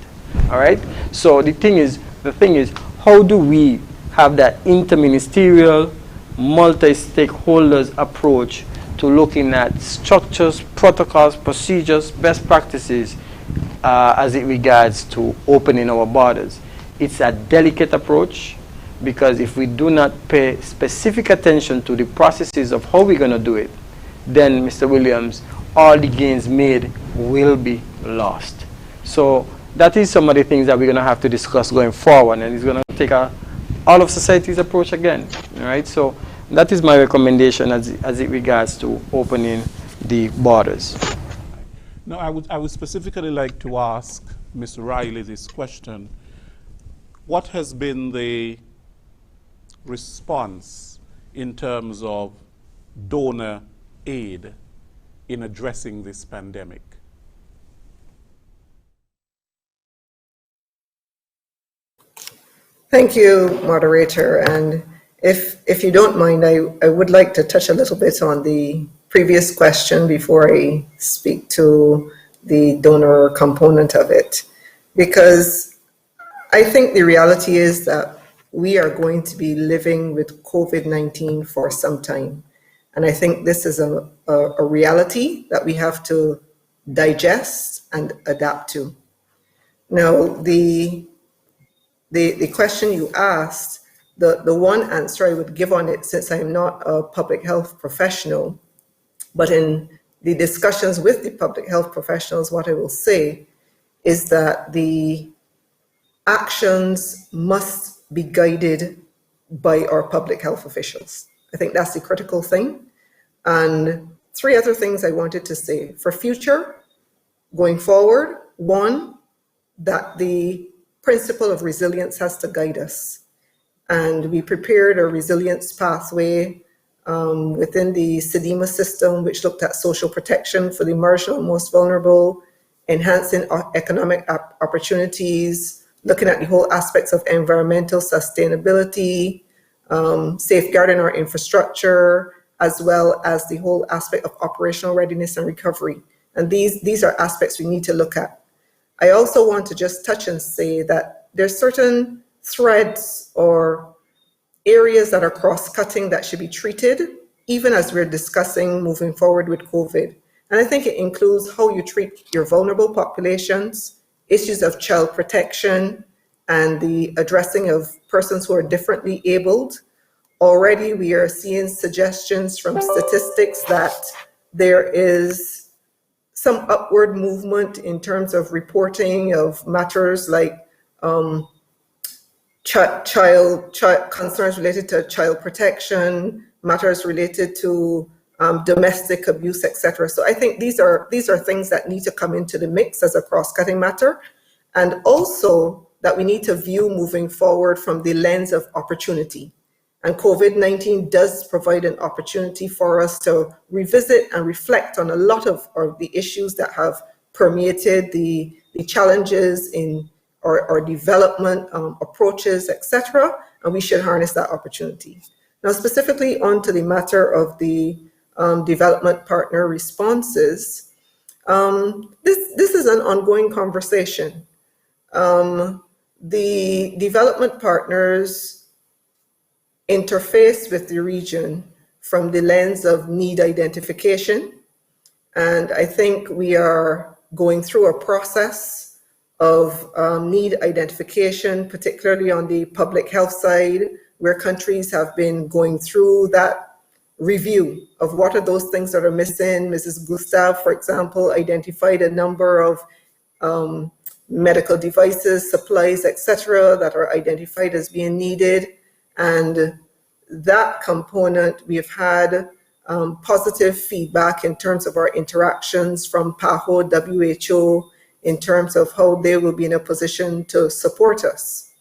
All right. So the thing is, how do we have that interministerial, multi-stakeholders approach to looking at structures, protocols, procedures, best practices as it regards to opening our borders? It's a delicate approach, because if we do not pay specific attention to the processes of how we're going to do it, then, Mr. Williams, all the gains made will be lost. So that is some of the things that we're going to have to discuss going forward, and it's going to take all of society's approach again. All right? So that is my recommendation as it regards to opening the borders. No, I would specifically like to ask Mr. Riley this question. What has been the response in terms of donor aid in addressing this pandemic? Thank you, moderator. And if you don't mind, I would like to touch a little bit on the previous question before I speak to the donor component of it, because I think the reality is that we are going to be living with COVID-19 for some time. And I think this is a reality that we have to digest and adapt to. Now, the question you asked, the one answer I would give on it, since I'm not a public health professional, but in the discussions with the public health professionals, what I will say is that the actions must be guided by our public health officials. I think that's the critical thing. And three other things I wanted to say. For future, going forward, one, that the principle of resilience has to guide us. And we prepared a resilience pathway within the SEDIMA system, which looked at social protection for the marginal, most vulnerable, enhancing economic opportunities, looking at the whole aspects of environmental sustainability, safeguarding our infrastructure, as well as the whole aspect of operational readiness and recovery. And these are aspects we need to look at. I also want to just touch and say that there's certain threads or areas that are cross-cutting that should be treated, even as we're discussing moving forward with COVID. And I think it includes how you treat your vulnerable populations, issues of child protection, and the addressing of persons who are differently abled. Already we are seeing suggestions from statistics that there is some upward movement in terms of reporting of matters like concerns related to child protection, matters related to domestic abuse, etc. So I think these are things that need to come into the mix as a cross-cutting matter, and also that we need to view moving forward from the lens of opportunity. And COVID-19 does provide an opportunity for us to revisit and reflect on a lot of the issues that have permeated the challenges in our development approaches, etc. And we should harness that opportunity. Now, specifically onto the matter of the development partner responses, this is an ongoing conversation. The development partners interface with the region from the lens of need identification. And I think we are going through a process of need identification, particularly on the public health side, where countries have been going through that review of what are those things that are missing. Mrs. Gustav, for example, identified a number of medical devices, supplies, etc., that are identified as being needed. And that component, we've had positive feedback in terms of our interactions from PAHO, WHO, in terms of how they will be in a position to support us.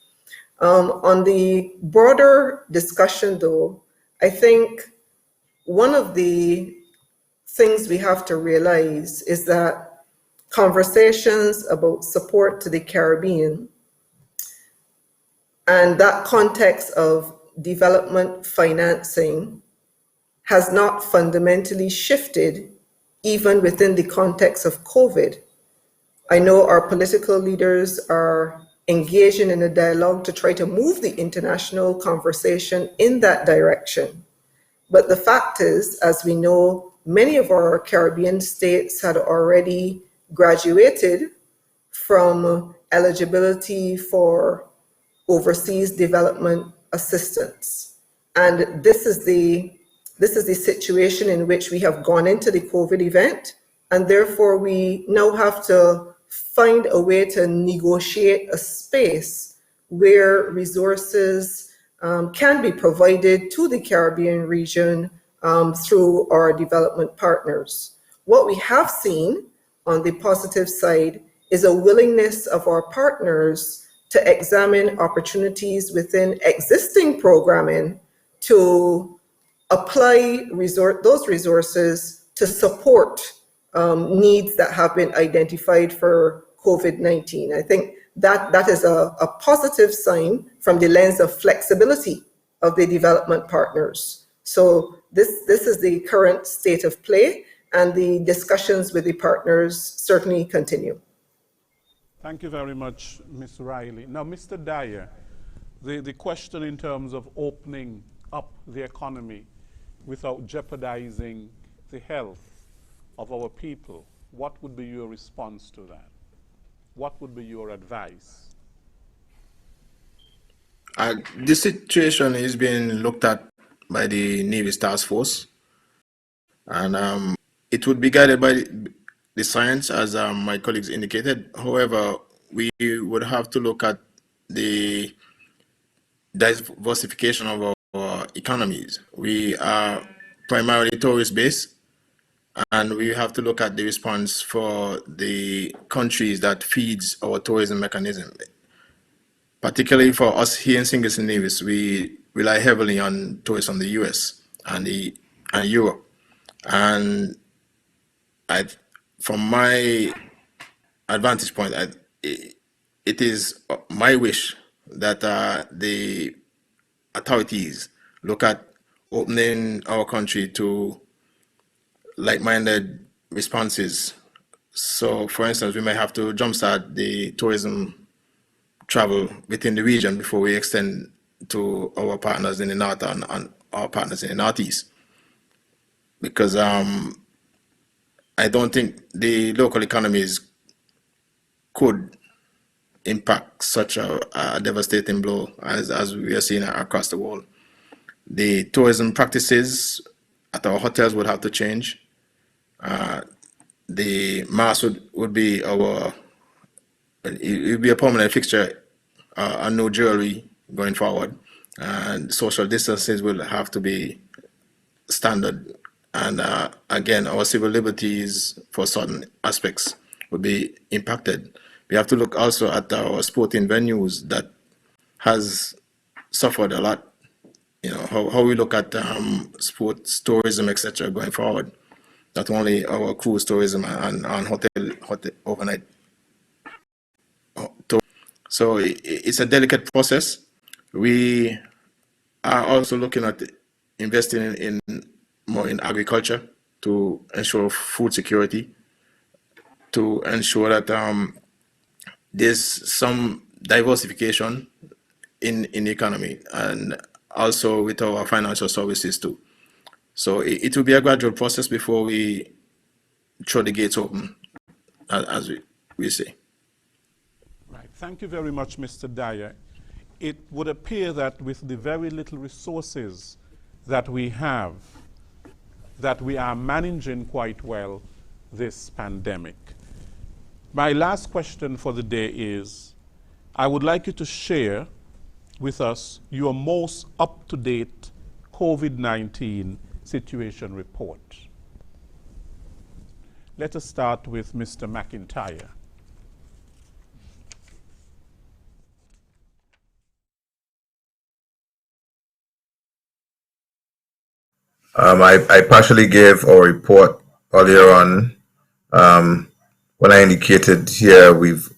On the broader discussion, though, I think one of the things we have to realize is that conversations about support to the Caribbean and that context of development financing has not fundamentally shifted even within the context of COVID. I know our political leaders are engaging in a dialogue to try to move the international conversation in that direction. But the fact is, as we know, many of our Caribbean states had already graduated from eligibility for overseas development assistance. And this is the situation in which we have gone into the COVID event, and therefore we now have to find a way to negotiate a space where resources can be provided to the Caribbean region through our development partners. What we have seen on the positive side is a willingness of our partners to examine opportunities within existing programming to apply those resources to support needs that have been identified for COVID-19. I think that is a positive sign from the lens of flexibility of the development partners. So this is the current state of play, and the discussions with the partners certainly continue. Thank you very much, Ms. Riley. Now, Mr. Dyer, the question in terms of opening up the economy without jeopardizing the health of our people, what would be your response to that? What would be your advice? This situation is being looked at by the Navy's task force, and it would be guided by the science, as my colleagues indicated. However, we would have to look at the diversification of our economies. We are primarily tourist-based, and we have to look at the response for the countries that feeds our tourism mechanism. Particularly for us here in St. Kitts and Nevis, we rely heavily on tourists from the US and Europe. And from my advantage point, it is my wish that the authorities look at opening our country to like-minded responses. So, for instance, we may have to jumpstart the tourism travel within the region before we extend to our partners in the north and our partners in the northeast. Because I don't think the local economies could impact such a devastating blow as we are seeing across the world. The tourism practices at our hotels would have to change. The mask would be it would be a permanent fixture, and no jewelry going forward. And social distances will have to be standard. And again, our civil liberties for certain aspects will be impacted. We have to look also at our sporting venues that has suffered a lot how we look at sports tourism, etc., going forward. Not only our cruise tourism and hotel overnight. So it's a delicate process. We are also looking at investing in more in agriculture to ensure food security, to ensure that there's some diversification in the economy, and also with our financial services too. So it will be a gradual process before we throw the gates open, as we say. Right. Thank you very much, Mr. Dyer. It would appear that with the very little resources that we have, that we are managing quite well this pandemic. My last question for the day is, I would like you to share with us your most up-to-date COVID-19 situation report. Let us start with Mr. McIntyre. I partially gave a report earlier on when I indicated here we've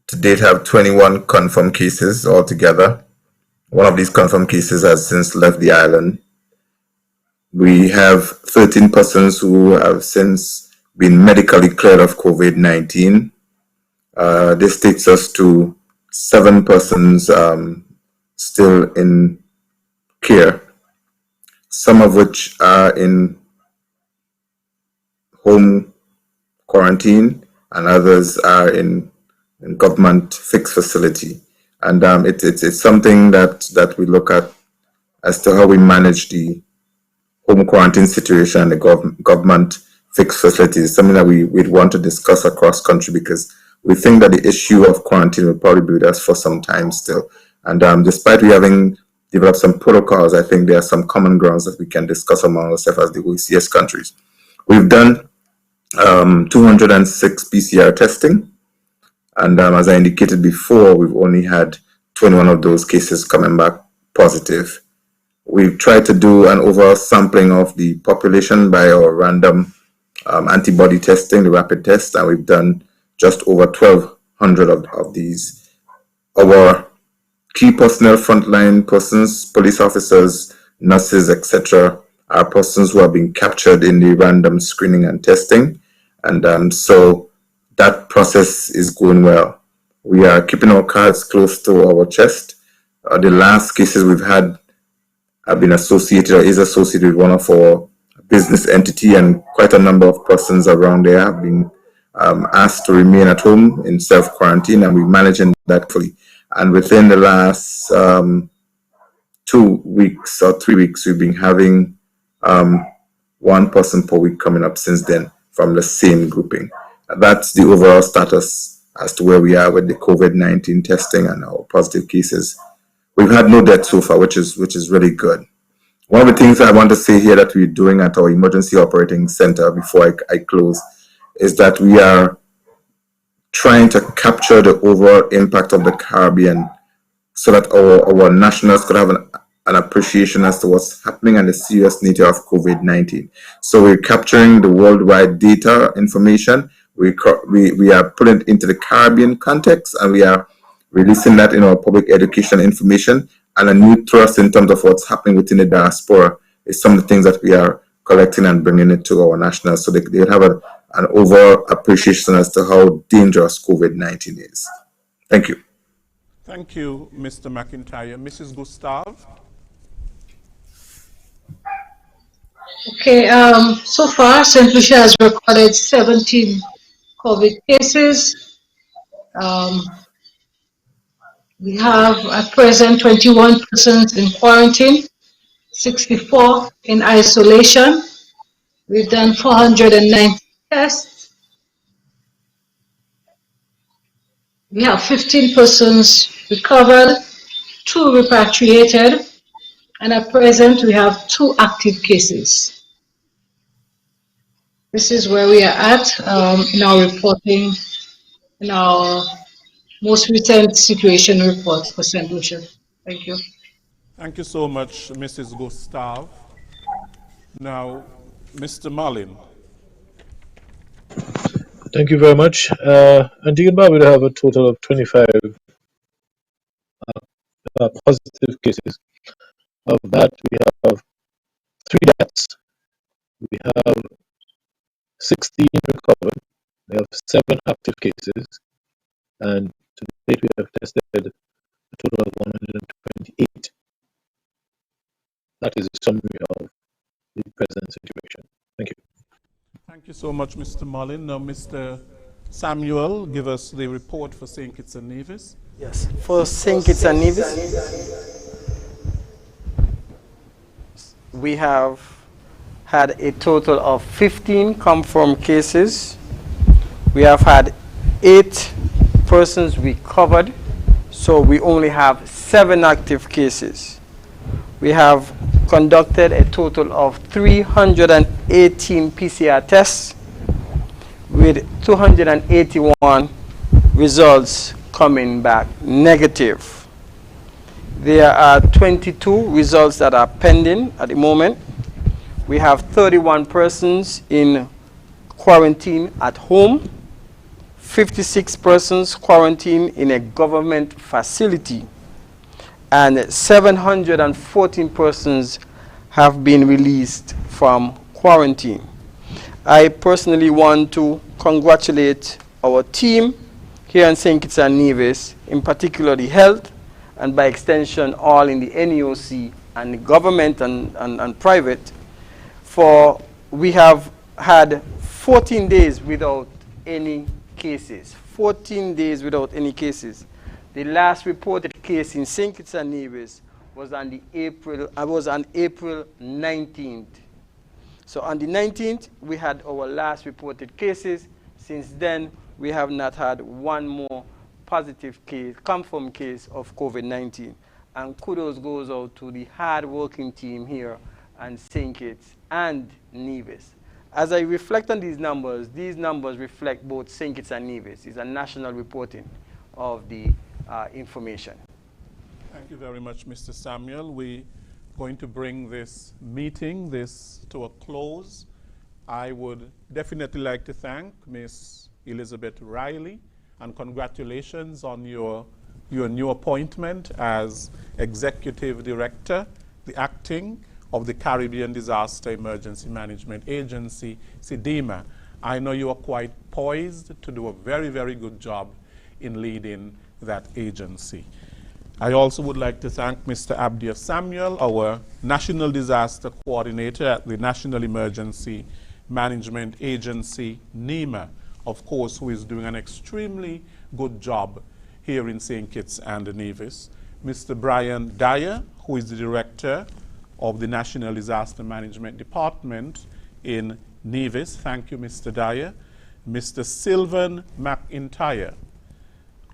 to date have 21 confirmed cases altogether. One of these confirmed cases has since left the island. We have 13 persons who have since been medically cleared of COVID-19. This takes us to 7 persons still in care, some of which are in home quarantine and others are in government fixed facility. And it's something that we look at as to how we manage the home quarantine situation and the government fixed facilities, something that we'd want to discuss across country, because we think that the issue of quarantine will probably be with us for some time still. And despite we having developed some protocols, I think there are some common grounds that we can discuss among ourselves as the OECS countries. We've done 206 PCR testing, and as I indicated before, we've only had 21 of those cases coming back positive. We've tried to do an overall sampling of the population by our random antibody testing, the rapid test, and we've done just over 1,200 of these. Our key personnel, frontline persons, police officers, nurses, etc., are persons who are being captured in the random screening and testing. And so that process is going well. We are keeping our cards close to our chest. The last cases we've had have been associated or is associated with one of our business entity, and quite a number of persons around there have been asked to remain at home in self-quarantine, and we're managing that fully. And within the last 2 weeks or 3 weeks, we've been having 1 person per week coming up since then from the same grouping. That's the overall status as to where we are with the COVID-19 testing and our positive cases. We've had no deaths so far, which is really good. One of the things I want to say here that we're doing at our emergency operating center before I close is that we are trying to capture the overall impact of the Caribbean so that our nationals could have an appreciation as to what's happening and the serious nature of COVID-19. So we're capturing the worldwide data information. We are putting it into the Caribbean context, and we are releasing that in our public education information. And a new thrust in terms of what's happening within the diaspora is some of the things that we are collecting and bringing it to our nationals, so they have an overall appreciation as to how dangerous COVID-19 is. Thank you. Thank you, Mr. McIntyre. Mrs. Gustave? Okay, so far, St. Lucia has recorded 17 COVID cases. We have at present 21 persons in quarantine, 64 in isolation. We've done 490 tests. We have 15 persons recovered, 2 repatriated, and at present we have 2 active cases. This is where we are at in our reporting, in our most recent situation report for St. Lucia. Thank you. Thank you so much, Mrs. Gustav. Now, Mr. Mullin. Thank you very much. Antigua and Barbuda have a total of 25 positive cases. Of that, we have 3 deaths. We have 16 recovered. We have 7 active cases. And to date, we have tested a total of 128. That is a summary of the present situation. Thank you. Thank you so much, Mr. Mullin. Now, Mr. Samuel, give us the report for St. Kitts and Nevis. Yes, for St. Kitts and Nevis, we have had a total of 15 confirmed cases. We have had 8 persons recovered, so we only have 7 active cases. We have conducted a total of 318 PCR tests with 281 results coming back negative. There are 22 results that are pending at the moment. We have 31 persons in quarantine at home, 56 persons quarantined in a government facility, and 714 persons have been released from quarantine. I personally want to congratulate our team here in St. Kitts and Nevis, in particular the health, and by extension all in the NEOC and the government and private, for we have had 14 days without any cases. 14 days without any cases. The last reported case in St. Kitts and Nevis was on April 19th. So on the 19th, we had our last reported cases. Since then, we have not had one more positive case, confirmed case of COVID-19. And kudos goes out to the hard-working team here and St. Kitts and Nevis. As I reflect on these numbers reflect both St. Kitts and Nevis. It's a national reporting of the information. Thank you very much, Mr. Samuel. We're going to bring this meeting to a close. I would definitely like to thank Ms. Elizabeth Riley, and congratulations on your new appointment as Executive Director, the acting of the Caribbean Disaster Emergency Management Agency, CDEMA. I know you are quite poised to do a very, very good job in leading that agency. I also would like to thank Mr. Abdia Samuel, our National Disaster Coordinator at the National Emergency Management Agency, NEMA, of course, who is doing an extremely good job here in St. Kitts and Nevis. Mr. Brian Dyer, who is the Director of the National Disaster Management Department in Nevis. Thank you, Mr. Dyer. Mr. Sylvan McIntyre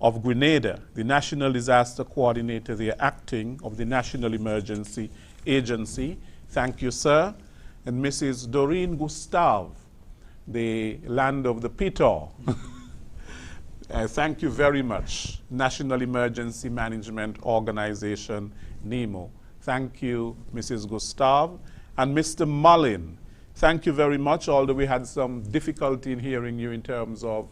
of Grenada, the National Disaster Coordinator, the acting of the National Emergency Agency. Thank you, sir. And Mrs. Doreen Gustav, the land of the Petor. Thank you very much. National Emergency Management Organization, NEMO. Thank you, Mrs. Gustav. And Mr. Mullin, thank you very much, although we had some difficulty in hearing you in terms of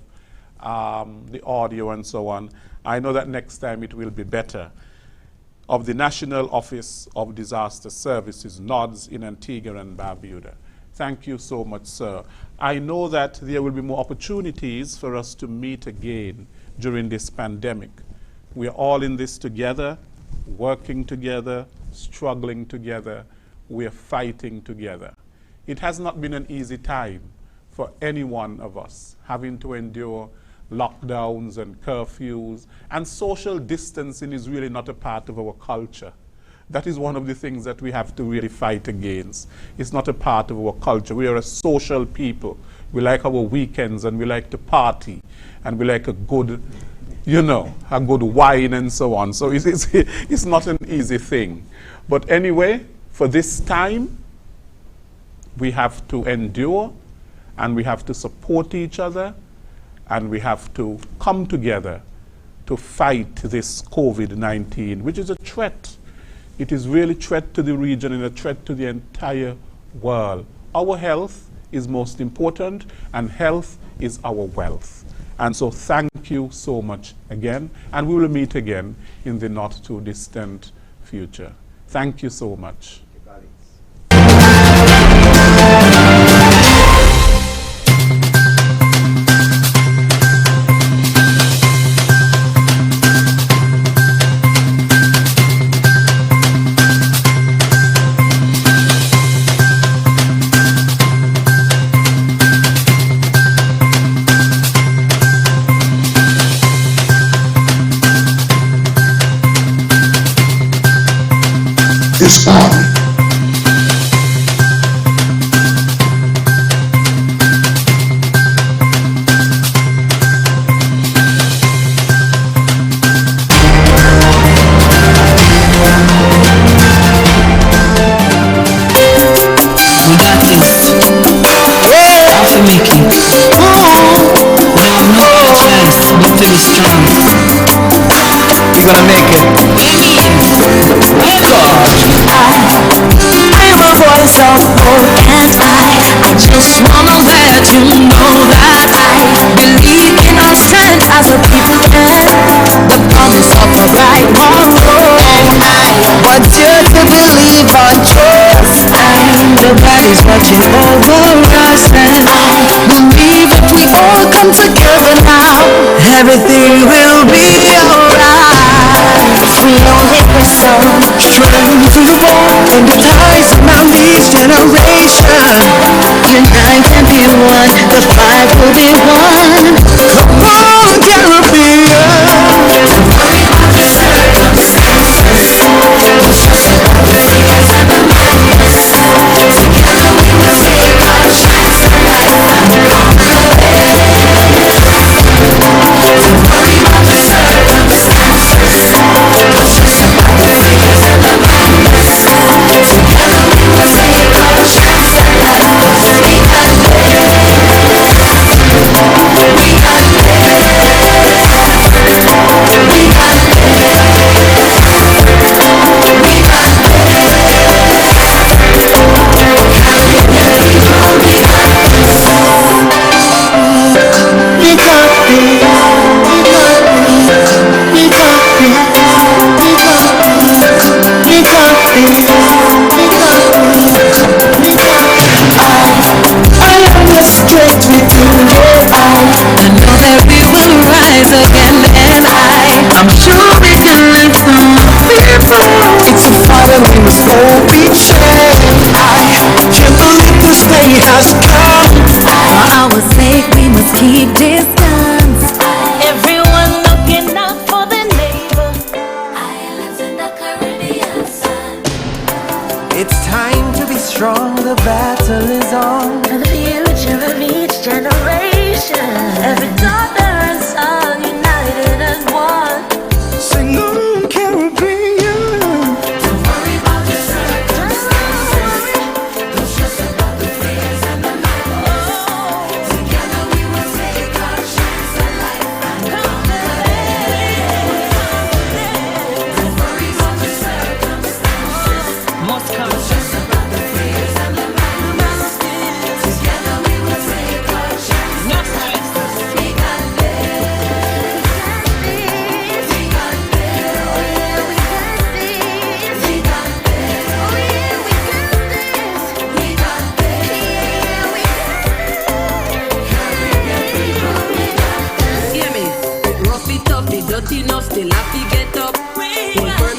the audio and so on. I know that next time it will be better. Of the National Office of Disaster Services, NODS, in Antigua and Barbuda. Thank you so much, sir. I know that there will be more opportunities for us to meet again during this pandemic. We are all in this together, working together, struggling together. We are fighting together. It has not been an easy time for any one of us, having to endure lockdowns and curfews, and social distancing is really not a part of our culture. That is one of the things that we have to really fight against. It's not a part of our culture. We are a social people. We like our weekends, and we like to party, and we like a good, a good wine and so on. So it's not an easy thing. But anyway, for this time, we have to endure, and we have to support each other, and we have to come together to fight this COVID-19, which is a threat it is really a threat to the region and a threat to the entire world. Our health is most important, and health is our wealth. And so thank you so much again, and we will meet again in the not too distant future. Thank you so much. This army we got this. Off of Mickey. Now no other choice but to be strong. we gonna make it. I'm a voice of hope and I just wanna let you know that I believe in our strength as a people and the promise of a bright tomorrow. And I want you to believe on trust, and the God is watching over us. And I believe if we all come together now, everything will be alright. If we only press on, strength to the bone, and the ties around each generation. Unite and be one, the fight will be won. Come on, Caribbean. Don't worry about the circumstances. Don't stress about the fears and the madness. Together we will take our chance at life and conquer it. Don't worry about the circumstances. Don't stress about the fears and the madness. Together we will take our chance at life. We got I'm sure we can learn from people. It's a fight and we must all be changed. I can't believe this day has come. For our sake we must keep distance. Everyone looking out for their neighbor. Islands in the Caribbean sun. It's time to be strong, the battle is on. For the future of each generation. Every daughter and son united as one. Sing on, Caribbean. Don't worry about the circumstances. Don't stress about the fears and the madness. Together we will take our chance at life and conquer it. Don't worry about the circumstances. Must come. Don't stress about the fears and the madness. Together we will take our chance. No stress. We got this. Hear me? Rough it up, the dirty enough, still have to get up. Confirm